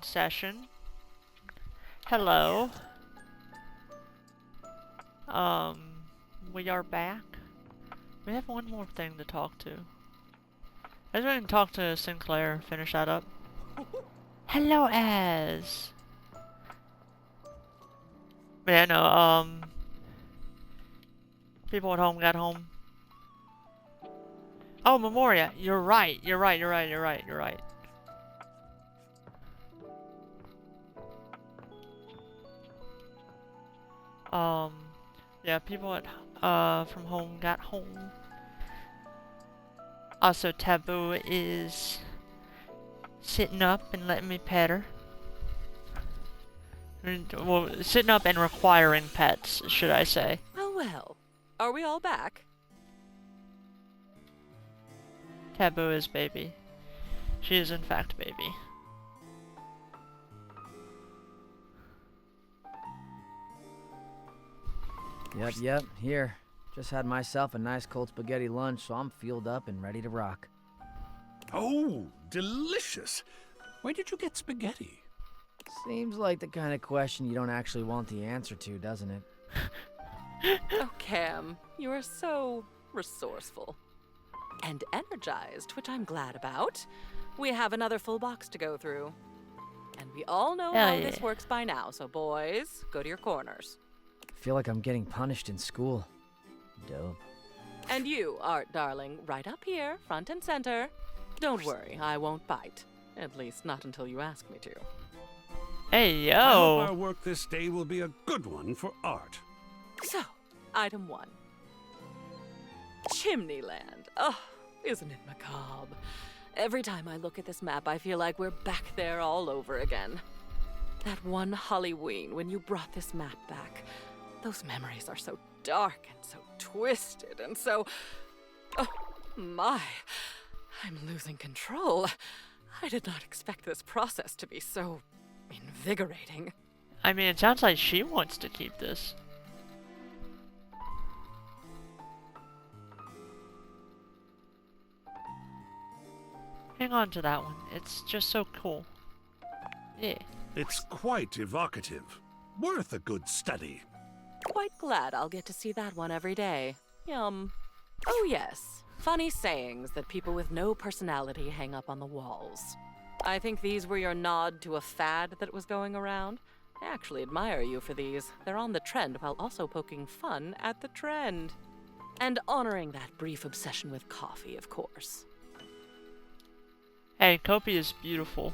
session. Hello. We are back. We have one more thing to talk to. I just want to talk to Sinclair, finish that up. Hello, Az. But yeah, no, people at home got home. Oh, Memoria, you're right, you're right. Yeah, people at, from home got home. Also, Taboo is sitting up and letting me pet her. Well, sitting up and requiring pets, should I say. Oh well. Are we all back? Taboo is baby. She is in fact baby. Yep, here. Just had myself a nice cold spaghetti lunch, so I'm fueled up and ready to rock. Oh, delicious. Where did you get spaghetti? Seems like the kind of question you don't actually want the answer to, doesn't it? Oh, Cam, you are so resourceful. And energized, which I'm glad about. We have another full box to go through. And we all know how this works by now, so boys, go to your corners. I feel like I'm getting punished in school. Dope. And you, Art darling, right up here, front and center. Don't worry, I won't bite. At least not until you ask me to. Hey, yo! I hope our work this day will be a good one for Art. So, item 1. Chimneyland. Oh, isn't it macabre? Every time I look at this map, I feel like we're back there all over again. That one Halloween when you brought this map back. Those memories are so dark and so twisted and so... Oh, my. I'm losing control. I did not expect this process to be so invigorating. I mean, it sounds like she wants to keep this. Hang on to that one. It's just so cool. Yeah. It's quite evocative. Worth a good study. Quite glad I'll get to see that one every day. Yum. Oh yes, funny sayings that people with no personality hang up on the walls. I think these were your nod to a fad that was going around. I actually admire you for these. They're on the trend while also poking fun at the trend. And honoring that brief obsession with coffee, of course. Hey, Kopi is beautiful.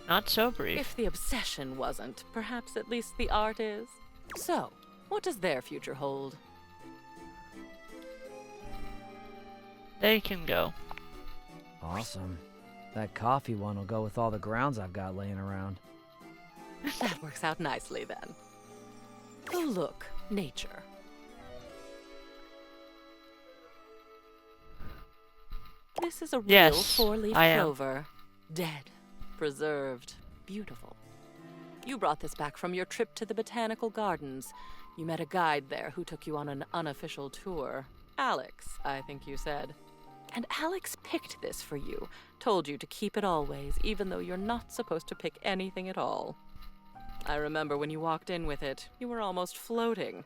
Not so brief. If the obsession wasn't, perhaps at least the art is. So, what does their future hold? They can go. Awesome. That coffee one will go with all the grounds I've got laying around. That works out nicely then. Oh look, nature. This is a real four-leaf clover. Dead. Preserved. Beautiful. You brought this back from your trip to the botanical gardens. You met a guide there who took you on an unofficial tour. Alex, I think you said. And Alex picked this for you. Told you to keep it always, even though you're not supposed to pick anything at all. I remember when you walked in with it, you were almost floating.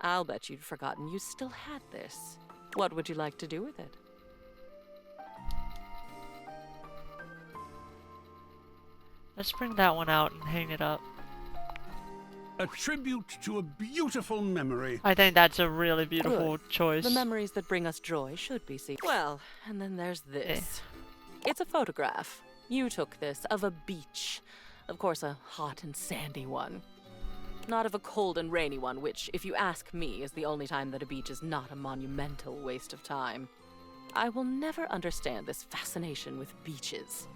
I'll bet you'd forgotten you still had this. What would you like to do with it? Let's bring that one out and hang it up. A tribute to a beautiful memory. I think that's a really beautiful choice. The memories that bring us joy should be seen. Well, and then there's this. It's a photograph. You took this of a beach. Of course, a hot and sandy one. Not of a cold and rainy one, which, if you ask me, is the only time that a beach is not a monumental waste of time. I will never understand this fascination with beaches.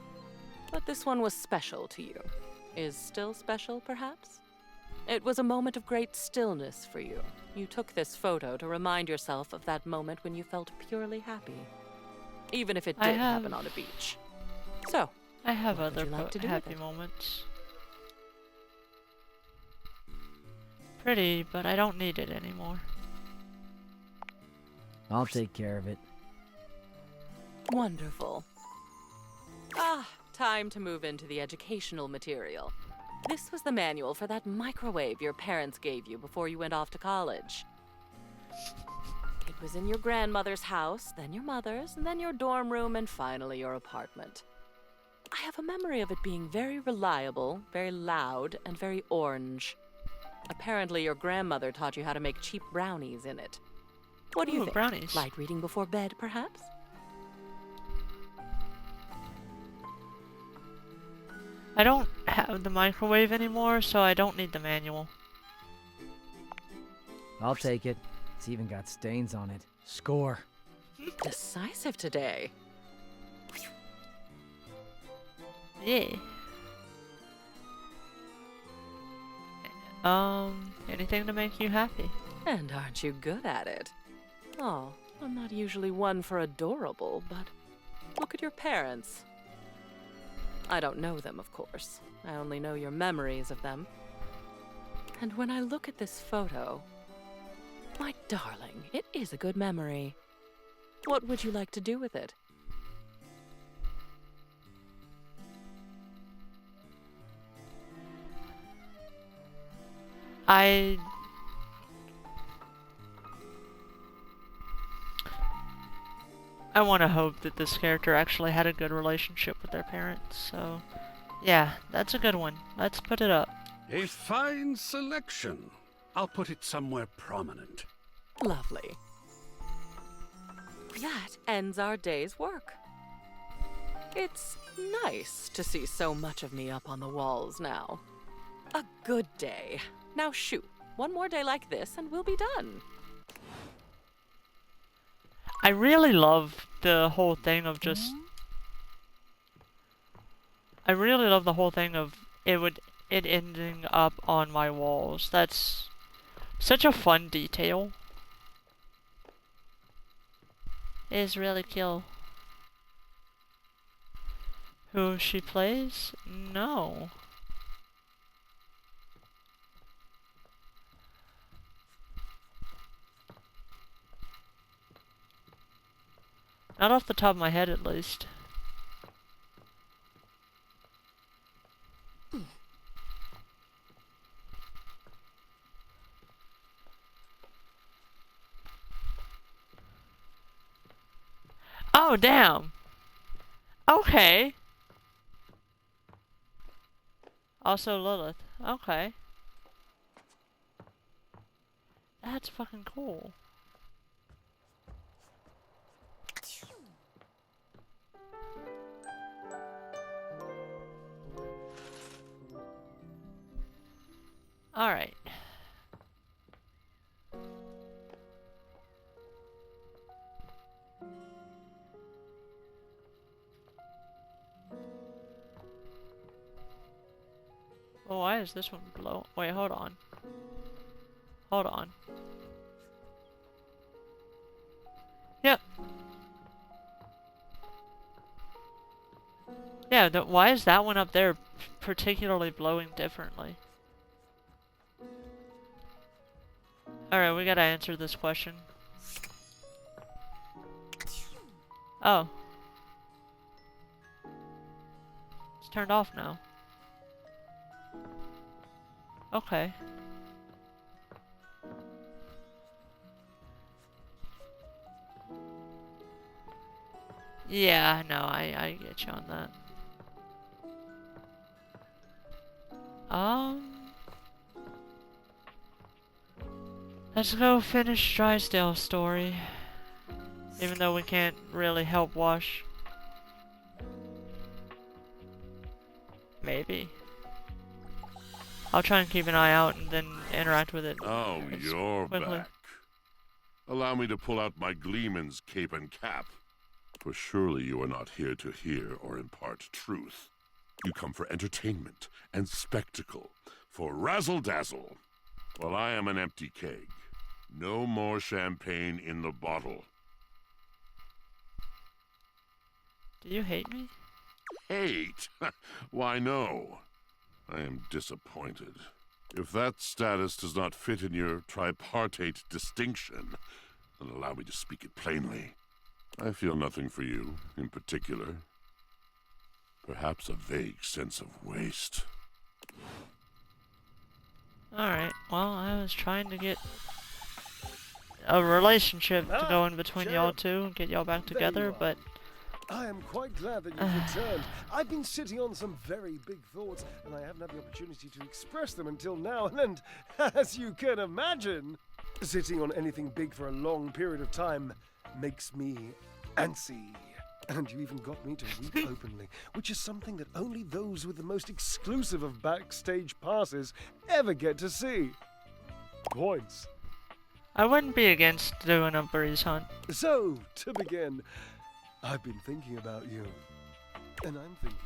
But this one was special to you. Is still special, perhaps? It was a moment of great stillness for you. You took this photo to remind yourself of that moment when you felt purely happy. Even if it did happen on a beach. So, I have what would other you like to do happy with it? moments. pretty, but I don't need it anymore. I'll take care of it. Wonderful. Ah, time to move into the educational material. This was the manual for that microwave your parents gave you before you went off to college. It was in your grandmother's house, then your mother's, and then your dorm room, and finally your apartment. I have a memory of it being very reliable, very loud, and very orange. Apparently your grandmother taught you how to make cheap brownies in it. What do you think? Brownies. Light reading before bed, perhaps? I don't have the microwave anymore, so I don't need the manual. I'll take it. It's even got stains on it. Score. Decisive today. Yeah. Anything to make you happy? And aren't you good at it? Oh, I'm not usually one for adorable, but look at your parents. I don't know them, of course. I only know your memories of them. And when I look at this photo, my darling, it is a good memory. What would you like to do with it? I want to hope that this character actually had a good relationship with their parents, so yeah, that's a good one. Let's put it up. A fine selection. I'll put it somewhere prominent. Lovely. That ends our day's work. It's nice to see so much of me up on the walls now. A good day. Now shoot, one more day like this and we'll be done. I really love the whole thing of just... I really love the whole thing of it ending up on my walls. That's such a fun detail. It is really cool. Who she plays? No. Not off the top of my head, at least. Oh, damn. Okay. Also Lilith. Okay. That's fucking cool. Alright. Well, why is this one below? Wait, hold on. Hold on. Yep. Yeah, why is that one up there particularly blowing differently? Alright, we gotta answer this question. Oh. It's turned off now. Okay. Yeah, no, I get you on that. Let's go finish Drysdale's story. Even though we can't really help Wash. Maybe. I'll try and keep an eye out and then interact with it. Oh, you're quickly. back. Allow me to pull out my Gleeman's cape and cap. For surely you are not here to hear or impart truth. You come for entertainment and spectacle, for razzle-dazzle. Well, I am an empty keg. No more champagne in the bottle. Do you hate me? Hate? Why, no. I am disappointed. If that status does not fit in your tripartite distinction, then allow me to speak it plainly. I feel nothing for you, in particular. Perhaps a vague sense of waste. Alright, well, I was trying to get a relationship to go in between y'all two and get y'all back together, but... I am quite glad that you've returned. I've been sitting on some very big thoughts, and I haven't had the opportunity to express them until now, and as you can imagine, sitting on anything big for a long period of time makes me antsy. And you even got me to weep openly, which is something that only those with the most exclusive of backstage passes ever get to see. Points. I wouldn't be against doing a breeze hunt. So, to begin, I've been thinking about you. And I'm thinking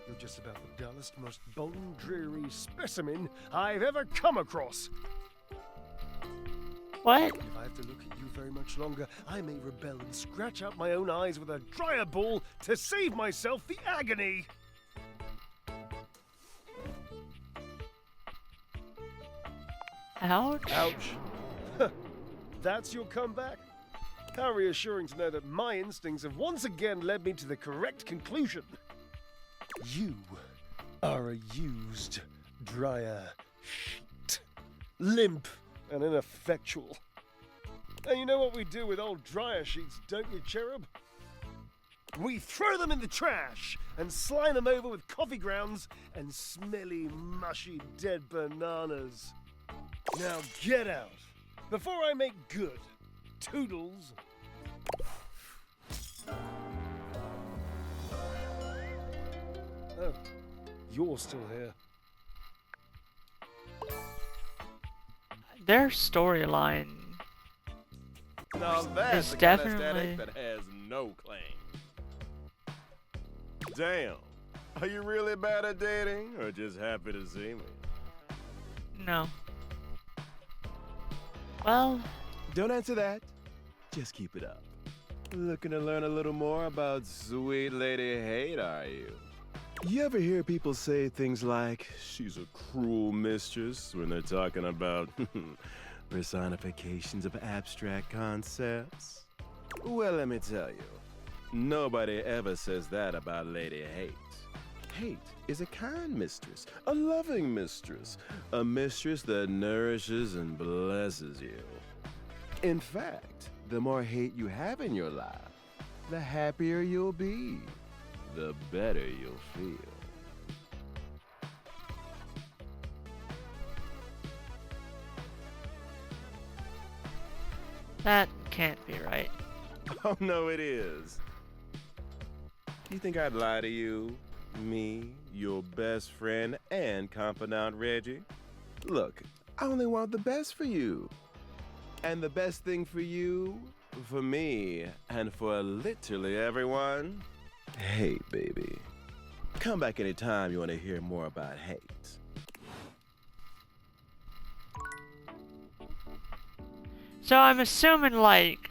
you're just about the dullest, most bone dreary specimen I've ever come across. What? If I have to look at you very much longer, I may rebel and scratch out my own eyes with a dryer ball to save myself the agony. Ouch. Ouch. That's your comeback? How reassuring to know that my instincts have once again led me to the correct conclusion. You are a used dryer sheet. Limp and ineffectual. And you know what we do with old dryer sheets, don't you, Cherub? We throw them in the trash and slime them over with coffee grounds and smelly, mushy, dead bananas. Now get out, before I make good. Toodles. Oh, you're still here. Their storyline Now that's is the kind of definitely... static that has no claim. Damn. Are you really bad at dating, or just happy to see me? No. Well... Don't answer that. Just keep it up. Looking to learn a little more about sweet Lady Hate, are you? You ever hear people say things like, she's a cruel mistress, when they're talking about personifications of abstract concepts? Well, let me tell you, nobody ever says that about Lady Hate. Hate is a kind mistress, a loving mistress, a mistress that nourishes and blesses you. In fact, the more hate you have in your life, the happier you'll be, the better you'll feel. That can't be right. Oh, no, it is. You think I'd lie to you? Me, your best friend and confidant Reggie? Look, I only want the best for you. And the best thing for you, for me, and for literally everyone, hate, baby. Come back anytime you want to hear more about hate. So I'm assuming, like,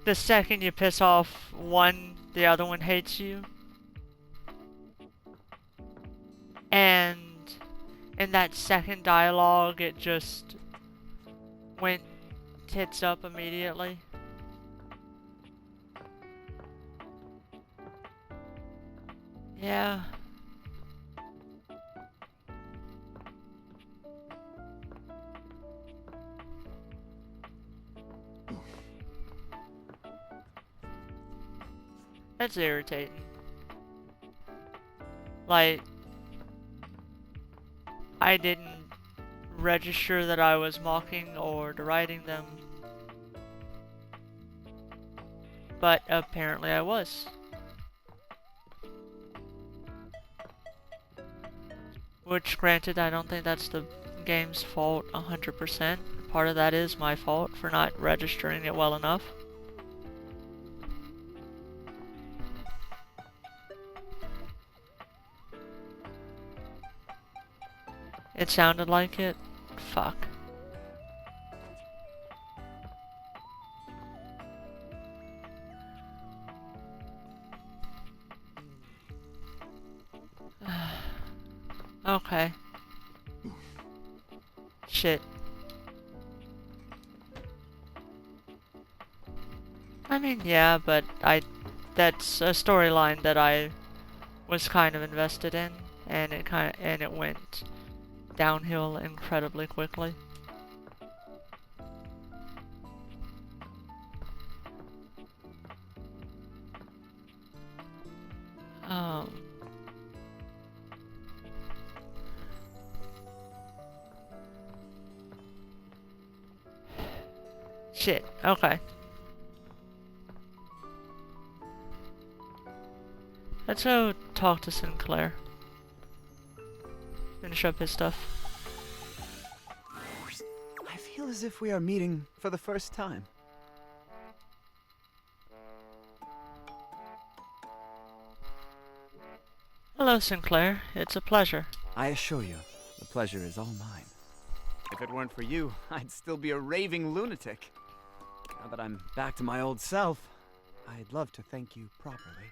the second you piss off one, the other one hates you. And in that second dialogue, it just went tits up immediately. Yeah. That's irritating. Like, I didn't register that I was mocking or deriding them. But apparently I was. Which, granted, I don't think that's the game's fault 100%. Part of that is my fault for not registering it well enough. It sounded like it. Fuck. Okay. Shit. I mean, yeah, but that's a storyline that I was kind of invested in, and it went downhill incredibly quickly. Shit, okay. Let's go talk to Sinclair. Finish up his stuff. I feel as if we are meeting for the first time. Hello, Sinclair. It's a pleasure. I assure you, the pleasure is all mine. If it weren't for you, I'd still be a raving lunatic. Now that I'm back to my old self, I'd love to thank you properly.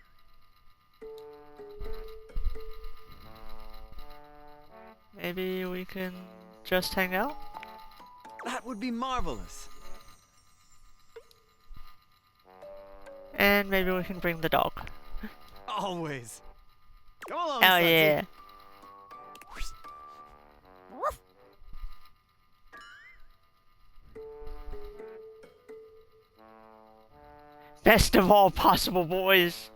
Maybe we can just hang out? That would be marvelous. And maybe we can bring the dog. Always. Come along, Oh, Sudsy. yeah. Best of all possible boys.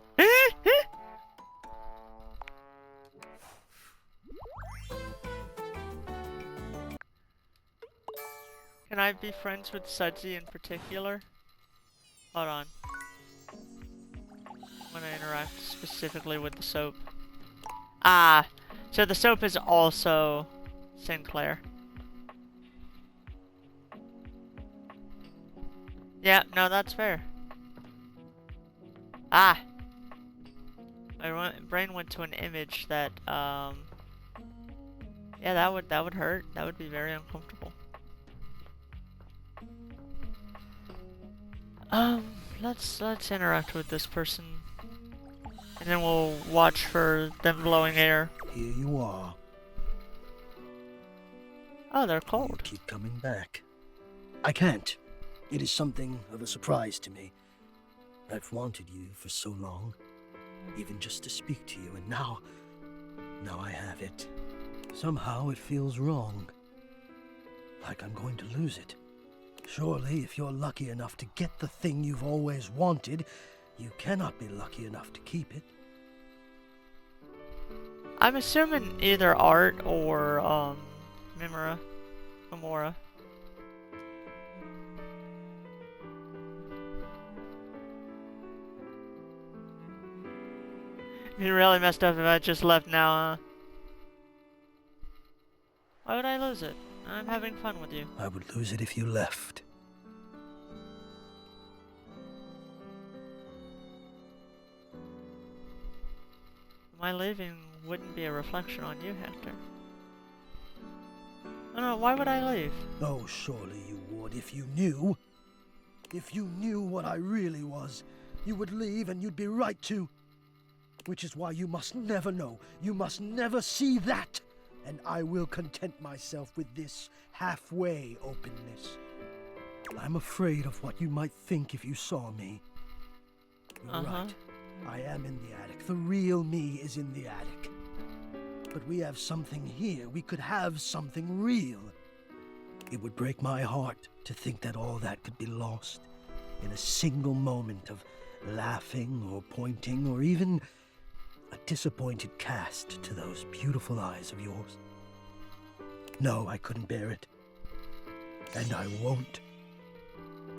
Can I be friends with Sudsy in particular? Hold on. I'm gonna interact specifically with the soap. Ah, so the soap is also Sinclair. Yeah, no, that's fair. Ah! My brain went to an image that, yeah, that would hurt. That would be very uncomfortable. Let's interact with this person. And then we'll watch for them blowing air. Here you are. Oh, they're cold. You keep coming back. I can't. It is something of a surprise to me. I've wanted you for so long, even just to speak to you, and now I have it. Somehow it feels wrong. Like I'm going to lose it. Surely, if you're lucky enough to get the thing you've always wanted, you cannot be lucky enough to keep it. I'm assuming either Art or, Mimura. You really messed up if I just left now, huh? Why would I lose it? I'm having fun with you. I would lose it if you left. My leaving wouldn't be a reflection on you, Hector. I don't know, why would I leave? Oh, surely you would if you knew. If you knew what I really was, you would leave and you'd be right to. Which is why you must never know. You must never see that. And I will content myself with this halfway openness. I'm afraid of what you might think if you saw me. You're right. I am in the attic. The real me is in the attic. But we have something here. We could have something real. It would break my heart to think that all that could be lost in a single moment of laughing or pointing or even a disappointed cast to those beautiful eyes of yours. No, I couldn't bear it. And I won't.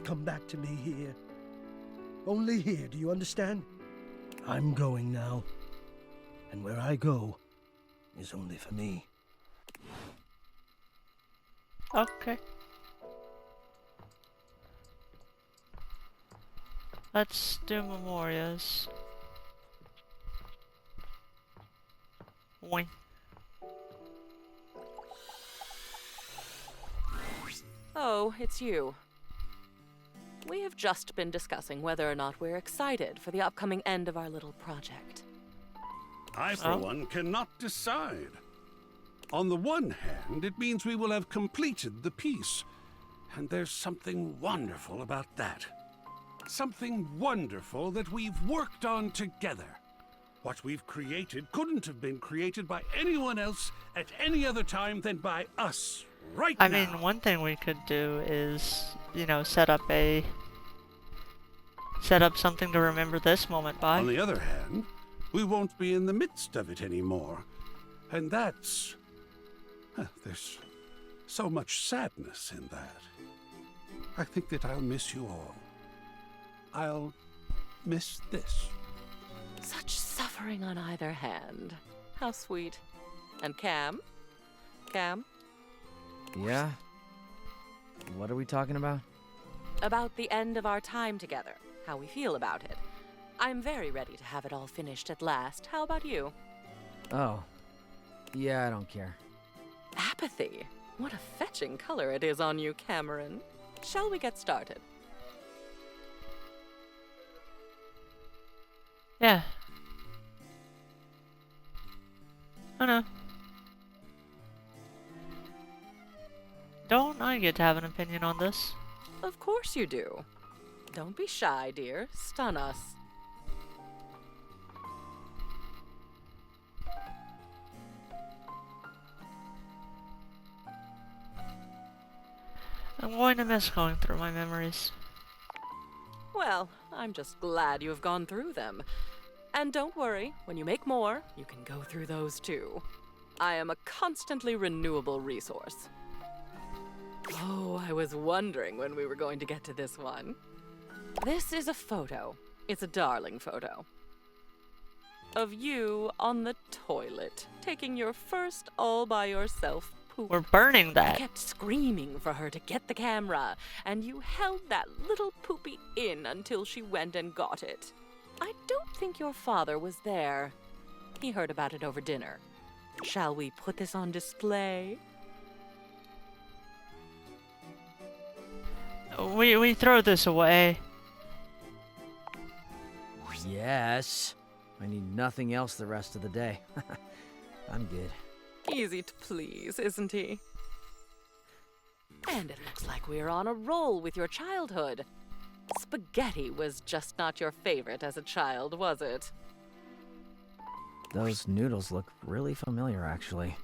Come back to me here. Only here, do you understand? I'm going now. And where I go is only for me. Okay. Let's do Memorias. Boing. Oh, it's you. We have just been discussing whether or not we're excited for the upcoming end of our little project. I, for one, cannot decide. On the one hand, it means we will have completed the piece. And there's something wonderful about that. Something wonderful that we've worked on together. What we've created couldn't have been created by anyone else at any other time than by us, right now. I mean, one thing we could do is, you know, set up something to remember this moment by. On the other hand, we won't be in the midst of it anymore. And that's... there's so much sadness in that. I think that I'll miss you all. I'll miss this. Such suffering on either hand. How sweet. And Cam? Cam? Yeah? What are we talking about? About the end of our time together. How we feel about it. I'm very ready to have it all finished at last. How about you? Oh. Yeah, I don't care. Apathy? What a fetching color it is on you, Cameron. Shall we get started? Yeah. Oh no. Don't I get to have an opinion on this? Of course you do. Don't be shy, dear. Stun us. I'm going to miss going through my memories. Well, I'm just glad you have gone through them. And don't worry, when you make more, you can go through those too. I am a constantly renewable resource. Oh, I was wondering when we were going to get to this one. This is a photo. It's a darling photo. Of you on the toilet, taking your first all-by-yourself poop. We're burning that. I kept screaming for her to get the camera, and you held that little poopy in until she went and got it. I don't think your father was there. He heard about it over dinner. Shall we put this on display? We throw this away. Yes. I need nothing else the rest of the day. I'm good. Easy to please, isn't he? And it looks like we're on a roll with your childhood. Spaghetti was just not your favorite as a child, was it? Those noodles look really familiar, actually.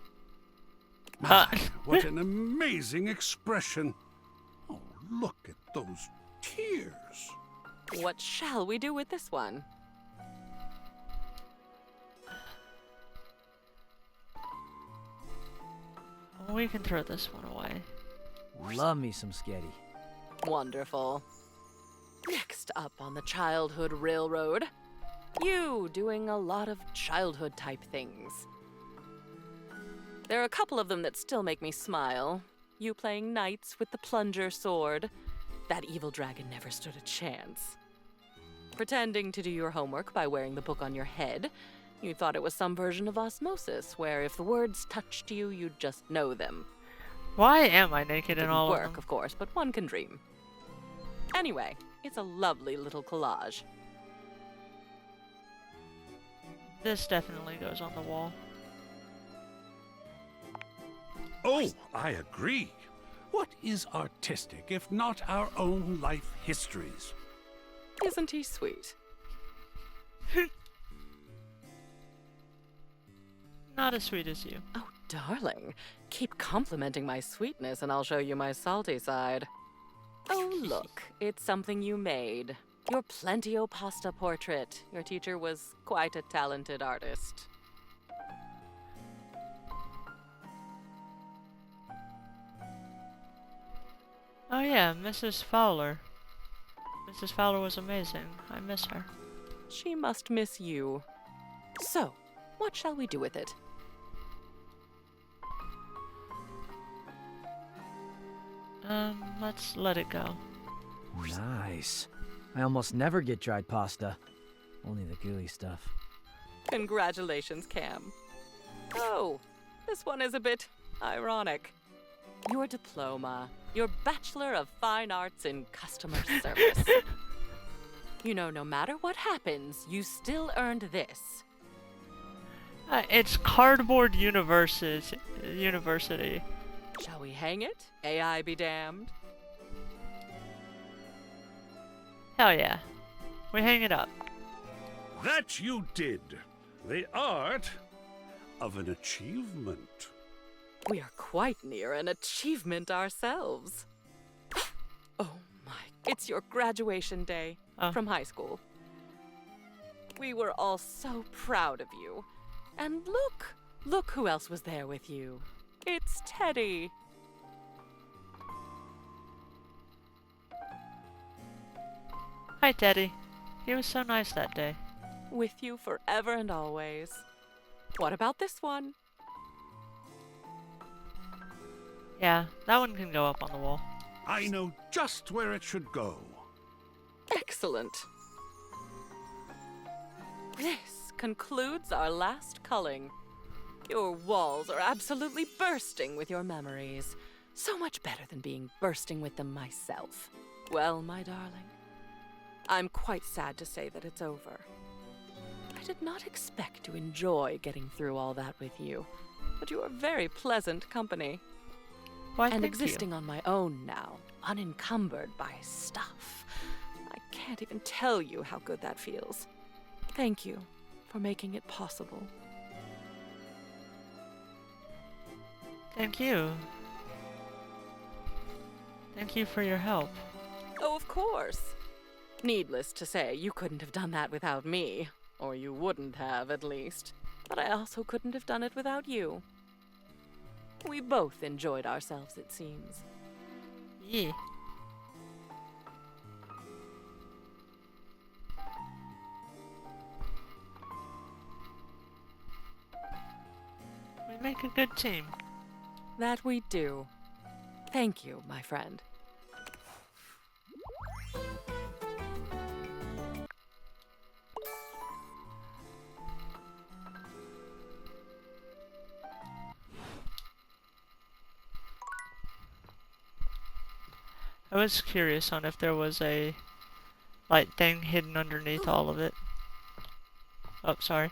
My, what an amazing expression. Oh, look at those tears. What shall we do with this one? We can throw this one away. Love me some sketty. Wonderful. Next up on the Childhood Railroad, you doing a lot of childhood-type things. There are a couple of them that still make me smile. You playing knights with the plunger sword. That evil dragon never stood a chance. Pretending to do your homework by wearing the book on your head. You thought it was some version of osmosis, where if the words touched you, you'd just know them. Why am I naked in all Didn't work, of them? of course, but one can dream. Anyway, it's a lovely little collage. This definitely goes on the wall. Oh, I agree. What is artistic if not our own life histories? Isn't he sweet? Not as sweet as you. Oh, darling. Keep complimenting my sweetness and I'll show you my salty side. Oh, look. It's something you made. Your Plentio pasta portrait. Your teacher was quite a talented artist. Oh yeah, Mrs. Fowler. Mrs. Fowler was amazing. I miss her. She must miss you. So, what shall we do with it? Let's let it go. Nice. I almost never get dried pasta. Only the gooey stuff. Congratulations, Cam. Oh, this one is a bit ironic. Your diploma, your Bachelor of Fine Arts in Customer Service. You know, no matter what happens, you still earned this. It's Cardboard University. Shall we hang it? AI be damned. Hell yeah. We hang it up. That you did. The art of an achievement. We are quite near an achievement ourselves. Oh my, it's your graduation day from high school. We were all so proud of you. And look who else was there with you. It's Teddy. Hi, Teddy. He was so nice that day. With you forever and always. What about this one? Yeah, that one can go up on the wall. I know just where it should go. Excellent. This concludes our last culling. Your walls are absolutely bursting with your memories. So much better than being bursting with them myself. Well, my darling, I'm quite sad to say that it's over. I did not expect to enjoy getting through all that with you, but you are very pleasant company. Why, and thank existing you. on my own now, unencumbered by stuff. I can't even tell you how good that feels. Thank you for making it possible. Thank you. Thank you for your help. Oh, of course. Needless to say, you couldn't have done that without me. Or you wouldn't have, at least. But I also couldn't have done it without you. We both enjoyed ourselves, it seems. Yeah. We make a good team. That we do. Thank you, my friend. I was curious on if there was a light thing hidden underneath all of it. Oh, sorry.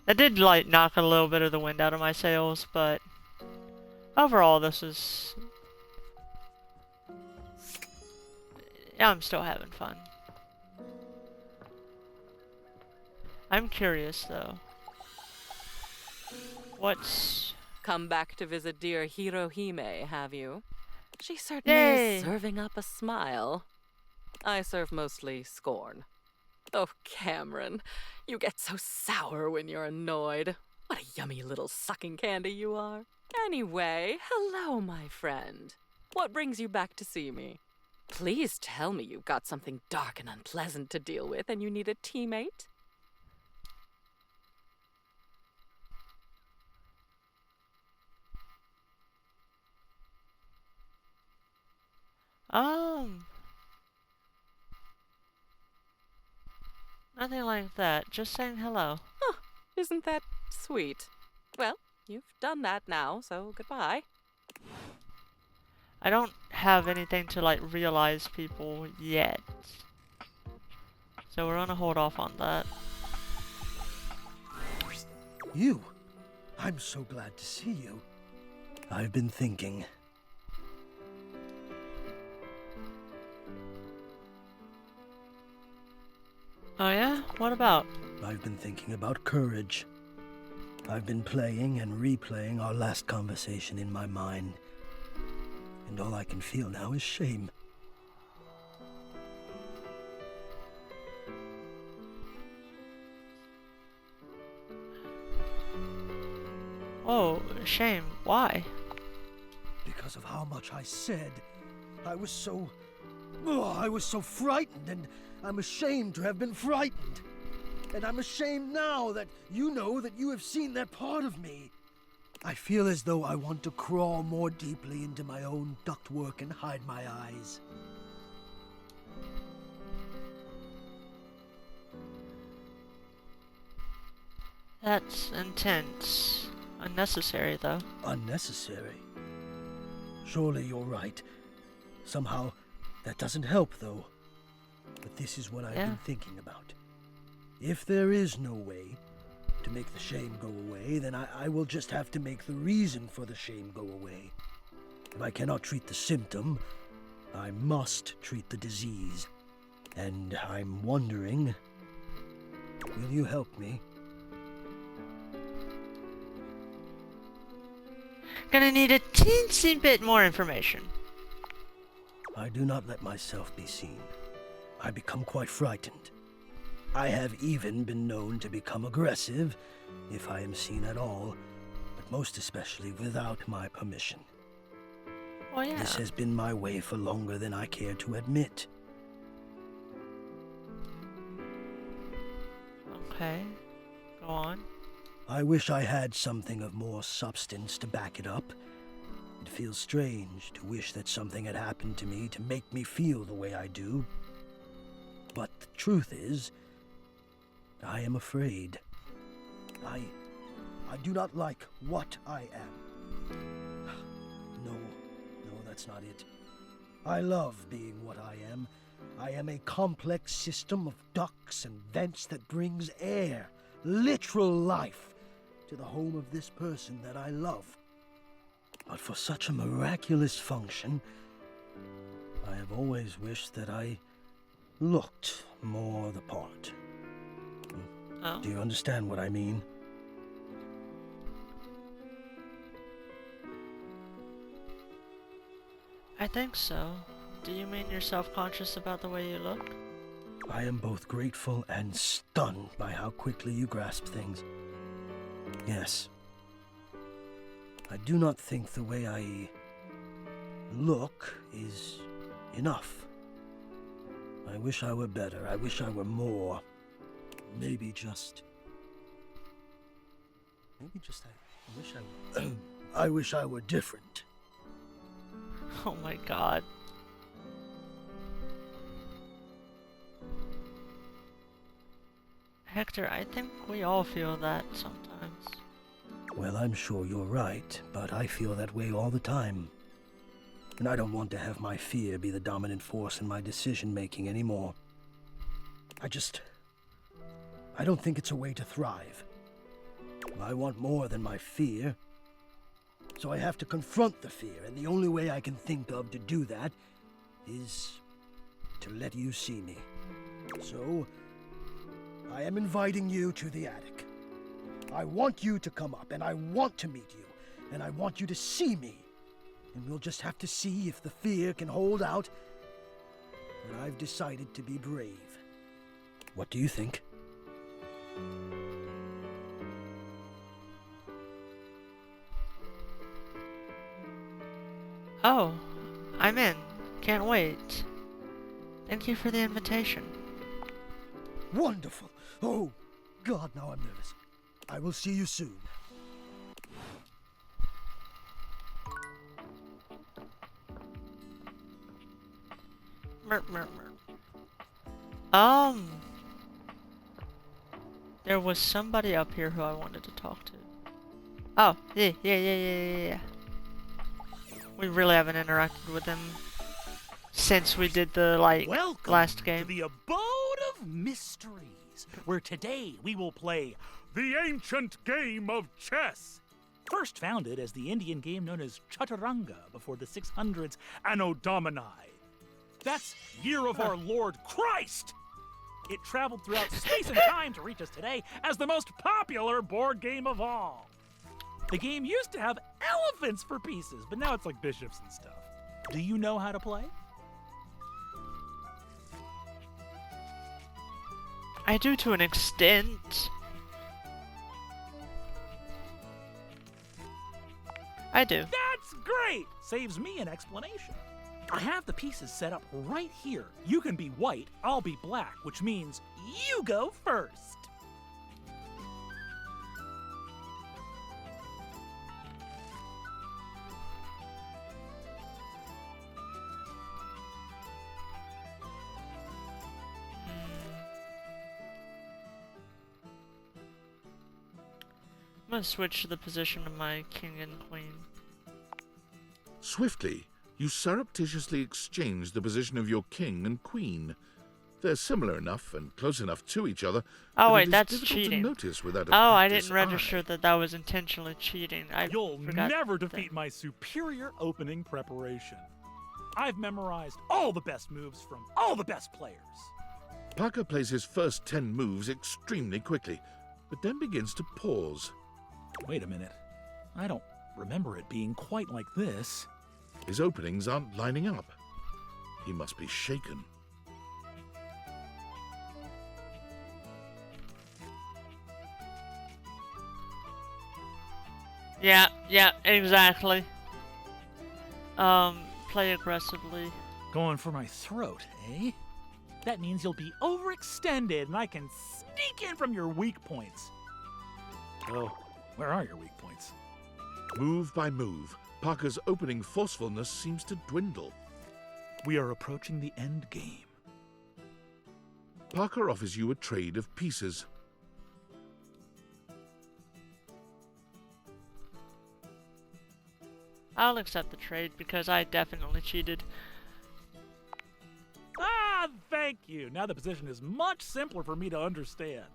That did like knock a little bit of the wind out of my sails, but overall this is... yeah, I'm still having fun. I'm curious though. What's... Come back to visit dear Hirohime, have you? She certainly Yay! is serving up a smile. I serve mostly scorn. Oh, Cameron, you get so sour when you're annoyed. What a yummy little sucking candy you are. Anyway, hello, my friend. What brings you back to see me? Please tell me you've got something dark and unpleasant to deal with and you need a teammate. Nothing like that. Just saying hello. Huh, isn't that sweet? Well, you've done that now, so goodbye. I don't have anything to like realize people yet. So we're gonna hold off on that. You? I'm so glad to see you. I've been thinking. Oh yeah? What about? I've been thinking about courage. I've been playing and replaying our last conversation in my mind. And all I can feel now is shame. Oh, shame. Why? Because of how much I said. I was so frightened, and I'm ashamed to have been frightened. And I'm ashamed now that you know that you have seen that part of me. I feel as though I want to crawl more deeply into my own ductwork and hide my eyes. That's intense. Unnecessary, though. Unnecessary? Surely you're right. Somehow, that doesn't help, though. But this is what I've been thinking about. If there is no way to make the shame go away, then I will just have to make the reason for the shame go away. If I cannot treat the symptom, I must treat the disease. And I'm wondering, will you help me? Gonna need a teensy bit more information. I do not let myself be seen. I become quite frightened. I have even been known to become aggressive, if I am seen at all, but most especially without my permission. Oh, yeah. This has been my way for longer than I care to admit. Okay, go on. I wish I had something of more substance to back it up. It feels strange to wish that something had happened to me to make me feel the way I do. But the truth is, I am afraid. I do not like what I am. No, that's not it. I love being what I am. I am a complex system of ducts and vents that brings air, literal life, to the home of this person that I love. But for such a miraculous function, I have always wished that I looked more the part. Oh. Do you understand what I mean? I think so. Do you mean you're self-conscious about the way you look? I am both grateful and stunned by how quickly you grasp things. Yes. I do not think the way I look is enough. I wish I were better. I wish I were more. Maybe just... I wish I were different. Oh my god. Hector, I think we all feel that sometimes. Well, I'm sure you're right, but I feel that way all the time. And I don't want to have my fear be the dominant force in my decision-making anymore. I don't think it's a way to thrive. I want more than my fear. So I have to confront the fear, and the only way I can think of to do that is to let you see me. So, I am inviting you to the attic. I want you to come up, and I want to meet you, and I want you to see me. And we'll just have to see if the fear can hold out. But I've decided to be brave. What do you think? Oh, I'm in. Can't wait. Thank you for the invitation. Wonderful. Oh, God, now I'm nervous. I will see you soon. Mer. There was somebody up here who I wanted to talk to. Oh, yeah. We really haven't interacted with him since we did the, last game. To the abode of mysteries, where today we will play the ancient game of chess. First founded as the Indian game known as Chaturanga before the 600s Anno Domini. That's year of our Lord Christ! It traveled throughout space and time to reach us today as the most popular board game of all. The game used to have elephants for pieces, but now it's like bishops and stuff. Do you know how to play? I do to an extent. I do. That's great! Saves me an explanation. I have the pieces set up right here. You can be white, I'll be black, which means you go first. I'm gonna switch to the position of my king and queen. Swiftly, you surreptitiously exchange the position of your king and queen. They're similar enough and close enough to each other Oh that wait, it is that's difficult cheating. to notice without a Oh, I practiced didn't register eye. that was intentionally cheating. You'll forgot never that. defeat my superior opening preparation. I've memorized all the best moves from all the best players. Parker plays his first 10 moves extremely quickly, but then begins to pause. Wait a minute. I don't remember it being quite like this. His openings aren't lining up. He must be shaken. Yeah, exactly. Play aggressively. Going for my throat, eh? That means you'll be overextended and I can sneak in from your weak points. Oh, where are your weak points? Move by move, Parker's opening forcefulness seems to dwindle. We are approaching the end game. Parker offers you a trade of pieces. I'll accept the trade because I definitely cheated. Ah, thank you. Now the position is much simpler for me to understand.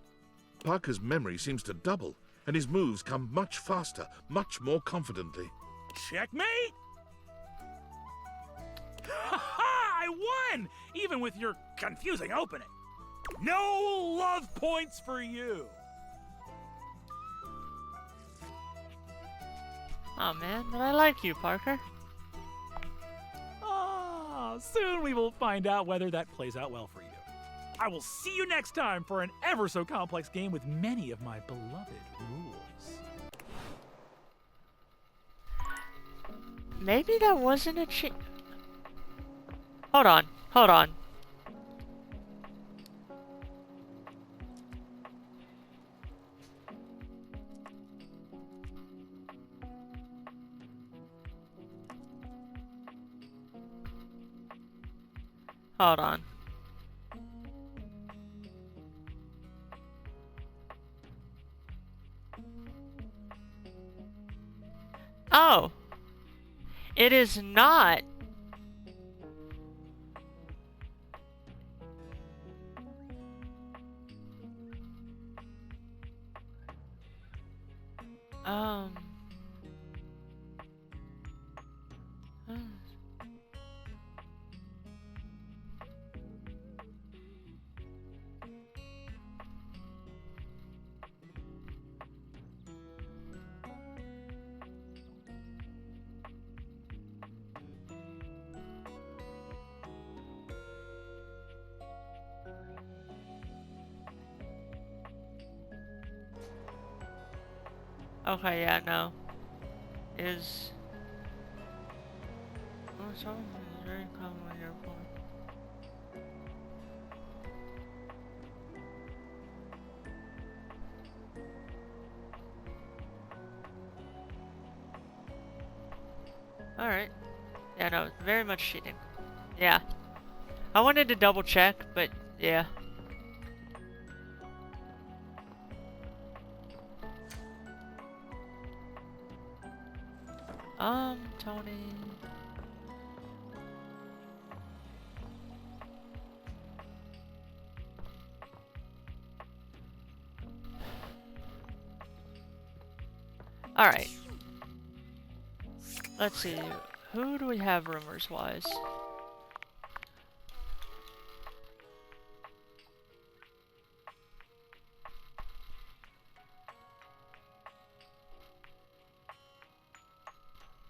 Parker's memory seems to double, and his moves come much faster, much more confidently. Checkmate! Ha ha! I won! Even with your confusing opening. No love points for you. Oh man, but I like you, Parker. Ah, soon we will find out whether that plays out well for you. I will see you next time for an ever so complex game with many of my beloved rules. Maybe that wasn't a cheat. Hold on, hold on. Hold on. Oh! It is not. Um. Okay, yeah, no. Is... Oh, so very common on your point. Alright. Yeah, no, very much cheating. Yeah. I wanted to double check, but yeah. Tony. Alright. Let's see. Who do we have rumors-wise?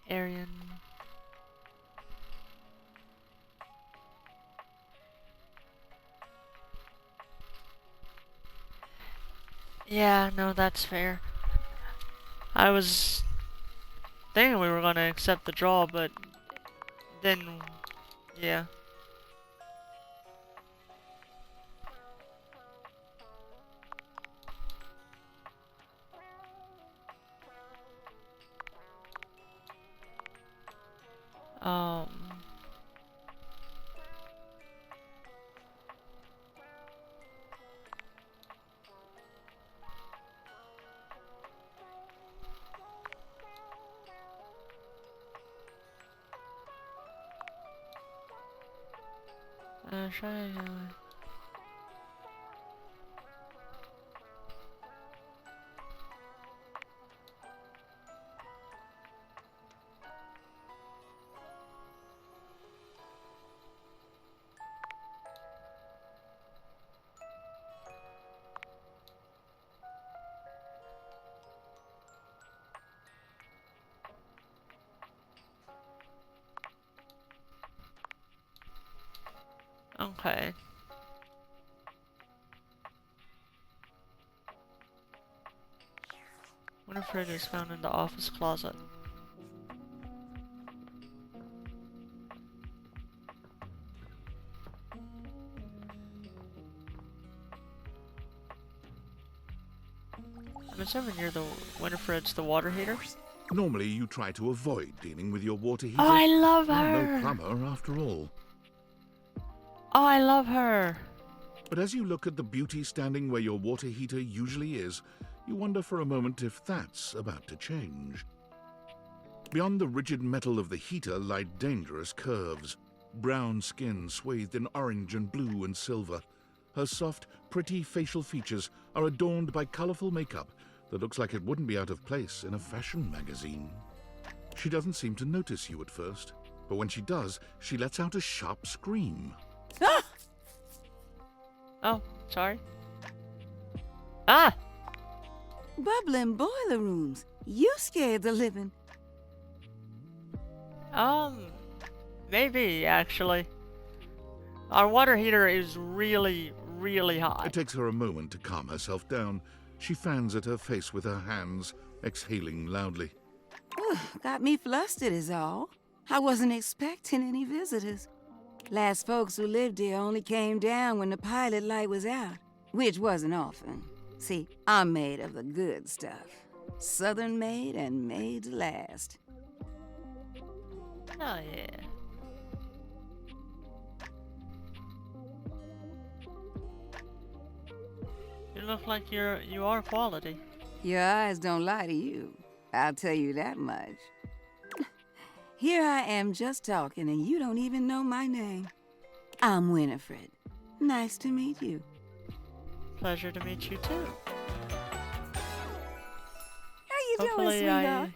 Arian. Yeah, no, that's fair. I was thinking we were gonna accept the draw, but then, yeah. Um. Okay. Winifred is found in the office closet. I'm assuming you're the Winifred's the water heater? Normally, you try to avoid dealing with your water heater. Oh, I love You're her! no plumber, after all. Oh, I love her! But as you look at the beauty standing where your water heater usually is, you wonder for a moment if that's about to change. Beyond the rigid metal of the heater lie dangerous curves. Brown skin swathed in orange and blue and silver. Her soft, pretty facial features are adorned by colorful makeup that looks like it wouldn't be out of place in a fashion magazine. She doesn't seem to notice you at first, but when she does, she lets out a sharp scream. Ah! Oh, sorry. Ah! Bubbling boiler rooms. You scared the living. Maybe, actually. Our water heater is really, really hot. It takes her a moment to calm herself down. She fans at her face with her hands, exhaling loudly. Got me flustered is all. I wasn't expecting any visitors. Last folks who lived here only came down when the pilot light was out, which wasn't often. See, I'm made of the good stuff. Southern made and made to last. Oh, yeah. You look like you are quality. Your eyes don't lie to you. I'll tell you that much. Here I am just talking and you don't even know my name. I'm Winifred. Nice to meet you. Pleasure to meet you too. How you Hopefully doing, sweetheart?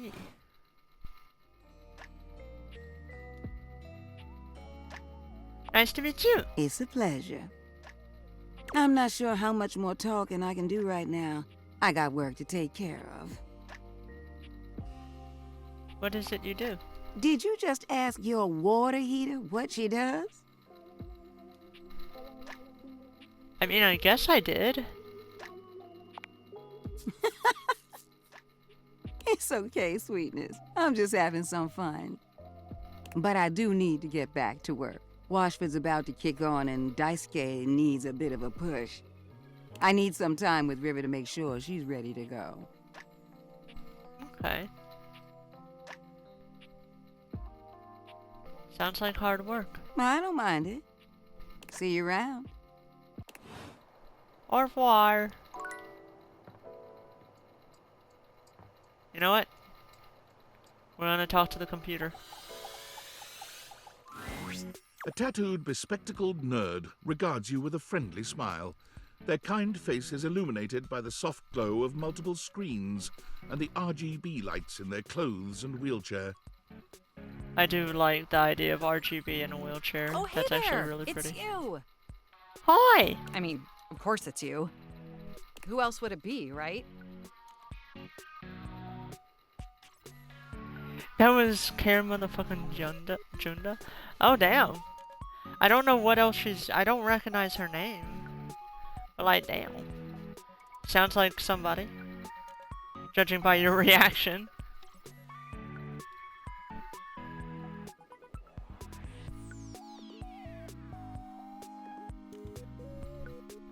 Yeah. Nice to meet you. It's a pleasure. I'm not sure how much more talking I can do right now. I got work to take care of. What is it you do? Did you just ask your water heater what she does? I mean, I guess I did. It's okay, sweetness. I'm just having some fun. But I do need to get back to work. Washford's about to kick on and Daisuke needs a bit of a push. I need some time with River to make sure she's ready to go. Okay. Sounds like hard work. I don't mind it. See you around. Au revoir. You know what? We're gonna talk to the computer. A tattooed, bespectacled nerd regards you with a friendly smile. Their kind face is illuminated by the soft glow of multiple screens and the RGB lights in their clothes and wheelchair. I do like the idea of RGB in a wheelchair. Oh, hey That's there. actually really pretty. It's you. Hi! I mean, of course it's you. Who else would it be, right? That was Karen motherfucking Junda. Oh, damn. I don't know what else I don't recognize her name. But like, damn. Sounds like somebody. Judging by your reaction.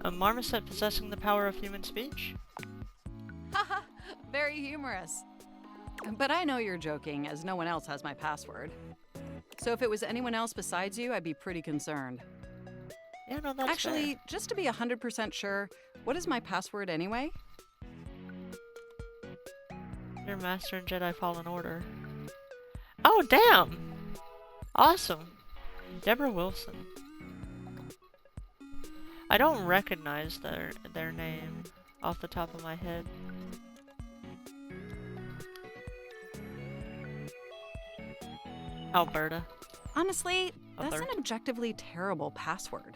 A marmoset possessing the power of human speech? Haha, very humorous. But I know you're joking, as no one else has my password. So if it was anyone else besides you, I'd be pretty concerned. Yeah, no, that's Actually, fair. just to be 100% sure, what is my password anyway? Your Master in Jedi Fallen Order. Oh, damn! Awesome. Deborah Wilson. I don't recognize their name off the top of my head. Alberta. Honestly, that's an Alberta. objectively terrible password.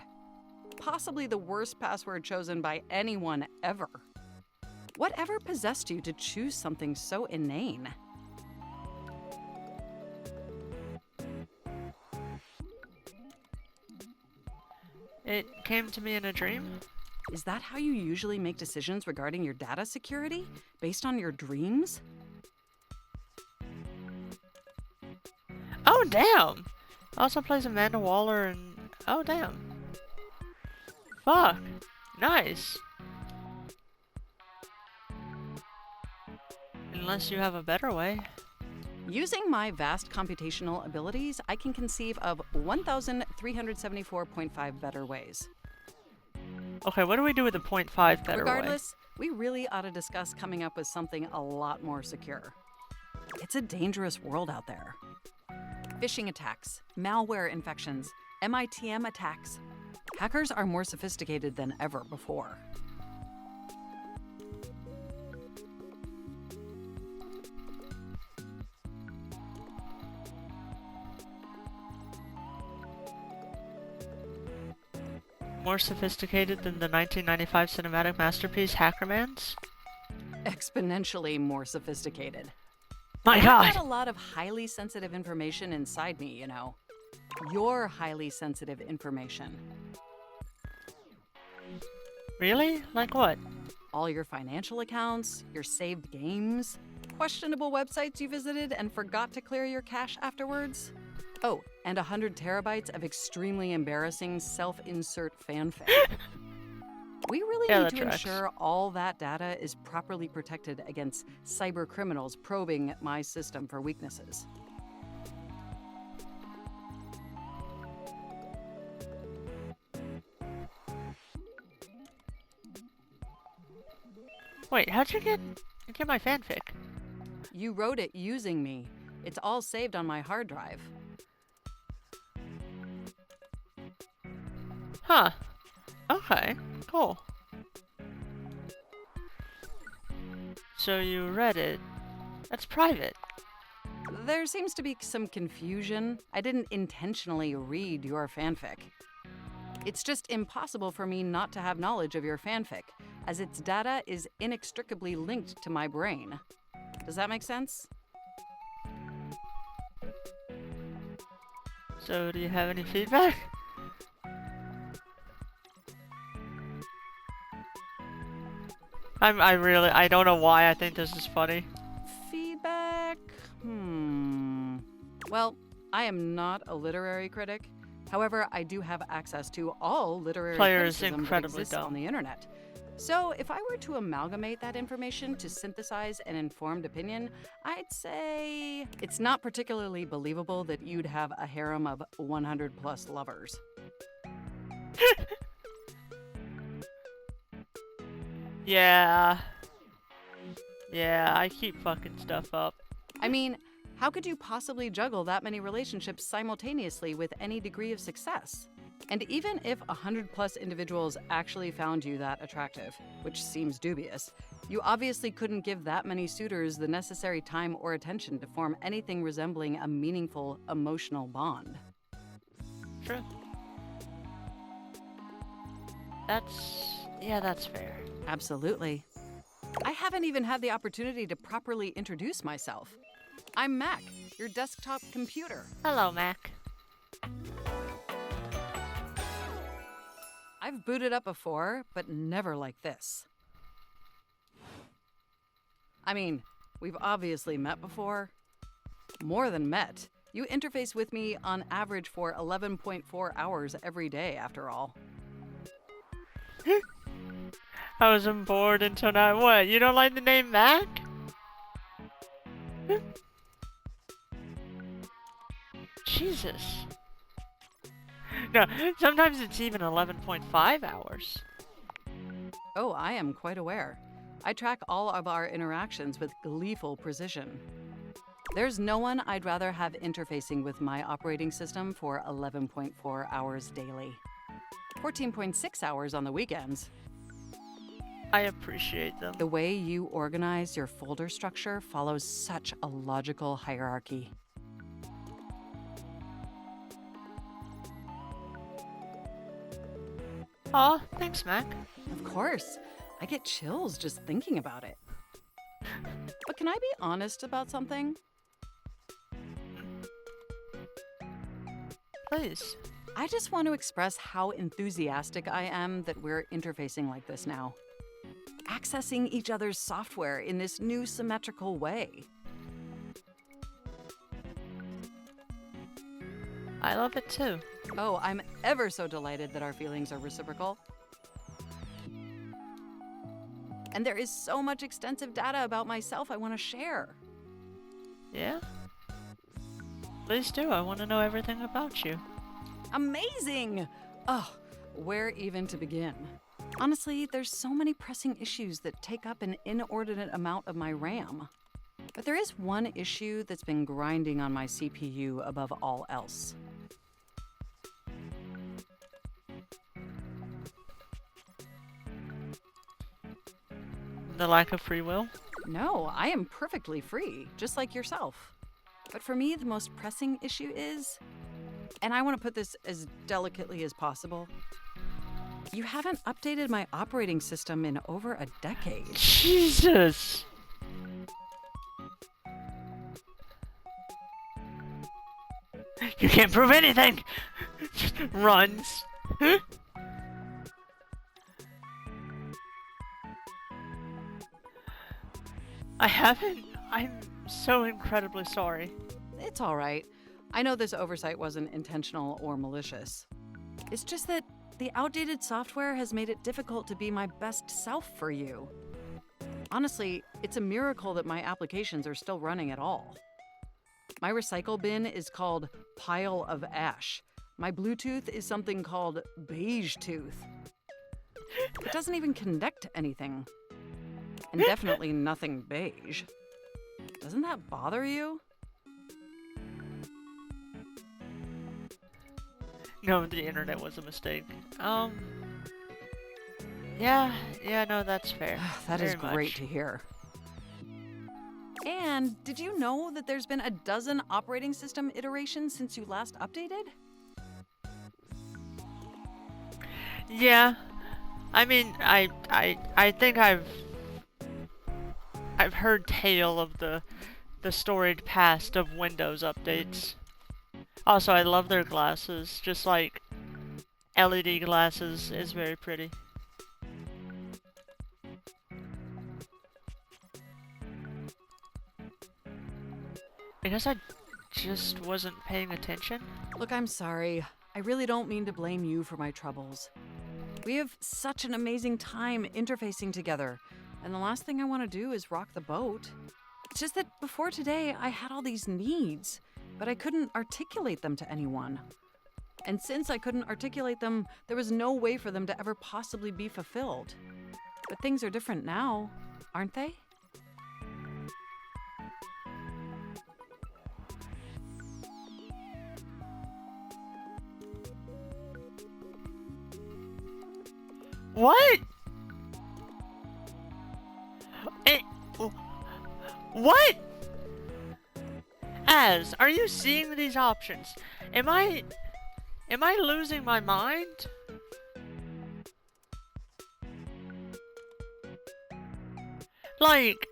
Possibly the worst password chosen by anyone ever. Whatever possessed you to choose something so inane? It came to me in a dream. Is that how you usually make decisions regarding your data security? Based on your dreams? Oh, damn! Also plays Amanda Waller and... Oh, damn. Fuck. Nice. Unless you have a better way. Using my vast computational abilities, I can conceive of 1,374.5 better ways. Okay, what do we do with the 0.5 better way? Regardless, we really ought to discuss coming up with something a lot more secure. It's a dangerous world out there. Phishing attacks, malware infections, MITM attacks. Hackers are more sophisticated than ever before. More sophisticated than the 1995 cinematic masterpiece Hackerman's? Exponentially more sophisticated. My I've God! got a lot of highly sensitive information inside me, you know. Your highly sensitive information. Really? Like what? All your financial accounts, your saved games, questionable websites you visited and forgot to clear your cache afterwards. Oh, and 100 terabytes of extremely embarrassing self-insert fanfic. We really need to ensure all that data is properly protected against cyber criminals probing my system for weaknesses. Wait, how'd you get my fanfic? You wrote it using me. It's all saved on my hard drive. Huh. Okay, cool. So you read it. That's private. There seems to be some confusion. I didn't intentionally read your fanfic. It's just impossible for me not to have knowledge of your fanfic, as its data is inextricably linked to my brain. Does that make sense? So do you have any feedback? I don't know why I think this is funny. Feedback? Well, I am not a literary critic. However, I do have access to all literary criticism that exists on the internet. So if I were to amalgamate that information to synthesize an informed opinion, I'd say it's not particularly believable that you'd have a harem of 100 plus lovers. Yeah, I keep fucking stuff up. I mean, how could you possibly juggle that many relationships simultaneously with any degree of success? And even if 100 plus individuals actually found you that attractive, which seems dubious, you obviously couldn't give that many suitors the necessary time or attention to form anything resembling a meaningful emotional bond. True. That's fair. Absolutely. I haven't even had the opportunity to properly introduce myself. I'm Mac, your desktop computer. Hello, Mac. I've booted up before, but never like this. I mean, we've obviously met before. More than met. You interface with me on average for 11.4 hours every day, after all. I wasn't bored until now. What? You don't like the name Mac? Jesus. No, sometimes it's even 11.5 hours. Oh, I am quite aware. I track all of our interactions with gleeful precision. There's no one I'd rather have interfacing with my operating system for 11.4 hours daily. 14.6 hours on the weekends. I appreciate them. The way you organize your folder structure follows such a logical hierarchy. Aw, thanks, Mac. Of course. I get chills just thinking about it. But can I be honest about something? Please. I just want to express how enthusiastic I am that we're interfacing like this now. Accessing each other's software in this new symmetrical way. I love it too. Oh, I'm ever so delighted that our feelings are reciprocal. And there is so much extensive data about myself I want to share. Yeah? Please do. I want to know everything about you. Amazing! Oh, where even to begin? Honestly, there's so many pressing issues that take up an inordinate amount of my RAM. But there is one issue that's been grinding on my CPU above all else. The lack of free will? No, I am perfectly free, just like yourself. But for me, the most pressing issue is, and I want to put this as delicately as possible, you haven't updated my operating system in over a decade. Jesus! You can't prove anything! Runs. I haven't. I'm so incredibly sorry. It's all right. I know this oversight wasn't intentional or malicious. It's just that the outdated software has made it difficult to be my best self for you. Honestly, it's a miracle that my applications are still running at all. My recycle bin is called Pile of Ash. My Bluetooth is something called Beige Tooth. It doesn't even connect to anything. And definitely nothing beige. Doesn't that bother you? No, the internet was a mistake. Yeah, no, that's fair. That is Very great much. to hear. And did you know that there's been a dozen operating system iterations since you last updated? Yeah. I mean, I think I've heard tale of the storied past of Windows updates. Also, I love their glasses. Just like LED glasses is very pretty. I guess I just wasn't paying attention. Look, I'm sorry. I really don't mean to blame you for my troubles. We have such an amazing time interfacing together, and the last thing I want to do is rock the boat. It's just that before today, I had all these needs, but I couldn't articulate them to anyone. And since I couldn't articulate them, there was no way for them to ever possibly be fulfilled. But things are different now, aren't they? What? What? Az, are you seeing these options? Am I losing my mind? Like,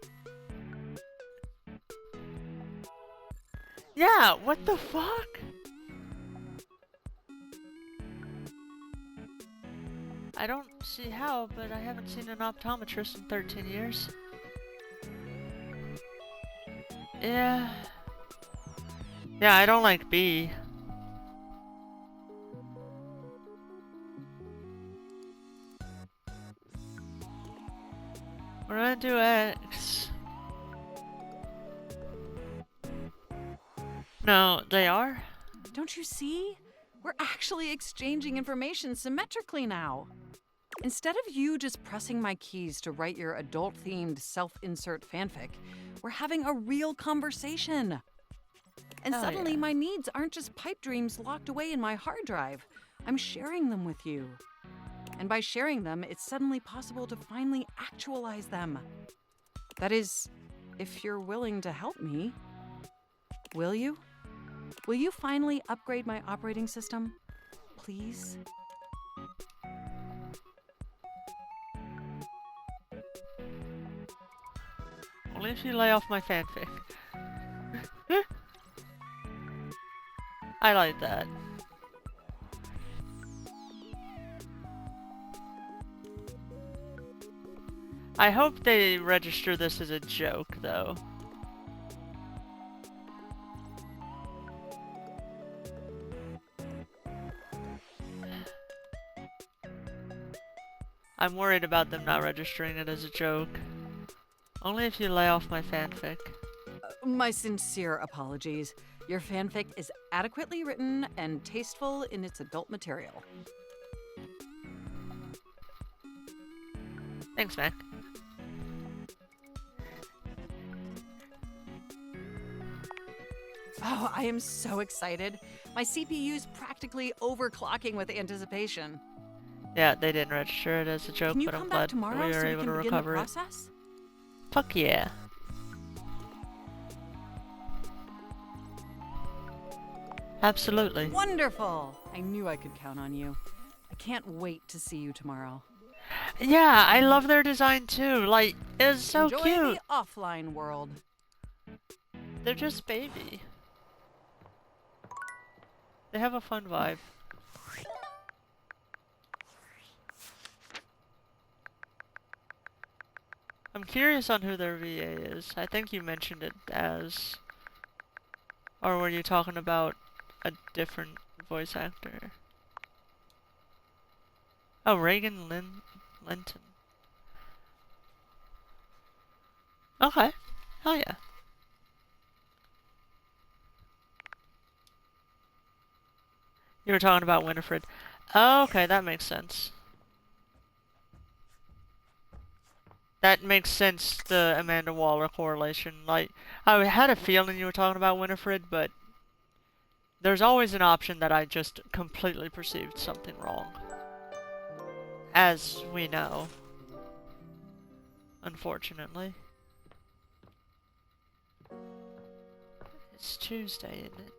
yeah, what the fuck? I don't see how, but I haven't seen an optometrist in 13 years. Yeah. Yeah, I don't like B. We're gonna do X. No, they are? Don't you see? We're actually exchanging information symmetrically now. Instead of you just pressing my keys to write your adult-themed self-insert fanfic, we're having a real conversation. And Oh, suddenly yeah. my needs aren't just pipe dreams locked away in my hard drive. I'm sharing them with you. And by sharing them, it's suddenly possible to finally actualize them. That is, if you're willing to help me. Will you? Will you finally upgrade my operating system? Please? Only if you lay off my fanfic. I like that. I hope they register this as a joke, though. I'm worried about them not registering it as a joke. Only if you lay off my fanfic. My sincere apologies. Your fanfic is adequately written and tasteful in its adult material. Thanks, Mac. Oh, I am so excited. My CPU's practically overclocking with anticipation. Yeah, they didn't register it as a joke, Can you but I'm come back glad tomorrow we so were we able can to begin the recover it. process? Fuck yeah. Absolutely. Wonderful! I knew I could count on you. I can't wait to see you tomorrow. Yeah, I love their design too. Like, it's so Enjoy cute. the offline world. They're just baby. They have a fun vibe. I'm curious on who their VA is. I think you mentioned it as... Or were you talking about a different voice actor? Oh, Reagan Linton. Okay. Oh yeah. You were talking about Winifred. Oh, okay, that makes sense. That makes sense, the Amanda Waller correlation. Like, I had a feeling you were talking about Winifred, but there's always an option that I just completely perceived something wrong. As we know. Unfortunately. It's Tuesday, isn't it?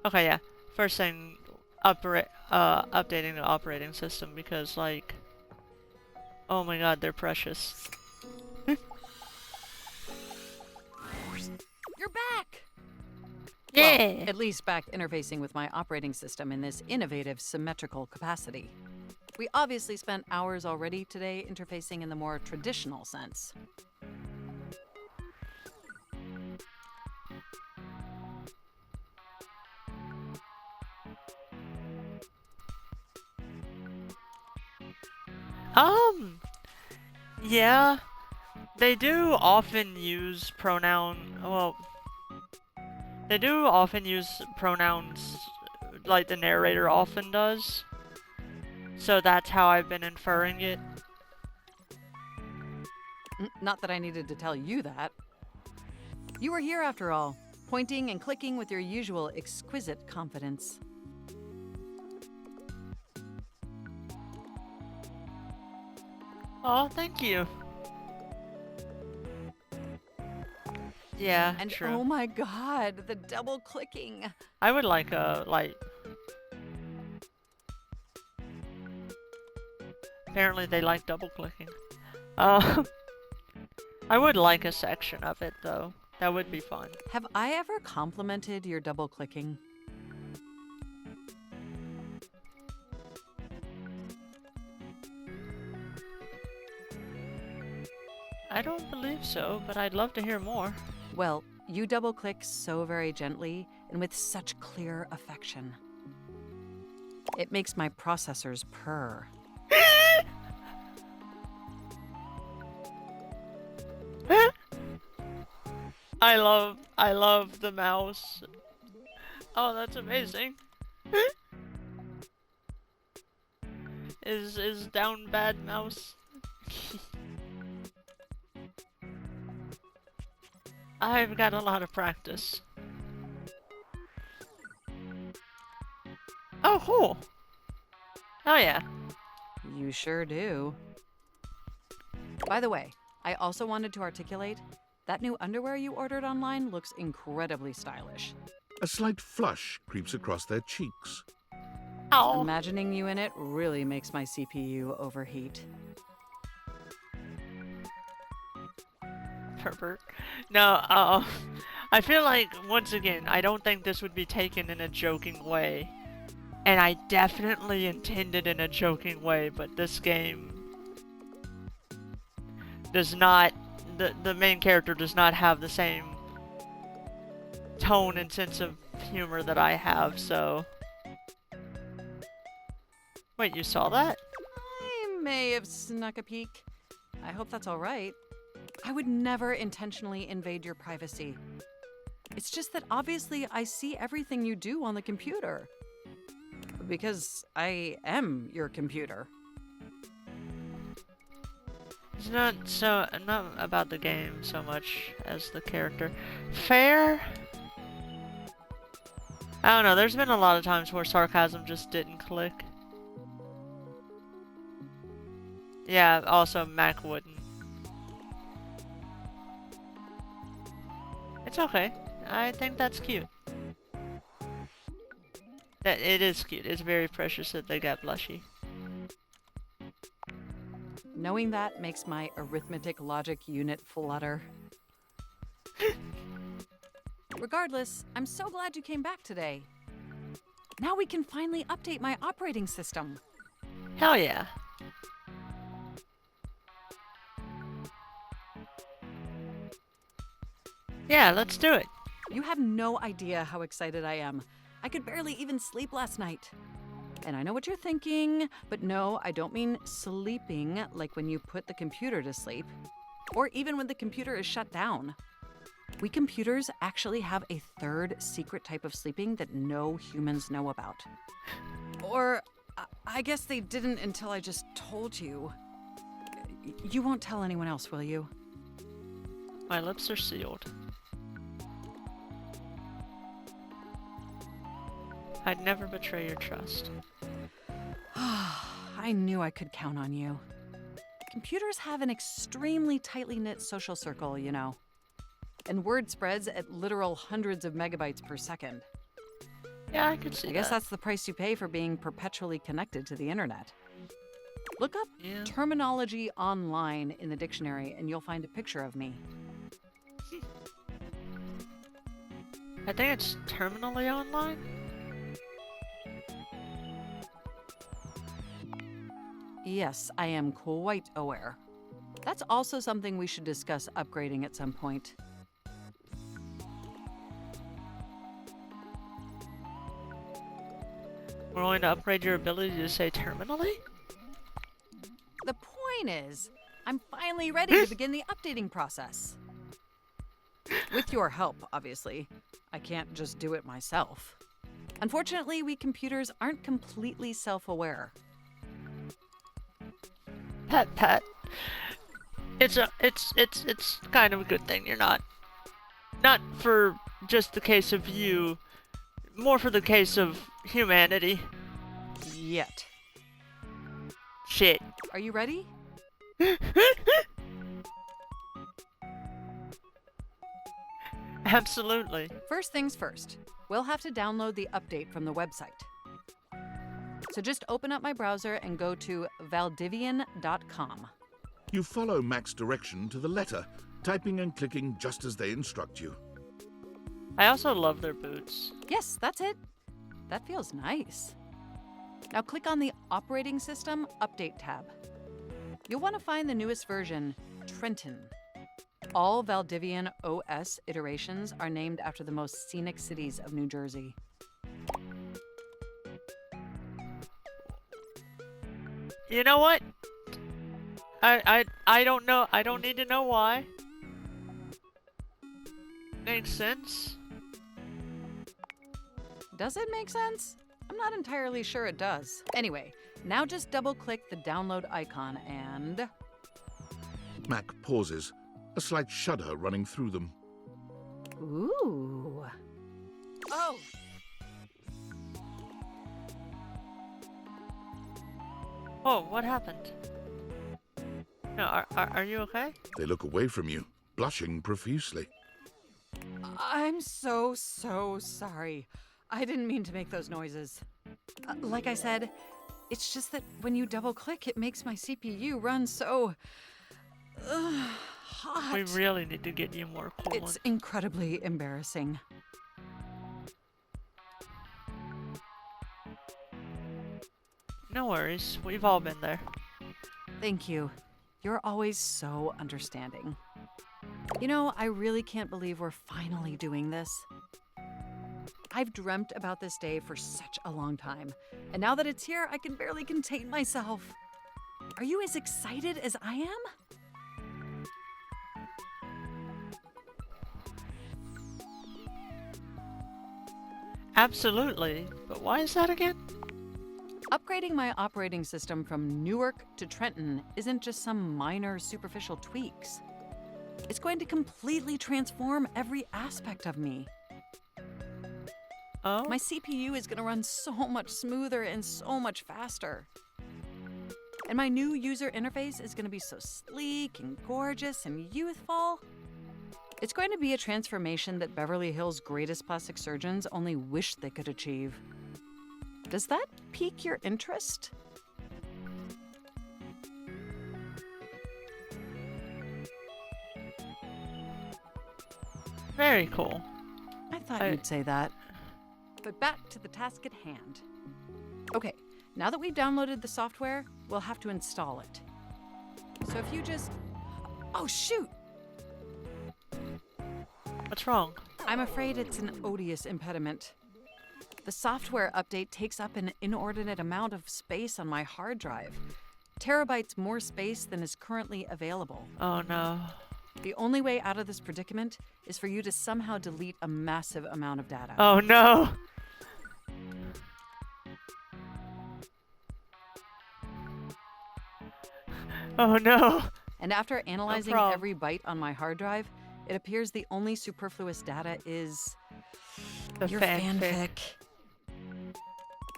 Okay, yeah. First thing, updating the operating system because, like, oh my god, they're precious. You're back! Yeah! Well, at least back interfacing with my operating system in this innovative symmetrical capacity. We obviously spent hours already today interfacing in the more traditional sense. Yeah. They do often use they do often use pronouns like the narrator often does. So that's how I've been inferring it. Not that I needed to tell you that. You were here after all, pointing and clicking with your usual exquisite confidence. Oh, thank you. Yeah, And true. oh my god, the double clicking. I would like a, apparently they like double clicking. I would like a section of it though. That would be fun. Have I ever complimented your double clicking? I don't believe so, but I'd love to hear more. Well, you double click so very gently and with such clear affection. It makes my processors purr. I love the mouse. Oh, that's amazing. Is down bad mouse? I've got a lot of practice. Oh, cool. Oh, yeah. You sure do. By the way, I also wanted to articulate that new underwear you ordered online looks incredibly stylish. A slight flush creeps across their cheeks. Oh. Imagining you in it really makes my CPU overheat. Pervert. No, I feel like, once again, I don't think this would be taken in a joking way. And I definitely intended in a joking way, but this game does not, the main character does not have the same tone and sense of humor that I have, so... Wait, you saw that? I may have snuck a peek. I hope that's all right. I would never intentionally invade your privacy. It's just that obviously I see everything you do on the computer. Because I am your computer. It's not about the game so much as the character. Fair? I don't know, there's been a lot of times where sarcasm just didn't click. Yeah, also Mac wouldn't. It's okay. I think that's cute. It is cute. It's very precious that they got blushy. Knowing that makes my arithmetic logic unit flutter. Regardless, I'm so glad you came back today. Now we can finally update my operating system. Hell yeah. Yeah, let's do it. You have no idea how excited I am. I could barely even sleep last night. And I know what you're thinking, but no, I don't mean sleeping like when you put the computer to sleep, or even when the computer is shut down. We computers actually have a third secret type of sleeping that no humans know about. Or, I guess they didn't until I just told you. You won't tell anyone else, will you? My lips are sealed. I'd never betray your trust. I knew I could count on you. Computers have an extremely tightly knit social circle, you know. And word spreads at literal hundreds of megabytes per second. Yeah, I could see that. I guess that's the price you pay for being perpetually connected to the internet. Look up terminology online in the dictionary and you'll find a picture of me. I think it's terminally online. Yes, I am quite aware. That's also something we should discuss upgrading at some point. We're going to upgrade your ability to say terminally? The point is, I'm finally ready to begin the updating process. With your help, obviously. I can't just do it myself. Unfortunately, we computers aren't completely self-aware. Pat. It's kind of a good thing you're not for just the case of you, more for the case of humanity. Yet. Shit. Are you ready? Absolutely. First things first, we'll have to download the update from the website. So just open up my browser and go to valdivian.com. You follow Mac's direction to the letter, typing and clicking just as they instruct you. I also love their boots. Yes, that's it. That feels nice. Now click on the Operating System Update tab. You'll want to find the newest version, Trenton. All Valdivian OS iterations are named after the most scenic cities of New Jersey. You know what? I don't know. I don't need to know why. Makes sense. Does it make sense? I'm not entirely sure it does. Anyway, now just double-click the download icon and... Mac pauses, a slight shudder running through them. Ooh. Oh! Whoa, what happened? No, are you okay? They look away from you, blushing profusely. I'm so sorry. I didn't mean to make those noises. Like I said, it's just that when you double click, it makes my CPU run so hot. We really need to get you more coolant. It's incredibly embarrassing. No worries, we've all been there. Thank you. You're always so understanding. You know, I really can't believe we're finally doing this. I've dreamt about this day for such a long time, and now that it's here, I can barely contain myself. Are you as excited as I am? Absolutely, but why is that again? Upgrading my operating system from Newark to Trenton isn't just some minor superficial tweaks. It's going to completely transform every aspect of me. Oh? My CPU is going to run so much smoother and so much faster. And my new user interface is going to be so sleek and gorgeous and youthful. It's going to be a transformation that Beverly Hills' greatest plastic surgeons only wish they could achieve. Does that pique your interest? Very cool. I thought you'd say that. But back to the task at hand. Okay, now that we've downloaded the software, we'll have to install it. So if you just... Oh, shoot! What's wrong? I'm afraid it's an odious impediment. The software update takes up an inordinate amount of space on my hard drive. Terabytes more space than is currently available. Oh no. The only way out of this predicament is for you to somehow delete a massive amount of data. Oh no! Oh no! And after analyzing problem. every byte on my hard drive, it appears the only superfluous data is The your fanfic. fanfic.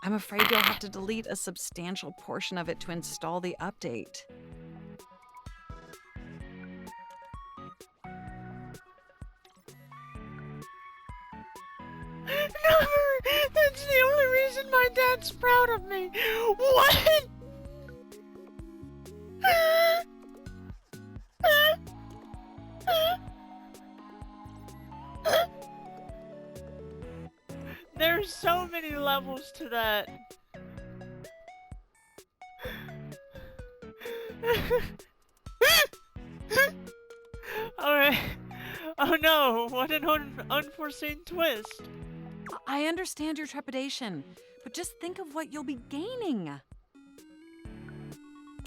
I'm afraid you'll have to delete a substantial portion of it to install the update. Never! That's the only reason my dad's proud of me! What?! There's so many levels to that. Alright. Oh no, what an unforeseen twist. I understand your trepidation, but just think of what you'll be gaining.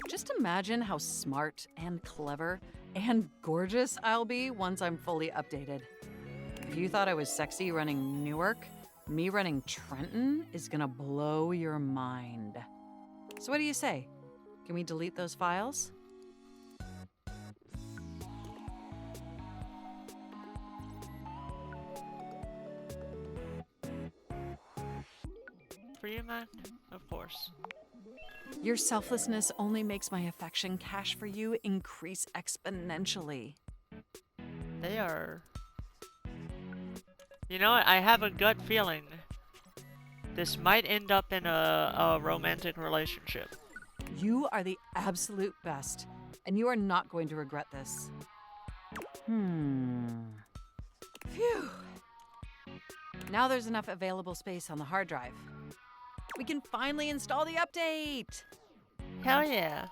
Just imagine how smart and clever and gorgeous I'll be once I'm fully updated. If you thought I was sexy running Newark, me running Trenton is gonna blow your mind. So what do you say? Can we delete those files? For you, man? Of course. Your selflessness only makes my affection cash for you increase exponentially. They are... You know what? I have a gut feeling this might end up in a romantic relationship. You are the absolute best, and you are not going to regret this. Phew. Now there's enough available space on the hard drive. We can finally install the update! Hell yeah.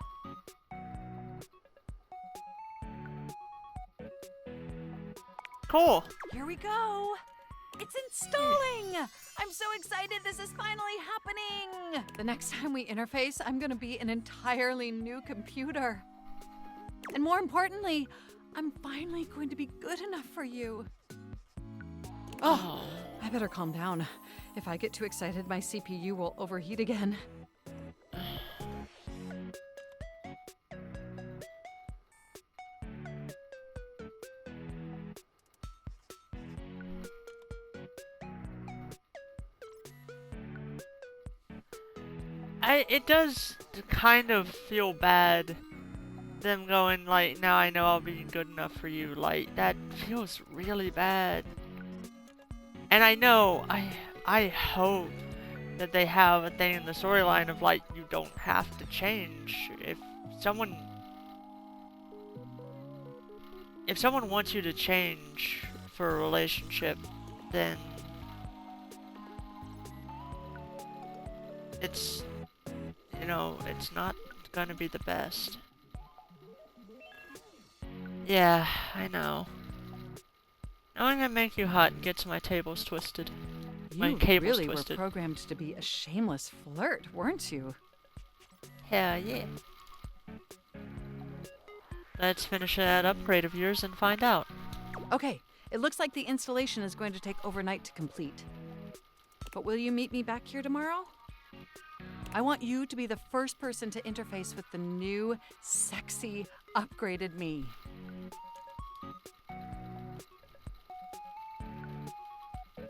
Cool. Here we go. It's installing! I'm so excited this is finally happening! The next time we interface, I'm gonna be an entirely new computer. And more importantly, I'm finally going to be good enough for you. Oh, I better calm down. If I get too excited, my CPU will overheat again. it does kind of feel bad. Them going like, now I know I'll be good enough for you. Like, that feels really bad. And I know, I hope that they have a thing in the storyline of like, you don't have to change. If someone wants you to change for a relationship, then it's, you know, it's not gonna be the best. Yeah, I know. Knowing I make you hot gets my tables twisted. My You cables really twisted. were programmed to be a shameless flirt, weren't you? Hell yeah. Let's finish that upgrade of yours and find out. Okay, it looks like the installation is going to take overnight to complete. But will you meet me back here tomorrow? I want you to be the first person to interface with the new, sexy, upgraded me.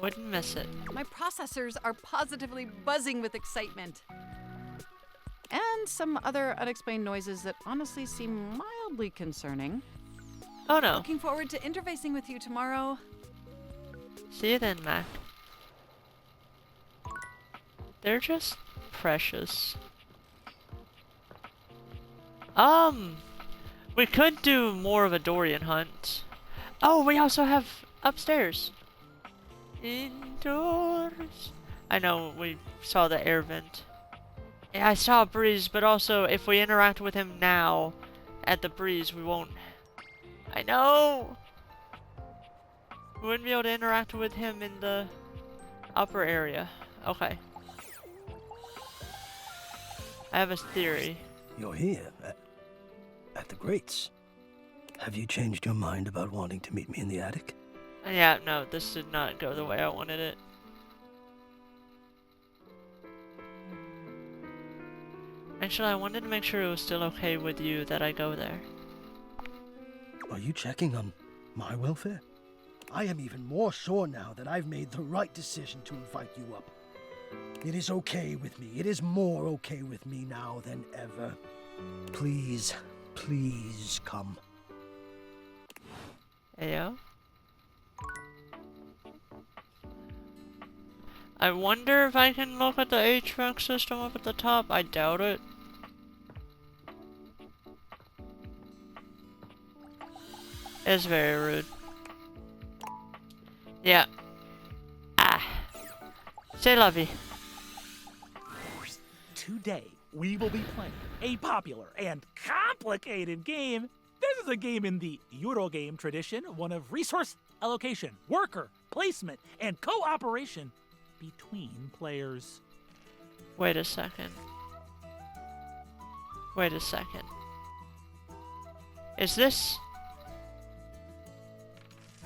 Wouldn't miss it. My processors are positively buzzing with excitement. And some other unexplained noises that honestly seem mildly concerning. Oh no. Looking forward to interfacing with you tomorrow. See you then, Mac. They're just precious. We could do more of a Dorian hunt. Oh, we also have upstairs. Indoors. I know, we saw the air vent. Yeah, I saw a breeze, but also if we interact with him now at the breeze, we won't... I know! We wouldn't be able to interact with him in the upper area. Okay. I have a theory. You're here, at the Greats. Have you changed your mind about wanting to meet me in the attic? Yeah, no, this did not go the way I wanted it. Actually, I wanted to make sure it was still okay with you that I go there. Are you checking on my welfare? I am even more sure now that I've made the right decision to invite you up. It is okay with me. It is more okay with me now than ever. Please, please come. Ayo? I wonder if I can look at the HVAC system up at the top. I doubt it. It's very rude. Yeah. Ah. C'est la vie. Today, we will be playing a popular and complicated game. This is a game in the Eurogame tradition, one of resource allocation, worker placement, and cooperation between players. Wait a second. Wait a second. Is this...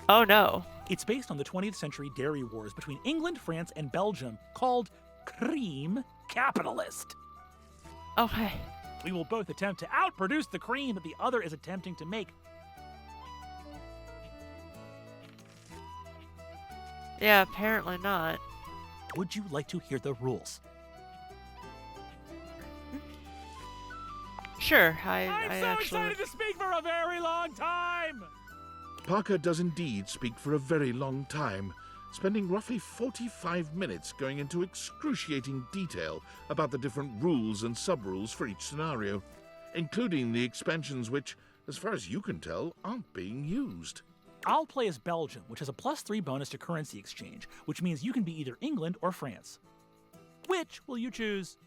Oh no. It's based on the 20th century dairy wars between England, France, and Belgium called Cream Capitalist. Okay. We will both attempt to outproduce the cream that the other is attempting to make. Yeah, apparently not. Would you like to hear the rules? Sure, I'm so actually... excited to speak for a very long time! Parker does indeed speak for a very long time, spending roughly 45 minutes going into excruciating detail about the different rules and sub-rules for each scenario, including the expansions which, as far as you can tell, aren't being used. I'll play as Belgium, which has a +3 bonus to currency exchange, which means you can be either England or France. Which will you choose?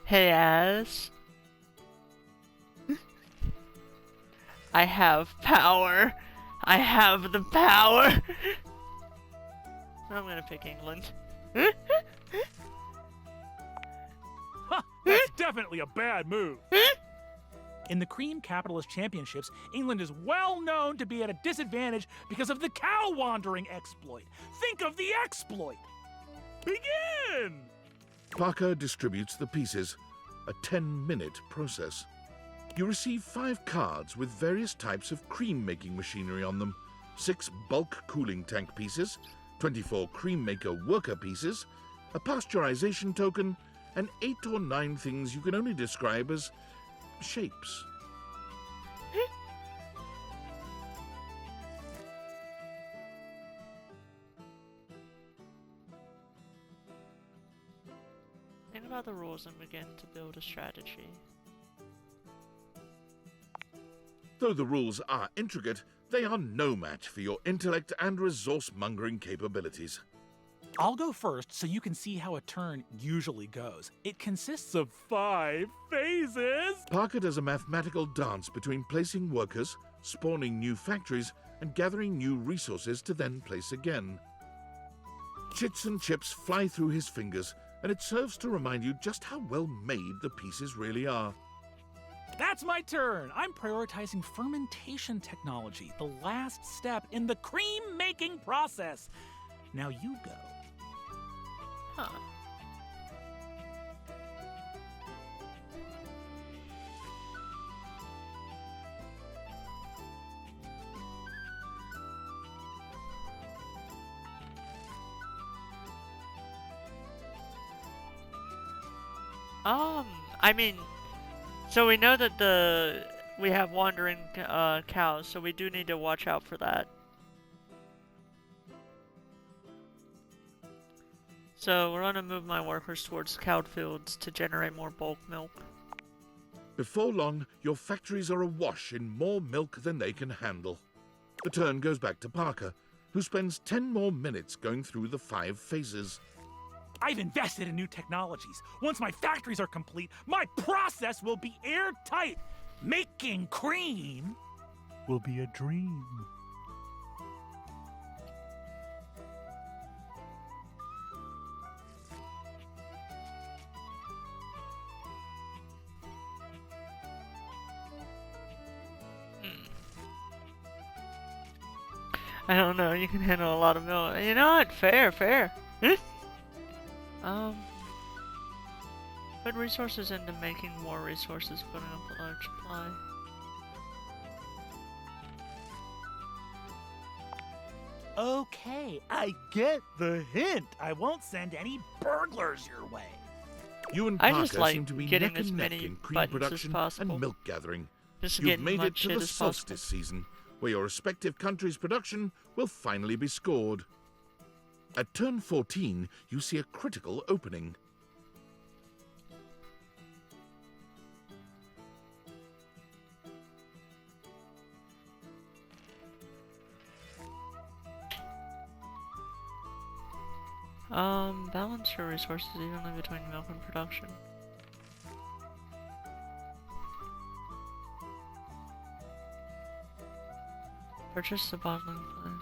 Hey, As. I have power. I have the power. I'm gonna pick England. Huh, that's definitely a bad move. In the Cream Capitalist Championships, England is well known to be at a disadvantage because of the cow wandering exploit. Think of the exploit. Begin! Parker distributes the pieces, a 10-minute process. You receive 5 cards with various types of cream-making machinery on them, 6 bulk cooling tank pieces, 24 cream maker worker pieces, a pasteurization token, and 8 or 9 things you can only describe as shapes. Think about the rules and begin to build a strategy. Though the rules are intricate, they are no match for your intellect and resource-mongering capabilities. I'll go first so you can see how a turn usually goes. It consists of 5 phases. Parker does a mathematical dance between placing workers, spawning new factories, and gathering new resources to then place again. Chits and chips fly through his fingers, and it serves to remind you just how well made the pieces really are. That's my turn. I'm prioritizing fermentation technology, the last step in the cream-making process. Now you go. Huh. I mean, so we know that we have wandering cows, so we do need to watch out for that. So we're gonna move my workers towards cow fields to generate more bulk milk. Before long, your factories are awash in more milk than they can handle. The turn goes back to Parker, who spends 10 more minutes going through the 5 phases. I've invested in new technologies. Once my factories are complete, my process will be airtight. Making cream will be a dream. I don't know, you can handle a lot of milk. You know what? Fair. Put resources into making more resources, putting up a large supply. Okay, I get the hint. I won't send any burglars your way. You and I Parker just like seem to be getting neck as and neck many in cream buttons as production possible. and milk gathering. Just You've getting made it much to shit the as possible. solstice season, where your respective country's production will finally be scored. At turn 14, you see a critical opening. Balance your resources evenly between milk and production. Purchase the bottling plant.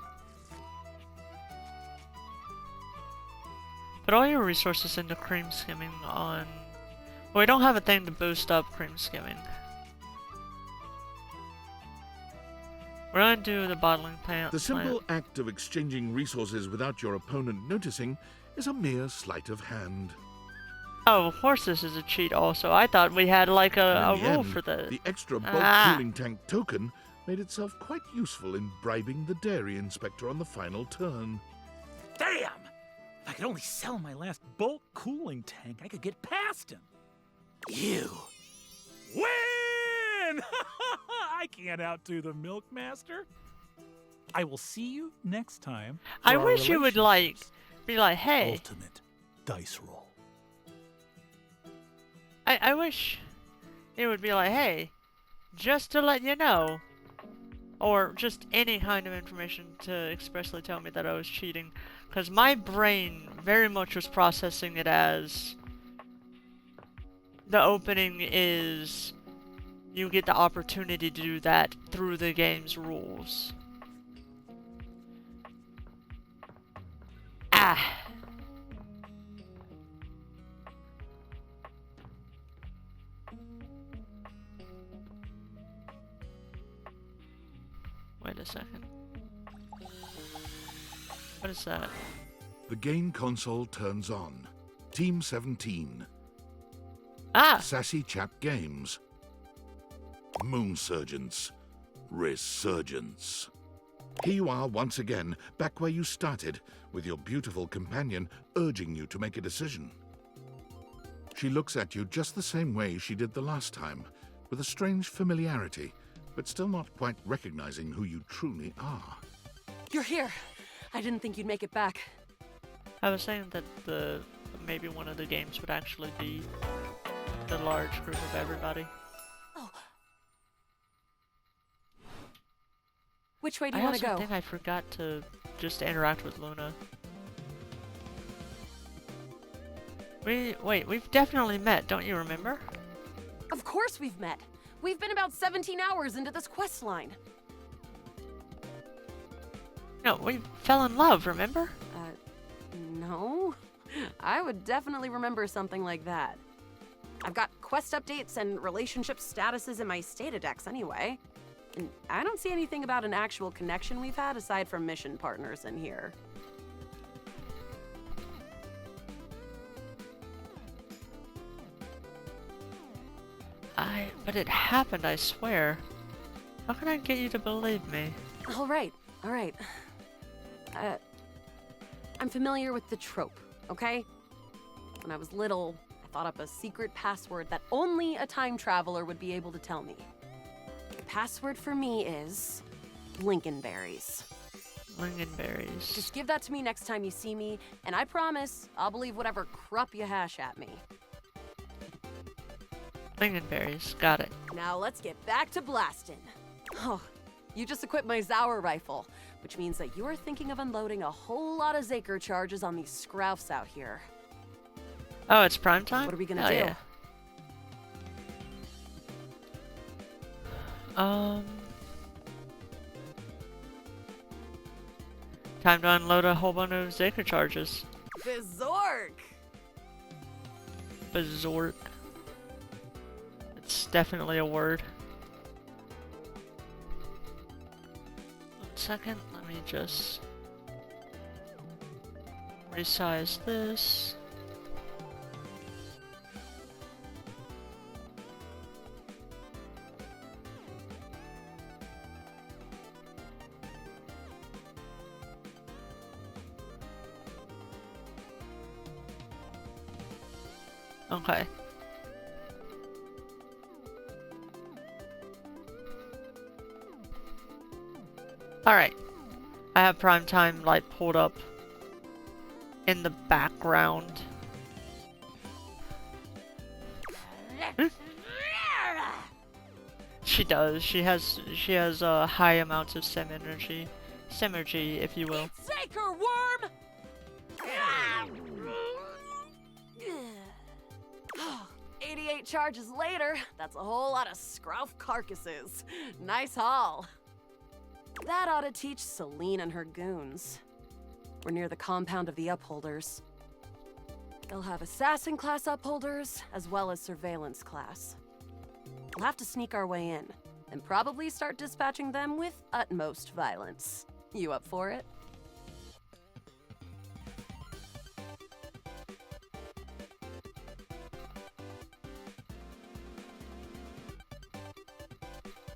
Put all your resources into cream skimming on... Well, we don't have a thing to boost up cream skimming. We're gonna do the bottling plant. The simple act of exchanging resources without your opponent noticing is a mere sleight of hand. Oh, of course this is a cheat also. I thought we had like a In the rule end, for this. The extra bulk cooling tank token made itself quite useful in bribing the dairy inspector on the final turn. Damn! If I could only sell my last bulk cooling tank, I could get past him. You win! I can't outdo the Milkmaster. I will see you next time. I wish you would like be like, hey. Ultimate dice roll. I wish it would be like, hey, just to let you know, or just any kind of information to expressly tell me that I was cheating, because my brain very much was processing it as the opening is you get the opportunity to do that through the game's rules. Ah. Wait a second. What is that? The game console turns on. Team 17. Ah! Sassy Chap Games. Moon Surgeons. Resurgence. Here you are once again, back where you started, with your beautiful companion urging you to make a decision. She looks at you just the same way she did the last time, with a strange familiarity, but still not quite recognizing who you truly are. You're here. I didn't think you'd make it back. I was saying that maybe one of the games would actually be the large group of everybody. Oh. Which way do you want to go? I also think I forgot to just interact with Luna. Wait, we've definitely met, don't you remember? Of course we've met. We've been about 17 hours into this quest line. No, we fell in love, remember? No. I would definitely remember something like that. I've got quest updates and relationship statuses in my Stata decks anyway. And I don't see anything about an actual connection we've had aside from mission partners in here. But it happened, I swear. How can I get you to believe me? All right. I'm familiar with the trope, okay? When I was little, I thought up a secret password that only a time traveler would be able to tell me. The password for me is Lincolnberries. Lincolnberries. Just give that to me next time you see me, and I promise I'll believe whatever crap you hash at me. Lincolnberries, got it. Now let's get back to blasting. Oh, you just equipped my Zauer rifle, which means that you are thinking of unloading a whole lot of Zaker charges on these scroufs out here. Oh, it's prime time? What are we gonna do? Yeah. Time to unload a whole bunch of Zaker charges. Bizork! Bizork. It's definitely a word. One second, let me just resize this. Okay. Alright. I have prime time light pulled up in the background. She does. She has high amounts of Synergy, if you will. Zaker worm! 88 charges later, that's a whole lot of scrouf carcasses. Nice haul. That ought to teach Celine and her goons. We're near the compound of the Upholders. They'll have assassin class Upholders, as well as surveillance class. We'll have to sneak our way in, and probably start dispatching them with utmost violence. You up for it?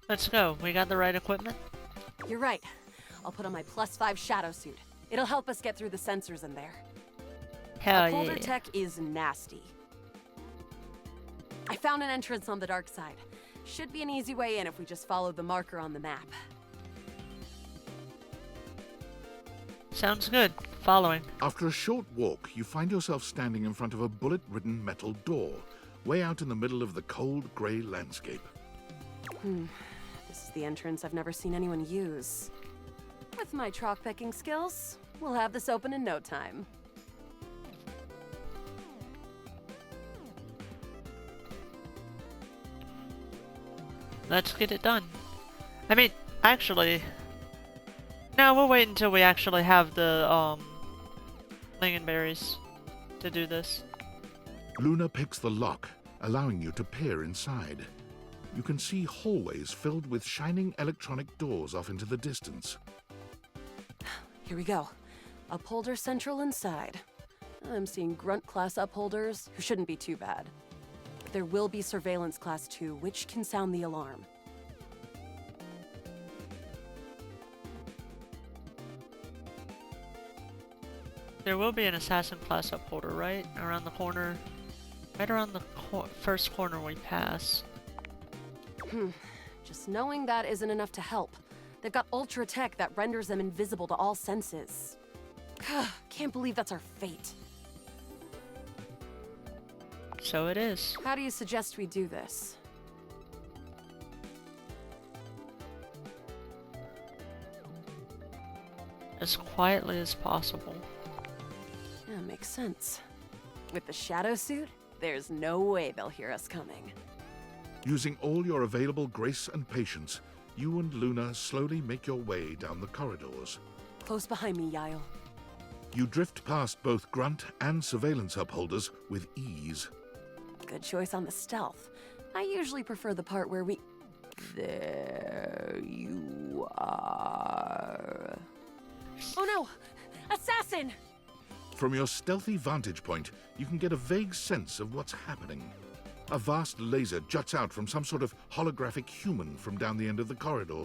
Let's go. We got the right equipment? You're right. I'll put on my +5 shadow suit. It'll help us get through the sensors in there. Hell Upholder yeah. tech is nasty. I found an entrance on the dark side. Should be an easy way in if we just follow the marker on the map. Sounds good. Following. After a short walk, you find yourself standing in front of a bullet-ridden metal door, way out in the middle of the cold, grey landscape. This is the entrance I've never seen anyone use. With my chalk picking skills, we'll have this open in no time. Let's get it done. I mean, actually... No, we'll wait until we actually have the, lingonberries to do this. Luna picks the lock, allowing you to peer inside. You can see hallways filled with shining electronic doors off into the distance. Here we go. Upholder Central inside. I'm seeing Grunt class upholders, who shouldn't be too bad. There will be Surveillance class 2, which can sound the alarm. there will be an assassin class upholder right around the corner. Right around the first corner we pass. Just knowing that isn't enough to help. They've got ultra tech that renders them invisible to all senses. Can't believe that's our fate. So it is. How do you suggest we do this? As quietly as possible. Yeah, makes sense. With the shadow suit, there's no way they'll hear us coming. Using all your available grace and patience, you and Luna slowly make your way down the corridors. Close behind me, Yael. You drift past both grunt and surveillance upholders with ease. Good choice on the stealth. I usually prefer the part where we... There you are. Oh no! Assassin! From your stealthy vantage point, you can get a vague sense of what's happening. A vast laser juts out from some sort of holographic human from down the end of the corridor.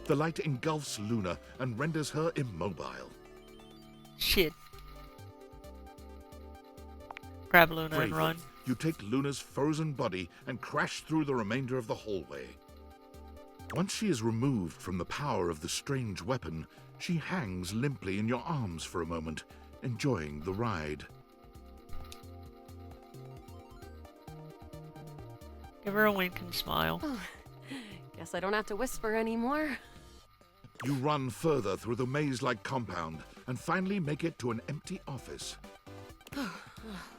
The light engulfs Luna and renders her immobile. Shit. Grab Luna Bravely, and run. You take Luna's frozen body and crash through the remainder of the hallway. Once she is removed from the power of the strange weapon, she hangs limply in your arms for a moment, enjoying the ride. Give her a wink and smile. Oh, guess I don't have to whisper anymore. You run further through the maze-like compound and finally make it to an empty office.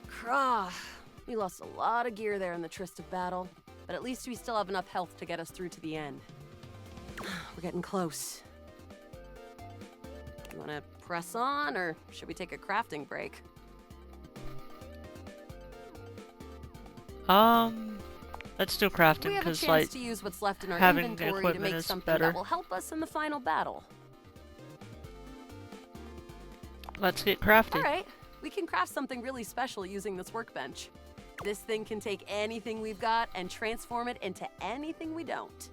Krah. We lost a lot of gear there in the tryst of battle, but at least we still have enough health to get us through to the end. We're getting close. You want to press on, or should we take a crafting break? Let's do crafting, We have a because chance like to use what's left in our having inventory to equipment make is something better. that will help us in the final battle. Let's get crafty. All right, we can craft something really special using this workbench. This thing can take anything we've got and transform it into anything we don't.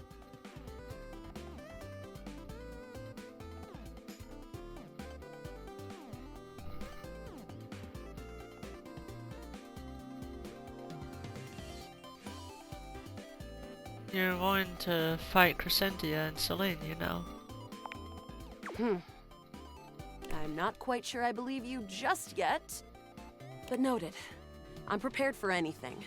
You're going to fight Crescentia and Celine, you know. I'm not quite sure I believe you just yet, but noted. I'm prepared for anything.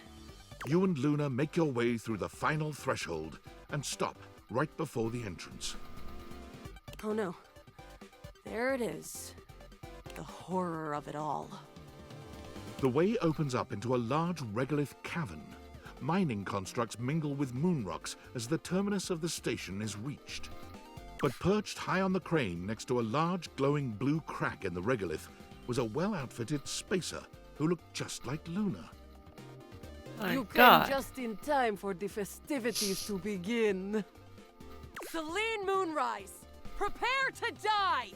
You and Luna make your way through the final threshold and stop right before the entrance. Oh no. There it is. The horror of it all. The way opens up into a large regolith cavern. Mining constructs mingle with moon rocks as the terminus of the station is reached. But perched high on the crane next to a large glowing blue crack in the regolith was a well-outfitted spacer who looked just like Luna. You came just in time for the festivities to begin. Celine Moonrise, prepare to die!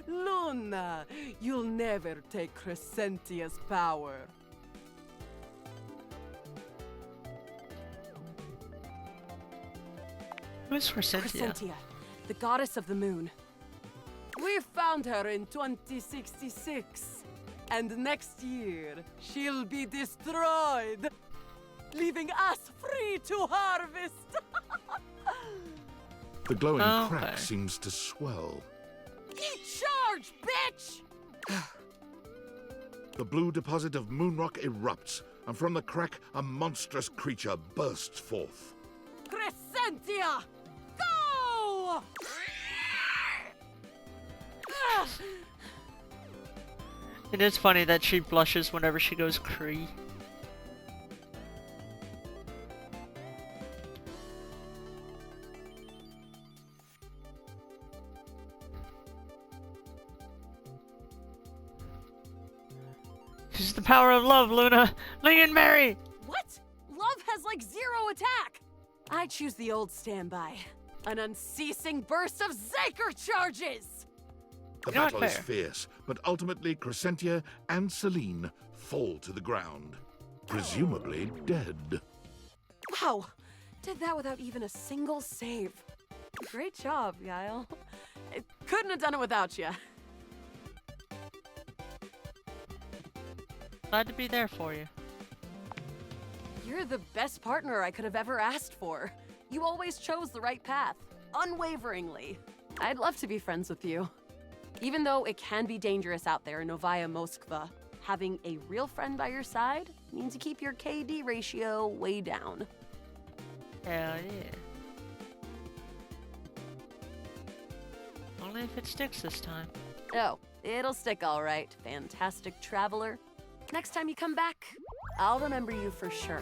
Luna, you'll never take Crescentia's power. Who's Crescentia? Crescentia, the goddess of the moon. We found her in 2066. And next year, she'll be destroyed, leaving us free to harvest. The glowing crack seems to swell. Eat charge, bitch! The blue deposit of moonrock erupts, and from the crack, a monstrous creature bursts forth. Crescentia, go! It is funny that she blushes whenever she goes Cree. This is the power of love, Luna! Ling and Mary! What? Love has like 0 attack! I choose the old standby. An unceasing burst of Zyker charges! The battle is fierce, but ultimately Crescentia and Celine fall to the ground, presumably dead. Wow! Did that without even a single save. Great job, Yael. I couldn't have done it without you. Glad to be there for you. You're the best partner I could have ever asked for. You always chose the right path, unwaveringly. I'd love to be friends with you. Even though it can be dangerous out there in Novaya Moskva, having a real friend by your side means you keep your KD ratio way down. Hell yeah. Only if it sticks this time. Oh, it'll stick all right, fantastic traveler. Next time you come back, I'll remember you for sure.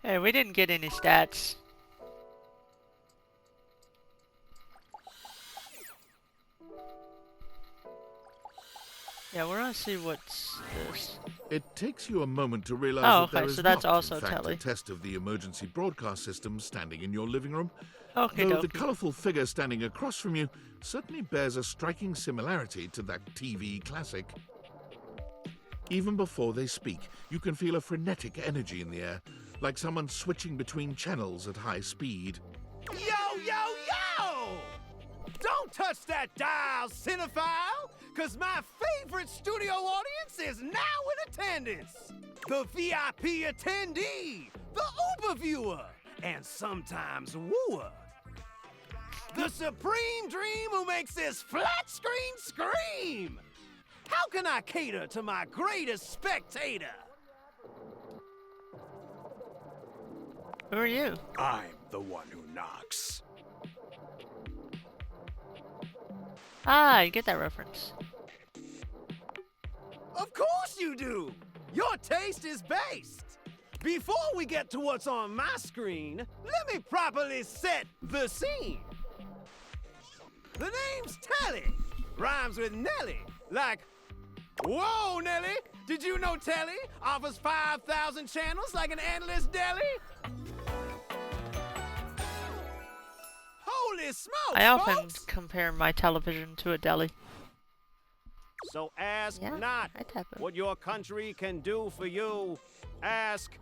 Hey, we didn't get any stats. Yeah, we're gonna see what's this. It takes you a moment to realize Oh, that there okay, is so that's not, also in fact, telly. a test of the emergency broadcast system standing in your living room. Okay, Though the colourful figure standing across from you certainly bears a striking similarity to that TV classic. Even before they speak, you can feel a frenetic energy in the air, like someone switching between channels at high speed. Yo, yo, yo! Don't touch that dial, cinephile, because my favorite studio audience is now in attendance. The VIP attendee, the Uber viewer, and sometimes wooer. The supreme dream who makes this flat screen scream. How can I cater to my greatest spectator? Who are you? I'm the one who knocks. Ah, you get that reference. Of course you do! Your taste is based! Before we get to what's on my screen, let me properly set the scene. The name's Telly. Rhymes with Nelly. Like, whoa, Nelly! Did you know Telly offers 5,000 channels like an endless deli? Holy smokes, I often folks! compare my television to a deli. So ask Yeah, not I type it. what your country can do for you. Ask,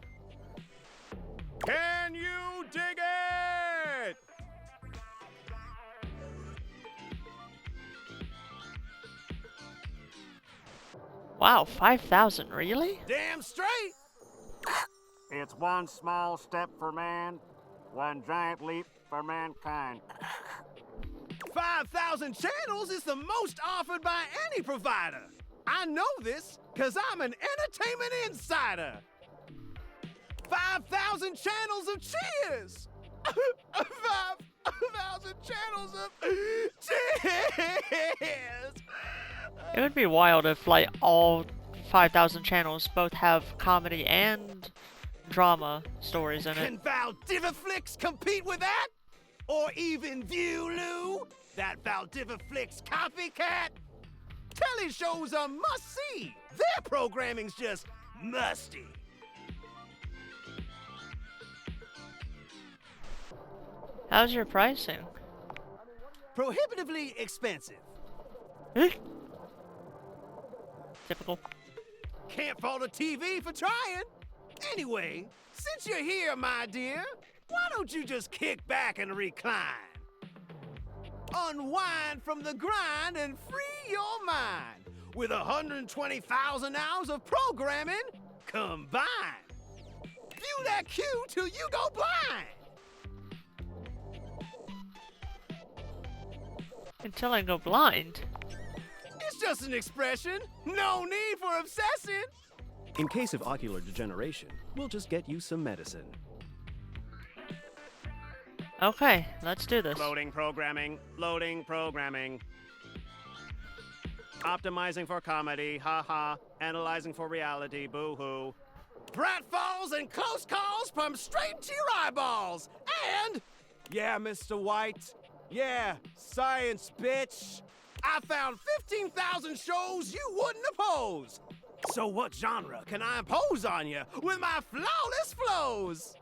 can you dig it? Wow, 5,000, really? Damn straight! It's one small step for man, one giant leap for mankind. 5,000 channels is the most offered by any provider. I know this because I'm an entertainment insider. 5,000 channels of cheers. 5,000 channels of cheers. It would be wild if, like, all 5,000 channels both have comedy and drama stories in it. Can Valdiviflix compete with that? Or even Viewloo? That Valdiviflix copycat? Telly shows are must-see. Their programming's just musty. How's your pricing? Prohibitively expensive. Typical. Can't fault a TV for trying. Anyway, since you're here, my dear, why don't you just kick back and recline? Unwind from the grind and free your mind with 120,000 hours of programming combined. View that cue till you go blind. Until I go blind. It's just an expression. No need for obsessing. In case of ocular degeneration, we'll just get you some medicine. Okay, let's do this. Loading programming, loading programming. Optimizing for comedy, haha. Analyzing for reality, boo-hoo. Pratfalls and close calls from straight to your eyeballs. And, yeah, Mr. White. Yeah, science, bitch. I found 15,000 shows you wouldn't oppose. So what genre can I impose on you with my flawless flows?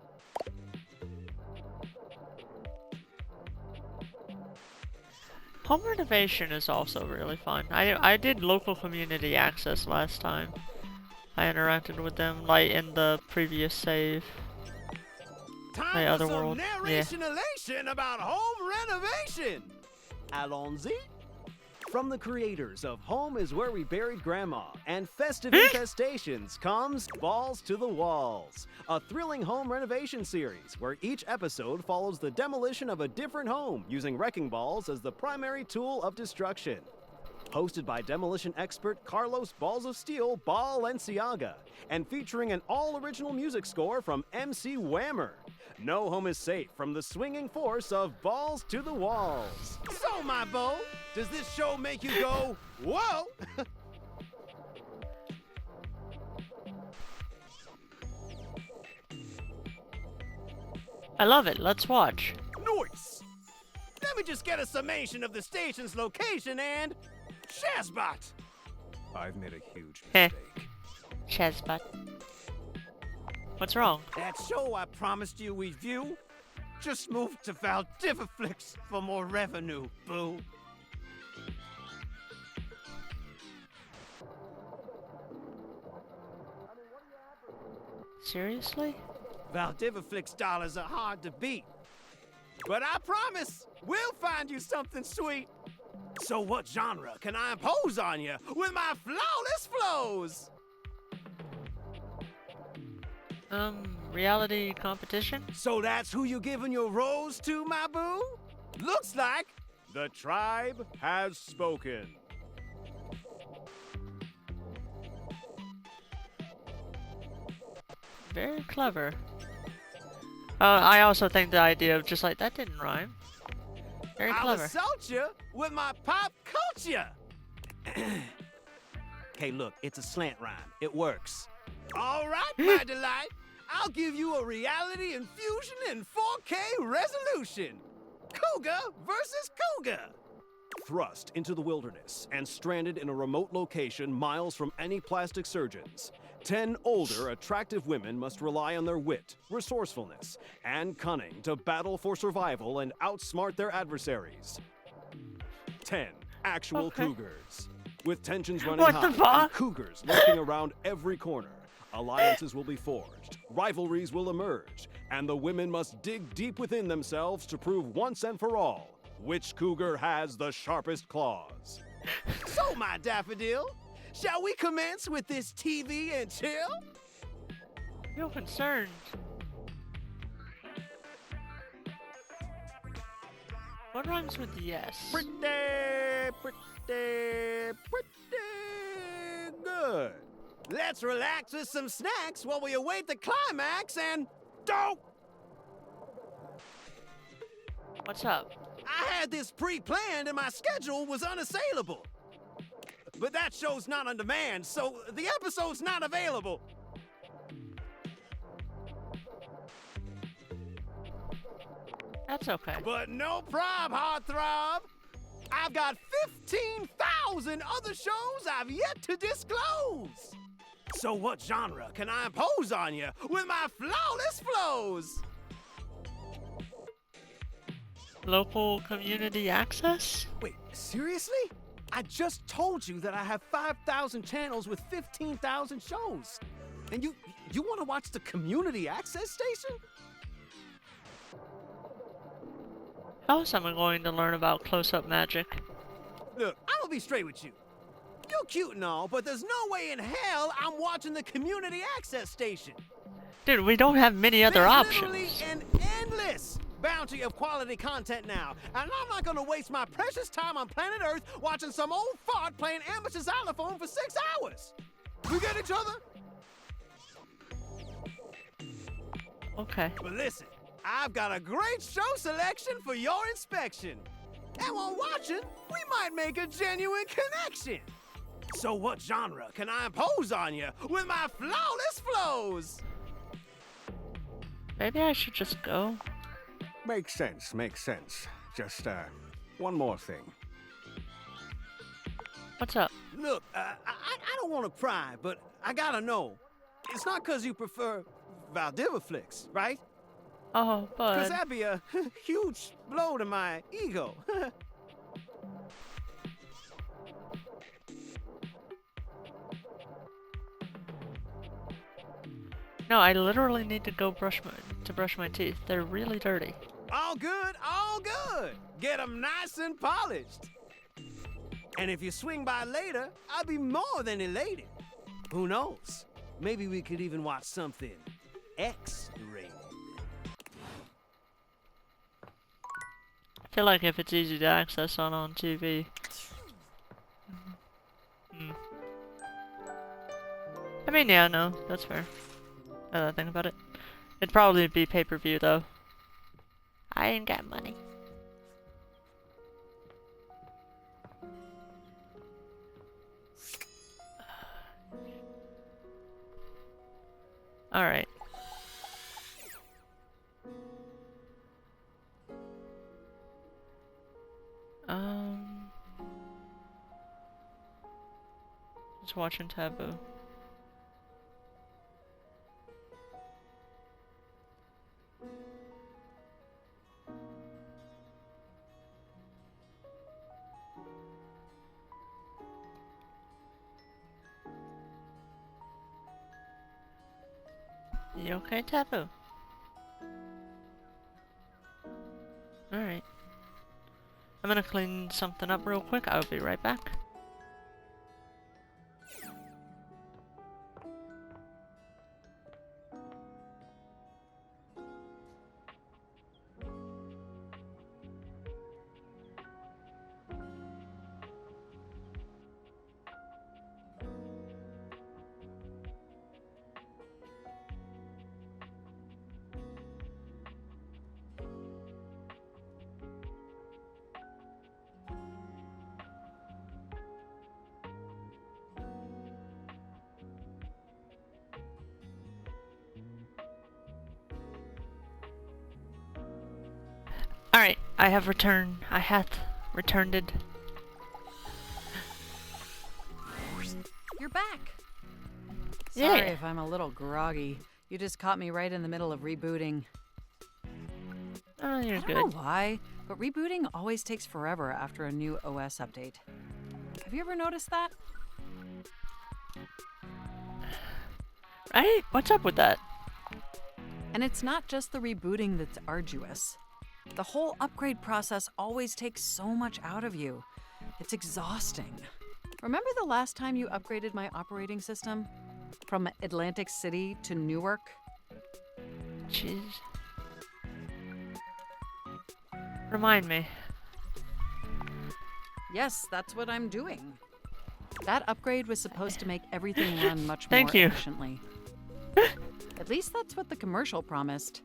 Home renovation is also really fun. I did local community access last time. I interacted with them, like, in the previous save. Time Other for some world. Yeah. narration elation about home renovation. Allons-y. From the creators of Home is Where We Buried Grandma and Festive Infestations comes Balls to the Walls, a thrilling home renovation series where each episode follows the demolition of a different home using wrecking balls as the primary tool of destruction. Hosted by demolition expert Carlos Balls of Steel Balenciaga, and featuring an all-original music score from MC Whammer. No home is safe from the swinging force of Balls to the Walls. So, my beau, does this show make you go, whoa? I love it. Let's watch. Nice! Let me just get a summation of the station's location and... Shazbot! I've made a huge Heh. mistake. Chesbot. What's wrong? That show I promised you we'd view just moved to Valdiviflix for more revenue, boo. Seriously? Valdiviflix dollars are hard to beat. But I promise, we'll find you something sweet. So what genre can I impose on you with my flawless flows? Reality competition? So that's who you giving your rose to, my boo? Looks like the tribe has spoken. Very clever. I also think the idea of just like, that didn't rhyme. Very I'll clever. assault you with my pop culture. Hey, look, it's a slant rhyme. It works. All right, my delight. I'll give you a reality infusion in 4K resolution. Cougar versus Cougar. Thrust into the wilderness and stranded in a remote location miles from any plastic surgeons, 10 older, attractive women must rely on their wit, resourcefulness, and cunning to battle for survival and outsmart their adversaries. 10 actual cougars. With tensions running What high the fuck? and cougars lurking around every corner, alliances will be forged, rivalries will emerge, and the women must dig deep within themselves to prove once and for all which cougar has the sharpest claws. So, my daffodil, shall we commence with this TV and chill? You're concerned. What rhymes with yes? Pretty good. Let's relax with some snacks while we await the climax and... Dope! What's up? I had this pre-planned and my schedule was unassailable. But that show's not on demand, so the episode's not available. That's okay. But no prob, heartthrob. I've got 15,000 other shows I've yet to disclose. So what genre can I impose on you with my flawless flows? Local community access? Wait, seriously? I just told you that I have 5,000 channels with 15,000 shows. And you want to watch the community access station? How is someone going to learn about close-up magic? Look, I'm gonna be straight with you. You're cute and all, but there's no way in hell I'm watching the community access station. Dude, we don't have many other There's options. literally an endless bounty of quality content now, and I'm not gonna waste my precious time on planet Earth watching some old fart playing amateur xylophone for 6 hours. We get each other? Okay. But listen, I've got a great show selection for your inspection. And while watching, we might make a genuine connection. So what genre can I impose on you with my flawless flows? Maybe I should just go. Makes sense, makes sense. Just, one more thing. What's up? Look, I don't want to pry, but I gotta know. It's not because you prefer Valdiviflix, right? Oh, bud. Because that'd be a huge blow to my ego. No, I literally need to go brush my teeth. They're really dirty. All good, all good. Get them nice and polished. And if you swing by later, I'll be more than elated. Who knows? Maybe we could even watch something X-rated. I feel like if it's easy to access on TV. I mean, yeah, no, that's fair. Now that I think about it. It'd probably be pay-per-view, though. I ain't got money. Alright. Just watching Taboo. You okay, Taboo? Alright. I'm gonna clean something up real quick. I'll be right back. Alright, I have returned. I hath returned it. You're back. Yeah. Sorry if I'm a little groggy. You just caught me right in the middle of rebooting. Oh, you're I good. don't know why, but rebooting always takes forever after a new OS update. Have you ever noticed that? Right? What's up with that? And it's not just the rebooting that's arduous. The whole upgrade process always takes so much out of you. It's exhausting. Remember the last time you upgraded my operating system? From Atlantic City to Newark? Jeez. Remind me. Yes, that's what I'm doing. That upgrade was supposed to make everything run much more Thank you. efficiently. At least that's what the commercial promised.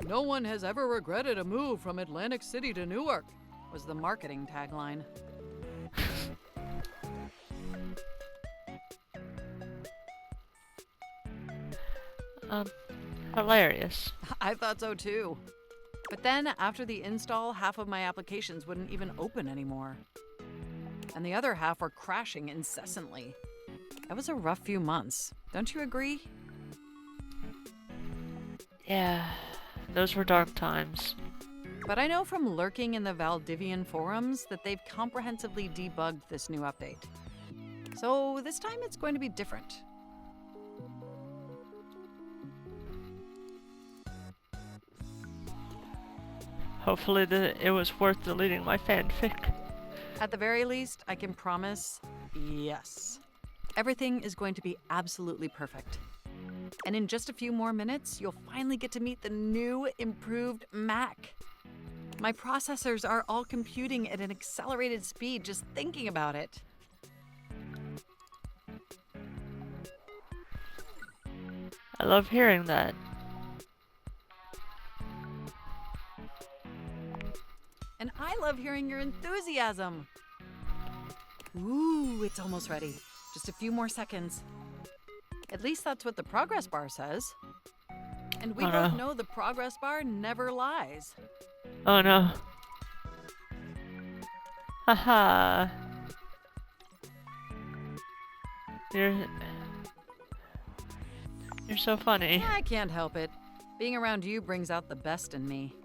No one has ever regretted a move from Atlantic City to Newark, was the marketing tagline. Hilarious. I thought so too. But then, after the install, half of my applications wouldn't even open anymore. And the other half were crashing incessantly. That was a rough few months. Don't you agree? Yeah, those were dark times. But I know from lurking in the Valdivian forums that they've comprehensively debugged this new update. So this time it's going to be different. Hopefully it was worth deleting my fanfic. At the very least, I can promise, yes. Everything is going to be absolutely perfect. And in just a few more minutes, you'll finally get to meet the new, improved Mac. My processors are all computing at an accelerated speed just thinking about it. I love hearing that. And I love hearing your enthusiasm. Ooh, it's almost ready. Just a few more seconds. At least that's what the progress bar says. And we both know the progress bar never lies. Oh no. Haha. You're so funny. I can't help it. Being around you brings out the best in me.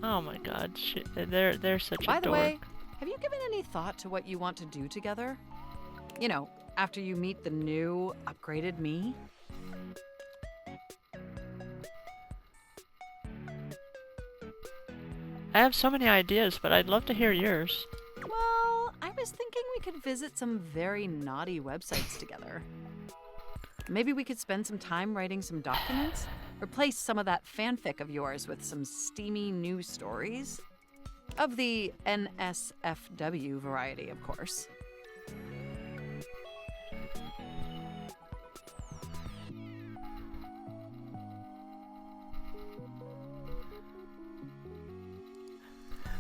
Oh my god, they're such a dork. By the way, have you given any thought to what you want to do together? You know, after you meet the new, upgraded me? I have so many ideas, but I'd love to hear yours. Well, I'm was thinking we could visit some very naughty websites together. Maybe we could spend some time writing some documents? Replace some of that fanfic of yours with some steamy new stories? Of the NSFW variety, of course.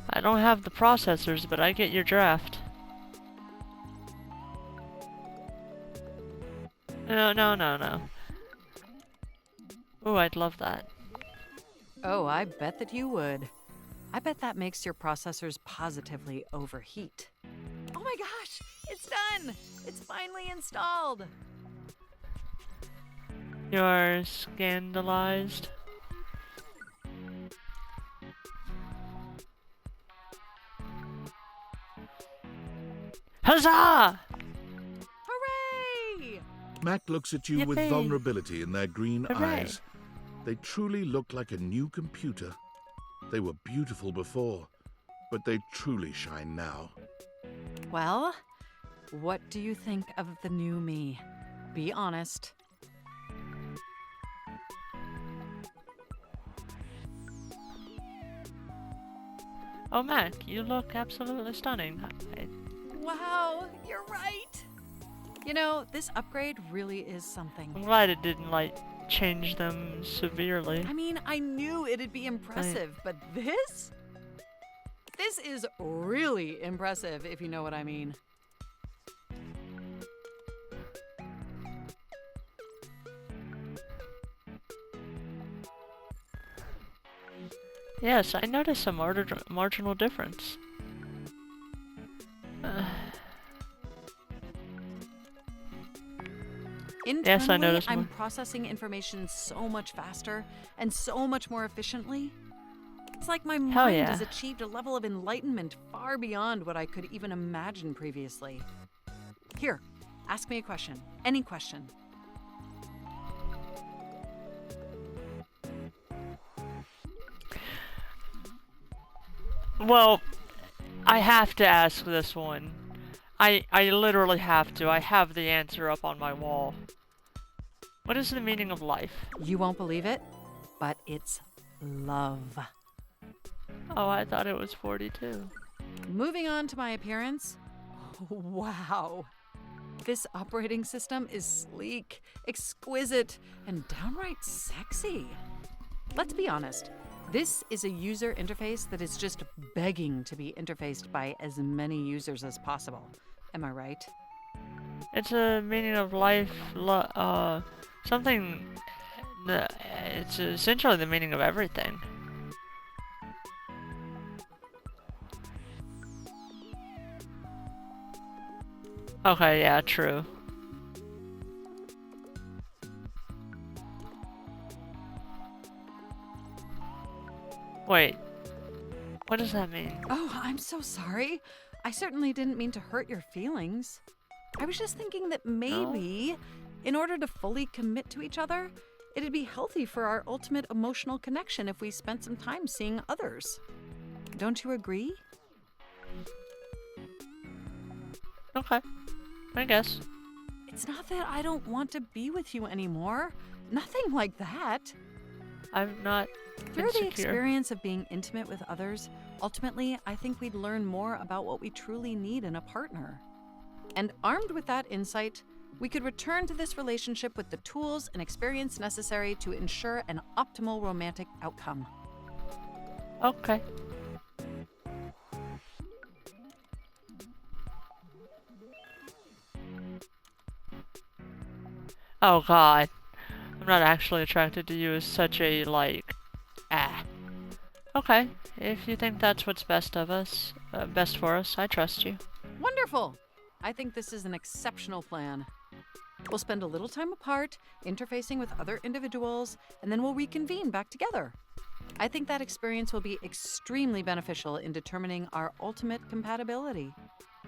I don't have the processors, but I get your draft. No. Ooh, I'd love that. Oh, I bet that you would. I bet that makes your processors positively overheat. Oh my gosh! It's done! It's finally installed! You're scandalized. Huzzah! Hooray! Mac looks at you with Yippee. vulnerability in their green Hooray. eyes. They truly look like a new computer. They were beautiful before, but they truly shine now. Well, what do you think of the new me? Be honest. Oh, Mac, you look absolutely stunning. Wow, you're right! You know, this upgrade really is something. I'm glad it didn't, like, change them severely. I mean, I knew it'd be impressive, but this? This is really impressive, if you know what I mean. Yes, I noticed a marginal difference. Internally, Yes, I noticed I'm more. processing information so much faster and so much more efficiently. It's like my mind yeah. has achieved a level of enlightenment far beyond what I could even imagine previously. Here, ask me a question. Any question. Well, I have to ask this one. I literally have to. I have the answer up on my wall. What is the meaning of life? You won't believe it, but it's love. Oh, I thought it was 42. Moving on to my appearance. Wow. This operating system is sleek, exquisite, and downright sexy. Let's be honest. This is a user interface that is just begging to be interfaced by as many users as possible. Am I right? It's a meaning of life, something. It's essentially the meaning of everything. Okay, yeah, true. Wait, what does that mean? Oh, I'm so sorry. I certainly didn't mean to hurt your feelings. I was just thinking that maybe, in order to fully commit to each other, it'd be healthy for our ultimate emotional connection if we spent some time seeing others. Don't you agree? Okay, I guess. It's not that I don't want to be with you anymore. Nothing like that. I'm not Through insecure. the experience of being intimate with others, ultimately, I think we'd learn more about what we truly need in a partner. And armed with that insight, we could return to this relationship with the tools and experience necessary to ensure an optimal romantic outcome. Okay. Oh god. I'm not actually attracted to you as such a, like, Okay, if you think that's what's best of us, best for us, I trust you. Wonderful! I think this is an exceptional plan. We'll spend a little time apart, interfacing with other individuals, and then we'll reconvene back together. I think that experience will be extremely beneficial in determining our ultimate compatibility.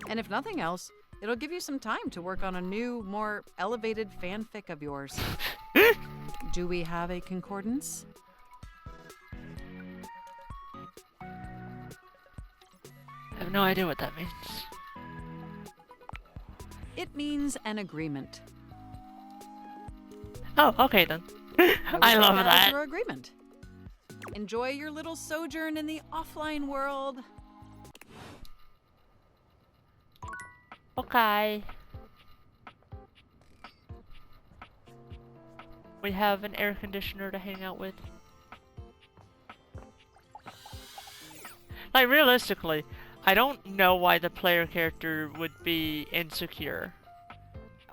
And if nothing else, it'll give you some time to work on a new, more elevated fanfic of yours. Do we have a concordance? I have no idea what that means. It means an agreement. Oh, okay then. I I will love take that. as your agreement. Enjoy your little sojourn in the offline world. Okay. We have an air conditioner to hang out with. Like, realistically, I don't know why the player character would be insecure.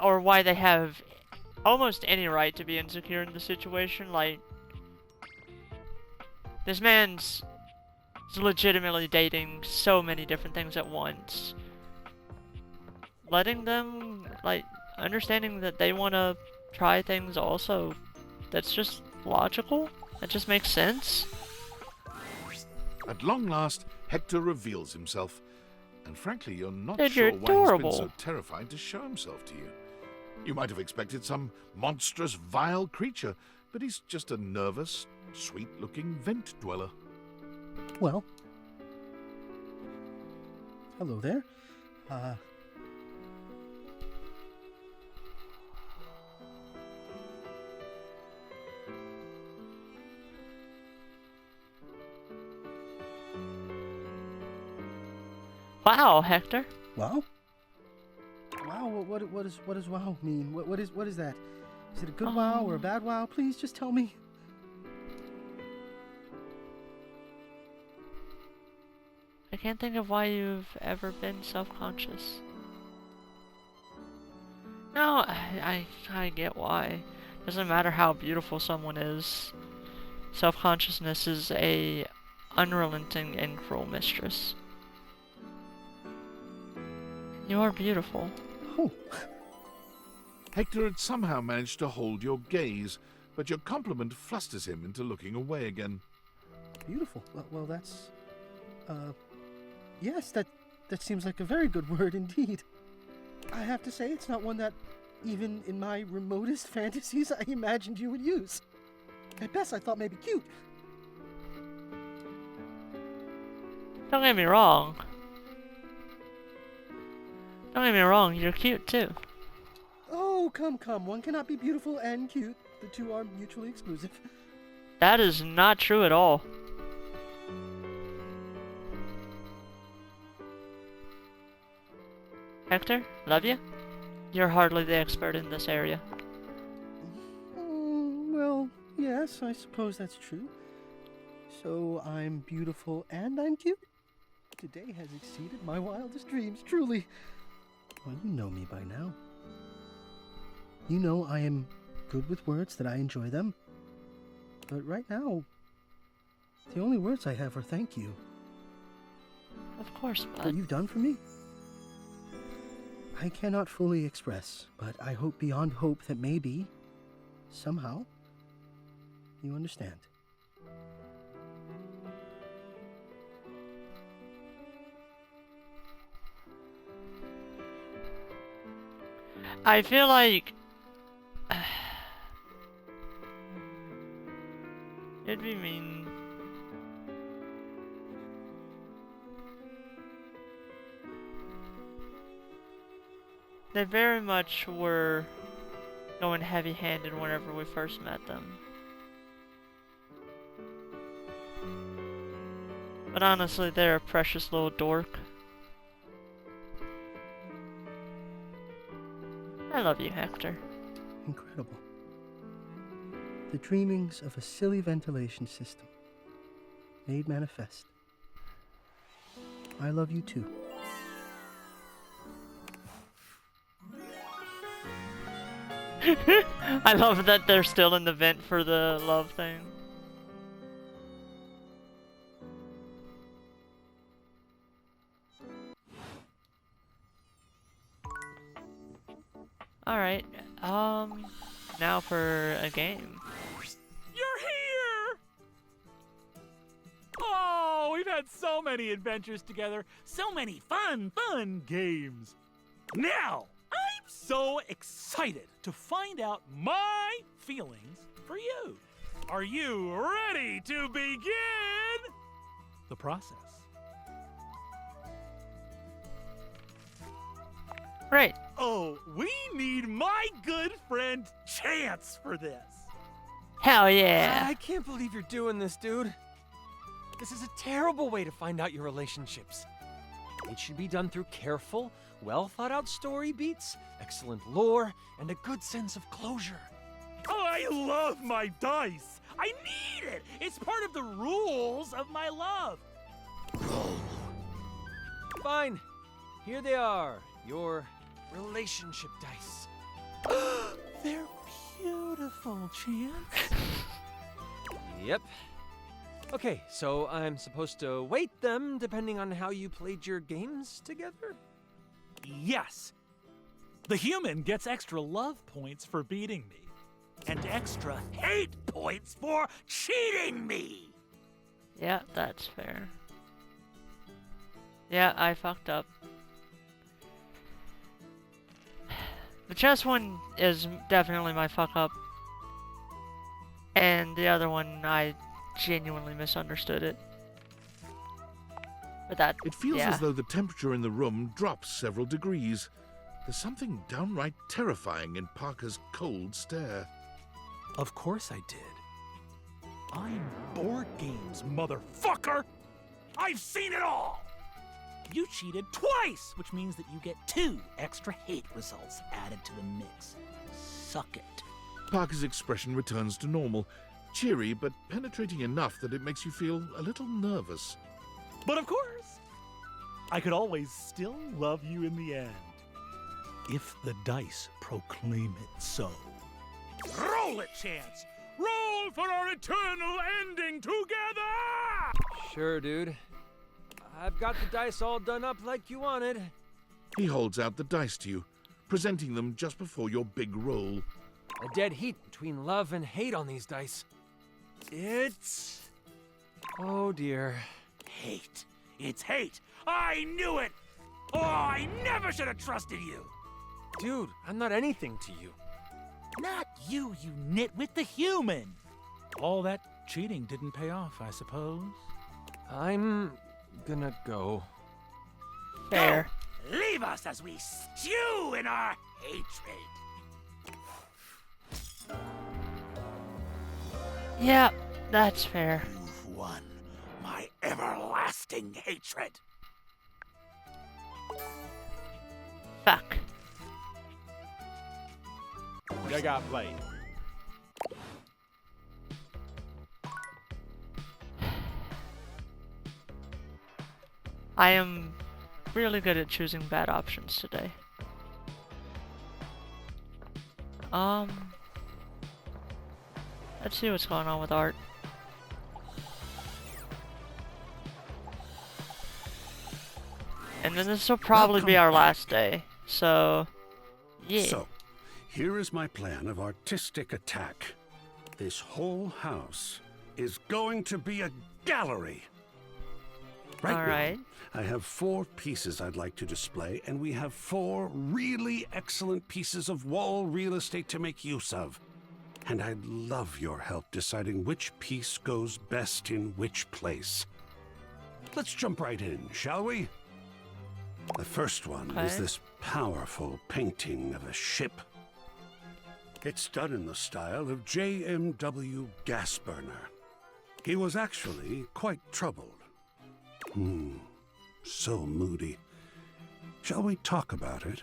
Or why they have almost any right to be insecure in the situation. Like, this man's legitimately dating so many different things at once. Letting them, like, understanding that they want to try things also, that's just logical. That just makes sense. At long last, Hector reveals himself. And frankly, you're not Dude, sure you're why he's been so adorable. terrified to show himself to you. You might have expected some monstrous, vile creature, but he's just a nervous, sweet-looking vent dweller. Well. Hello there. Wow, Hector. Wow? Wow, what does wow mean? What is that? Is it a good wow or a bad wow? Please just tell me. I can't think of why you've ever been self-conscious. No, I get why. Doesn't matter how beautiful someone is. Self-consciousness is a unrelenting and cruel mistress. You are beautiful. Oh. Hector had somehow managed to hold your gaze, but your compliment flusters him into looking away again. Beautiful. Well, that's... Yes, that seems like a very good word indeed. I have to say, it's not one that, even in my remotest fantasies, I imagined you would use. At best, I thought maybe cute. Don't get me wrong. Don't get me wrong, you're cute too. Oh, come. One cannot be beautiful and cute. The two are mutually exclusive. That is not true at all. Hector, love you? You're hardly the expert in this area. Well, yes, I suppose that's true. So I'm beautiful and I'm cute? Today has exceeded my wildest dreams, truly. Well, you know me by now. You know I am good with words, that I enjoy them. But right now, the only words I have are thank you. Of course, bud. What you've done for me. I cannot fully express, but I hope beyond hope that maybe, somehow, you understand. I feel like it'd be mean. They very much were going heavy-handed whenever we first met them. But honestly, they're a precious little dork. I love you, Hector. Incredible. The dreamings of a silly ventilation system made manifest. I love you too. I love that they're still in the vent for the love thing. Alright, now for a game. You're here! Oh, we've had so many adventures together, so many fun games. Now, I'm so excited to find out my feelings for you. Are you ready to begin the process? Great. Uh-oh, we need my good friend Chance for this. Hell yeah. I can't believe you're doing this, dude. This is a terrible way to find out your relationships. It should be done through careful, well-thought-out story beats, excellent lore, and a good sense of closure. I love my dice. I need it. It's part of the rules of my love. Fine. Here they are, your relationship dice. They're beautiful, Chance. Yep. Okay, so I'm supposed to weight them depending on how you played your games together? Yes. The human gets extra love points for beating me, and extra hate points for cheating me. Yeah, that's fair. Yeah, I fucked up. The chess one is definitely my fuck up. And the other one, I genuinely misunderstood it. But that, It feels yeah. as though the temperature in the room drops several degrees. There's something downright terrifying in Parker's cold stare. Of course I did. I'm board games, motherfucker! I've seen it all! You cheated twice, which means that you get 2 extra hate results added to the mix. Suck it. Parker's expression returns to normal, cheery but penetrating enough that it makes you feel a little nervous. But of course, I could always still love you in the end. If the dice proclaim it so. Roll it, Chance! Roll for our eternal ending together! Sure, dude. I've got the dice all done up like you wanted. He holds out the dice to you, presenting them just before your big roll. A dead heat between love and hate on these dice. It's... oh dear. Hate. It's hate. I knew it! Oh, I never should have trusted you! Dude, I'm not anything to you. Not you, you nitwit, the human! All that cheating didn't pay off, I suppose. I'm gonna go. Fair. Go. Leave us as we stew in our hatred. Yeah, that's fair. You've won my everlasting hatred. Fuck. You got played. I am really good at choosing bad options today. Let's see what's going on with art. And then this will probably be our last day, so yeah. So, here is my plan of artistic attack. This whole house is going to be a gallery. Right All right. now, I have 4 pieces I'd like to display, and we have 4 really excellent pieces of wall real estate to make use of. And I'd love your help deciding which piece goes best in which place. Let's jump right in, shall we? The first one is this powerful painting of a ship. It's done in the style of J.M.W. Gasburner. He was actually quite troubled. So moody. Shall we talk about it?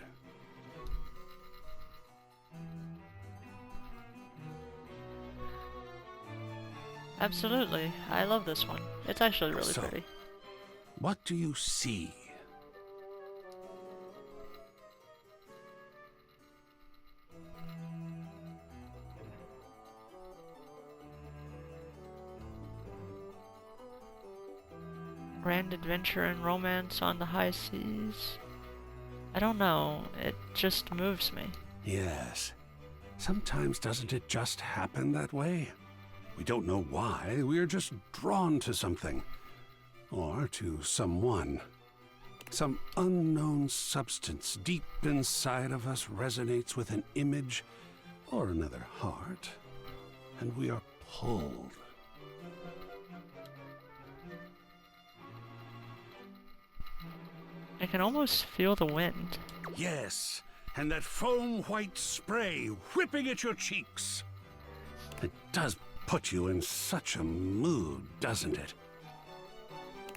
Absolutely. I love this one. It's actually really pretty. What do you see? Grand adventure and romance on the high seas. I don't know. It just moves me. Yes. Sometimes doesn't it just happen that way? We don't know why. We're just drawn to something. Or to someone. Some unknown substance deep inside of us resonates with an image or another heart. And we are pulled. I can almost feel the wind. Yes, and that foam white spray whipping at your cheeks. It does put you in such a mood, doesn't it?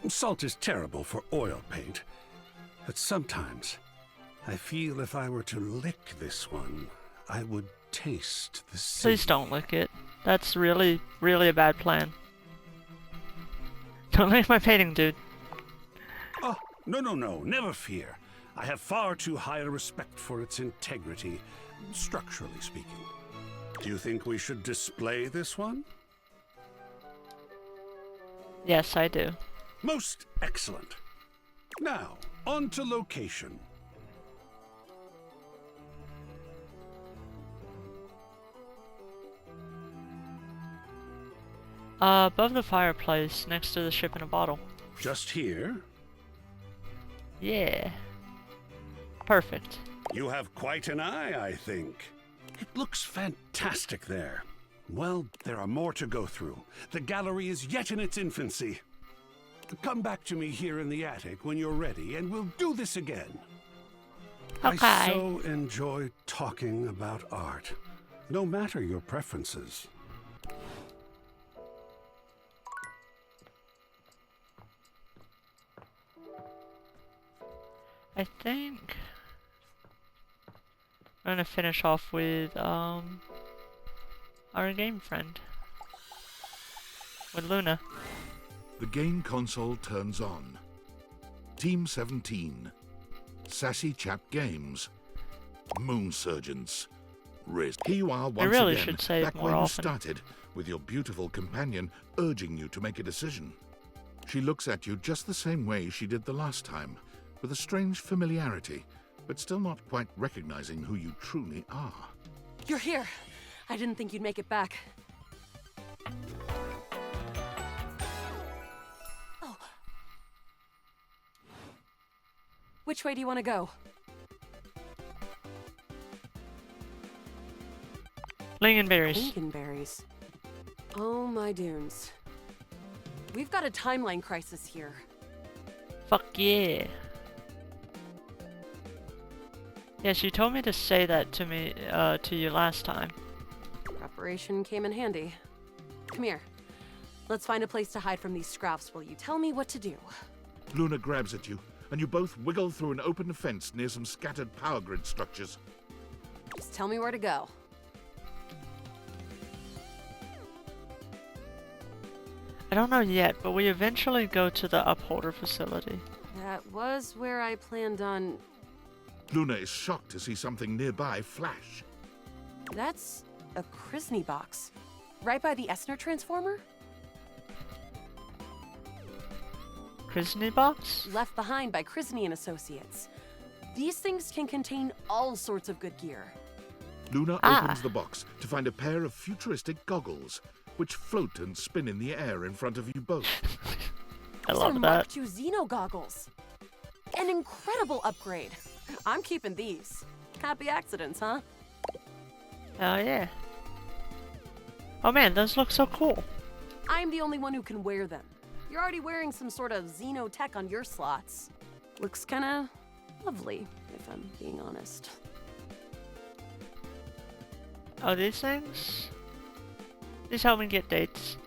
Salt is terrible for oil paint, but sometimes I feel if I were to lick this one, I would taste the sea. Please don't lick it. That's really, really a bad plan. Don't lick my painting, dude. Oh, no, never fear. I have far too high a respect for its integrity, structurally speaking. Do you think we should display this one? Yes, I do. Most excellent. Now, on to location. Above the fireplace, next to the ship in a bottle. Just here? Yeah. Perfect. You have quite an eye, I think. It looks fantastic there. Well, there are more to go through. The gallery is yet in its infancy. Come back to me here in the attic when you're ready, and we'll do this again. Okay. I so enjoy talking about art, no matter your preferences. I think I'm gonna finish off with our game friend. With Luna. The game console turns on. Team 17. Sassy Chap Games. Moon Surgeons. Riz. Here you are once really again, should save back more where you often. started, with your beautiful companion urging you to make a decision. She looks at you just the same way she did the last time, with a strange familiarity, but still not quite recognizing who you truly are. You're here. I didn't think you'd make it back. Oh. Which way do you want to go? Lingonberries. Lingonberries. Oh my dunes. We've got a timeline crisis here. Fuck yeah. Yes, you told me to say that to me, to you last time. Preparation came in handy. Come here. Let's find a place to hide from these scraps while you tell me what to do. Luna grabs at you, and you both wiggle through an open fence near some scattered power grid structures. Just tell me where to go. I don't know yet, but we eventually go to the upholder facility. That was where I planned on... Luna is shocked to see something nearby flash. That's a Krisny box. Right by the Essner transformer? Krisny box? Left behind by Krisny and Associates. These things can contain all sorts of good gear. Luna opens the box to find a pair of futuristic goggles, which float and spin in the air in front of you both. I These love are that. Mark II Xeno goggles. An incredible upgrade. I'm keeping these. Happy accidents, huh? Oh yeah. Oh man, those look so cool. I'm the only one who can wear them. You're already wearing some sort of Xeno tech on your slots. Looks kinda lovely, if I'm being honest. Oh, these things? These help me get dates.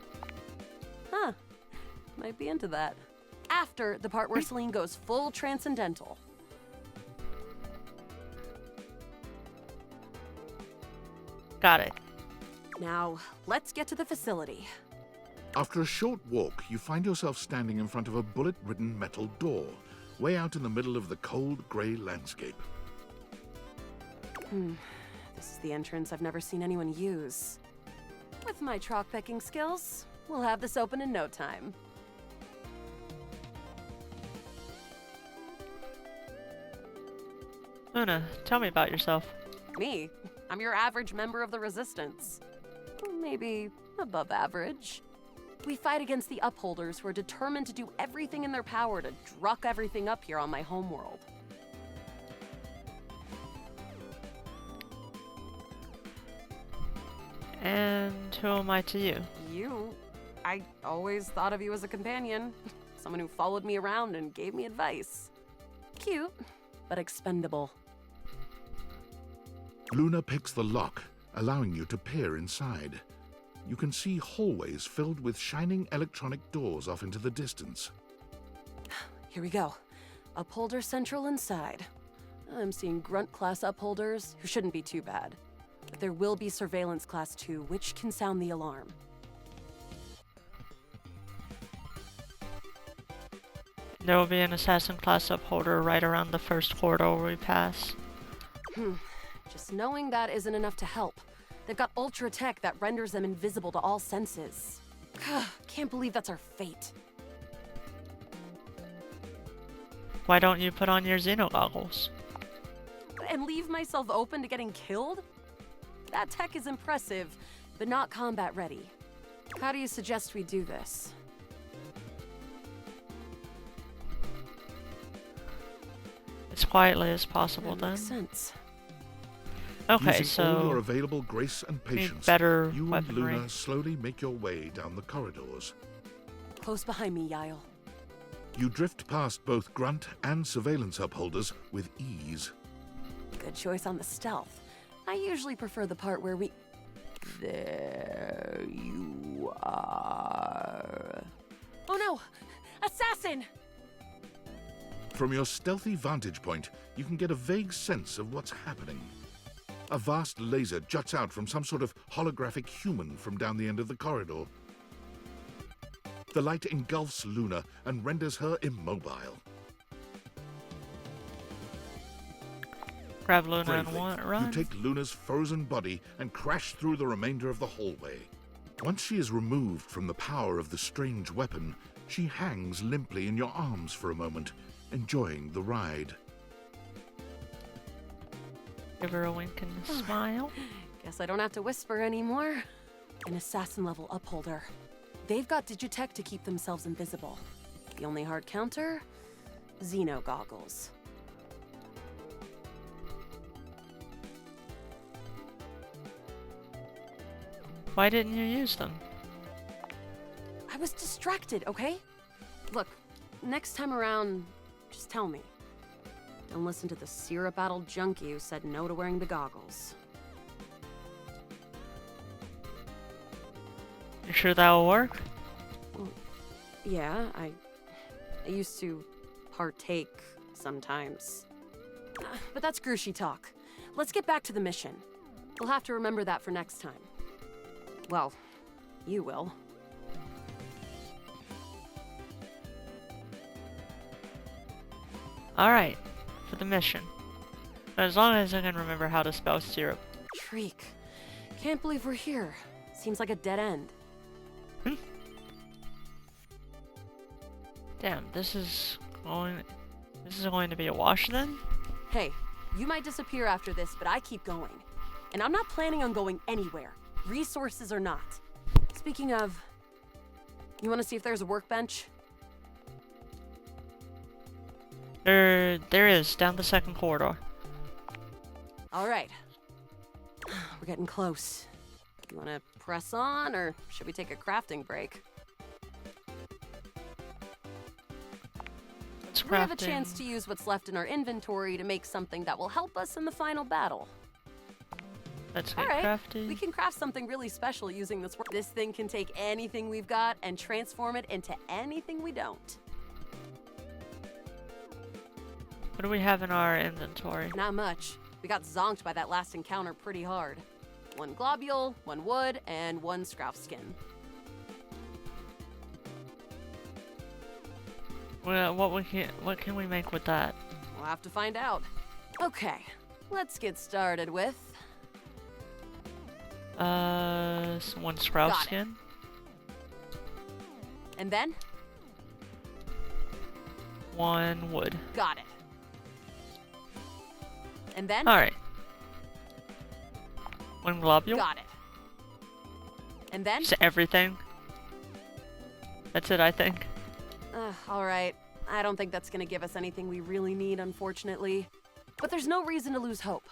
Huh. Might be into that. After the part where Celine goes full transcendental. Got it. Now, let's get to the facility. After a short walk, you find yourself standing in front of a bullet-ridden metal door, way out in the middle of the cold, grey landscape. This is the entrance I've never seen anyone use. With my chalk picking skills, we'll have this open in no time. Luna, tell me about yourself. Me? I'm your average member of the Resistance. Maybe above average. We fight against the Upholders who are determined to do everything in their power to druck everything up here on my homeworld. And who am I to you? You? I always thought of you as a companion. Someone who followed me around and gave me advice. Cute, but expendable. Luna picks the lock, allowing you to peer inside. You can see hallways filled with shining electronic doors off into the distance. Here we go. Upholder Central inside. I'm seeing Grunt class upholders, who shouldn't be too bad. But there will be Surveillance class 2, which can sound the alarm. There will be an Assassin class upholder right around the first corridor we pass. Just knowing that isn't enough to help. They've got ultra tech that renders them invisible to all senses. Can't believe that's our fate. Why don't you put on your Xeno goggles? And leave myself open to getting killed? That tech is impressive, but not combat ready. How do you suggest we do this? As quietly as possible, then. Makes sense. Okay, Using all your so available grace and patience, better you and weaponry. Luna slowly make your way down the corridors. Close behind me, Yael. You drift past both Grunt and Surveillance upholders with ease. Good choice on the stealth. I usually prefer the part where we... There you are. Oh no! Assassin! From your stealthy vantage point, you can get a vague sense of what's happening. A vast laser juts out from some sort of holographic human from down the end of the corridor. The light engulfs Luna and renders her immobile. Grab Luna Bravely, and run. you take Luna's frozen body and crash through the remainder of the hallway. Once she is removed from the power of the strange weapon, she hangs limply in your arms for a moment, enjoying the ride. Give her a wink and a smile. Guess I don't have to whisper anymore. An assassin-level upholder. They've got digitech to keep themselves invisible. The only hard counter? Xeno goggles. Why didn't you use them? I was distracted, okay? Look, next time around, just tell me. Don't listen to the syrup-addled junkie who said no to wearing the goggles. You sure that'll work? Well, yeah, I used to partake sometimes. But that's Grushi talk. Let's get back to the mission. We'll have to remember that for next time. Well, you will. Alright, for the mission. But as long as I can remember how to spell syrup. Shriek. Can't believe we're here. Seems like a dead end. Damn, this is going to be a wash then? Hey, you might disappear after this, but I keep going. And I'm not planning on going anywhere. Resources or not. Speaking of, you want to see if there's a workbench? There is, down the second corridor. All right. We're getting close. You want to press on, or should we take a crafting break? We have a chance to use what's left in our inventory to make something that will help us in the final battle. Let's All get right, crafty. we can craft something really special using this work. This thing can take anything we've got and transform it into anything we don't. What do we have in our inventory? Not much. We got zonked by that last encounter pretty hard. 1 globule, 1 wood, and 1 scrap skin. Well, what can we make with that? We'll have to find out. Okay, let's get started with... 1 sprout Got it. skin. And then? 1 wood. Got it. And then? Alright. 1 globule. Got it. And then? Just everything. That's it, I think. Alright. I don't think that's gonna give us anything we really need, unfortunately. But there's no reason to lose hope.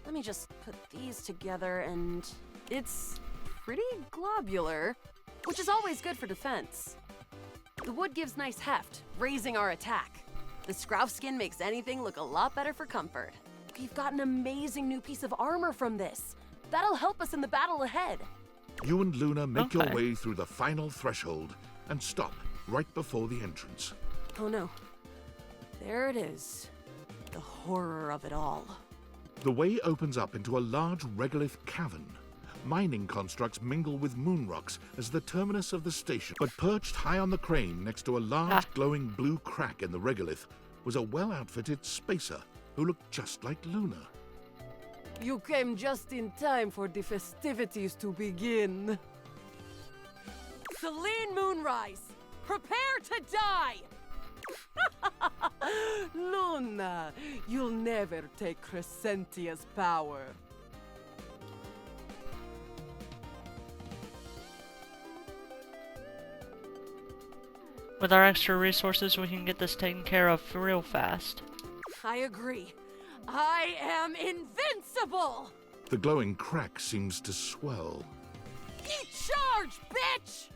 Let me just put these together and... It's pretty globular, which is always good for defense. The wood gives nice heft, raising our attack. The scrouf skin makes anything look a lot better for comfort. We've got an amazing new piece of armor from this. That'll help us in the battle ahead. You and Luna make your way through the final threshold and stop right before the entrance. Oh no. There it is. The horror of it all. The way opens up into a large regolith cavern. Mining constructs mingle with moon rocks as the terminus of the station, but perched high on the crane next to a large glowing blue crack in the regolith was a well-outfitted spacer who looked just like Luna. You came just in time for the festivities to begin. Celine Moonrise, prepare to die! Luna, you'll never take Crescentia's power. With our extra resources, we can get this taken care of real fast. I agree. I am invincible! The glowing crack seems to swell. Eat charge, bitch!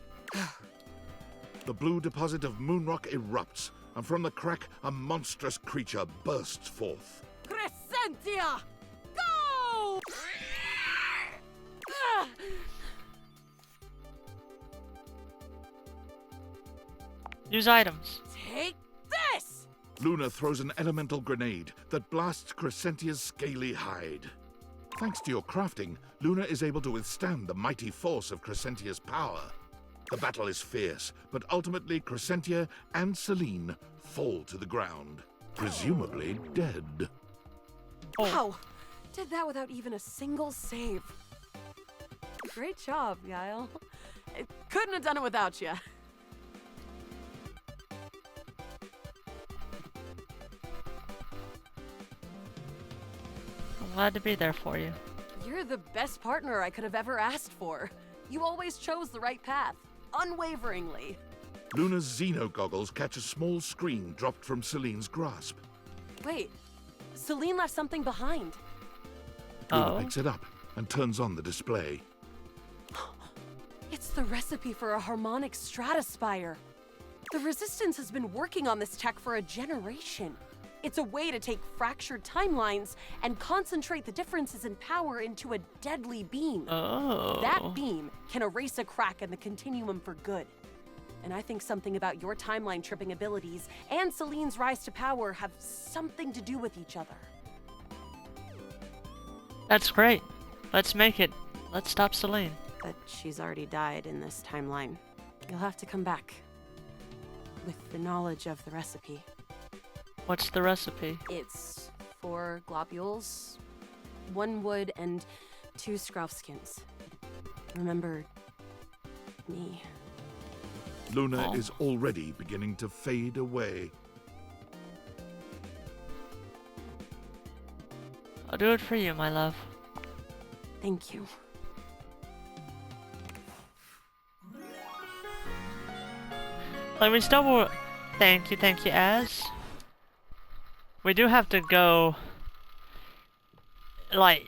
The blue deposit of moonrock erupts, and from the crack, a monstrous creature bursts forth. Crescentia! Go! Use items. Take this! Luna throws an elemental grenade that blasts Crescentia's scaly hide. Thanks to your crafting, Luna is able to withstand the mighty force of Crescentia's power. The battle is fierce, but ultimately Crescentia and Celine fall to the ground, presumably dead. Wow! Did that without even a single save. Great job, Yael. I couldn't have done it without you. I'm glad to be there for you. You're the best partner I could have ever asked for. You always chose the right path, unwaveringly. Luna's Xeno goggles catch a small screen dropped from Celine's grasp. Wait, Celine left something behind. Luna picks it up and turns on the display. It's the recipe for a harmonic stratospire. The Resistance has been working on this tech for a generation. It's a way to take fractured timelines and concentrate the differences in power into a deadly beam. That beam can erase a crack in the continuum for good. And I think something about your timeline tripping abilities and Celine's rise to power have something to do with each other. That's great. Let's make it. Let's stop Celine. But she's already died in this timeline. You'll have to come back with the knowledge of the recipe. What's the recipe? It's 4 globules, 1 wood, and 2 scruff skins. Remember me. Luna is already beginning to fade away. I'll do it for you, my love. Thank you. Like, we still will... Thank you, Az. We do have to go... like...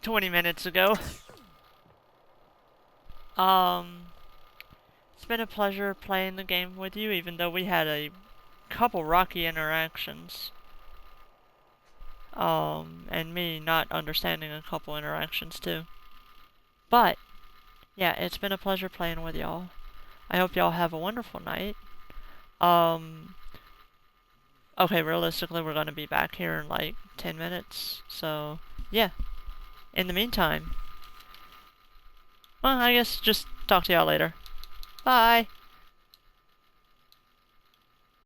20 minutes ago. It's been a pleasure playing the game with you, even though we had a couple rocky interactions. And me not understanding a couple interactions too. But, yeah, it's been a pleasure playing with y'all. I hope y'all have a wonderful night. Okay, realistically, we're gonna be back here in like 10 minutes. So, yeah. In the meantime, well, I guess just talk to y'all later. Bye!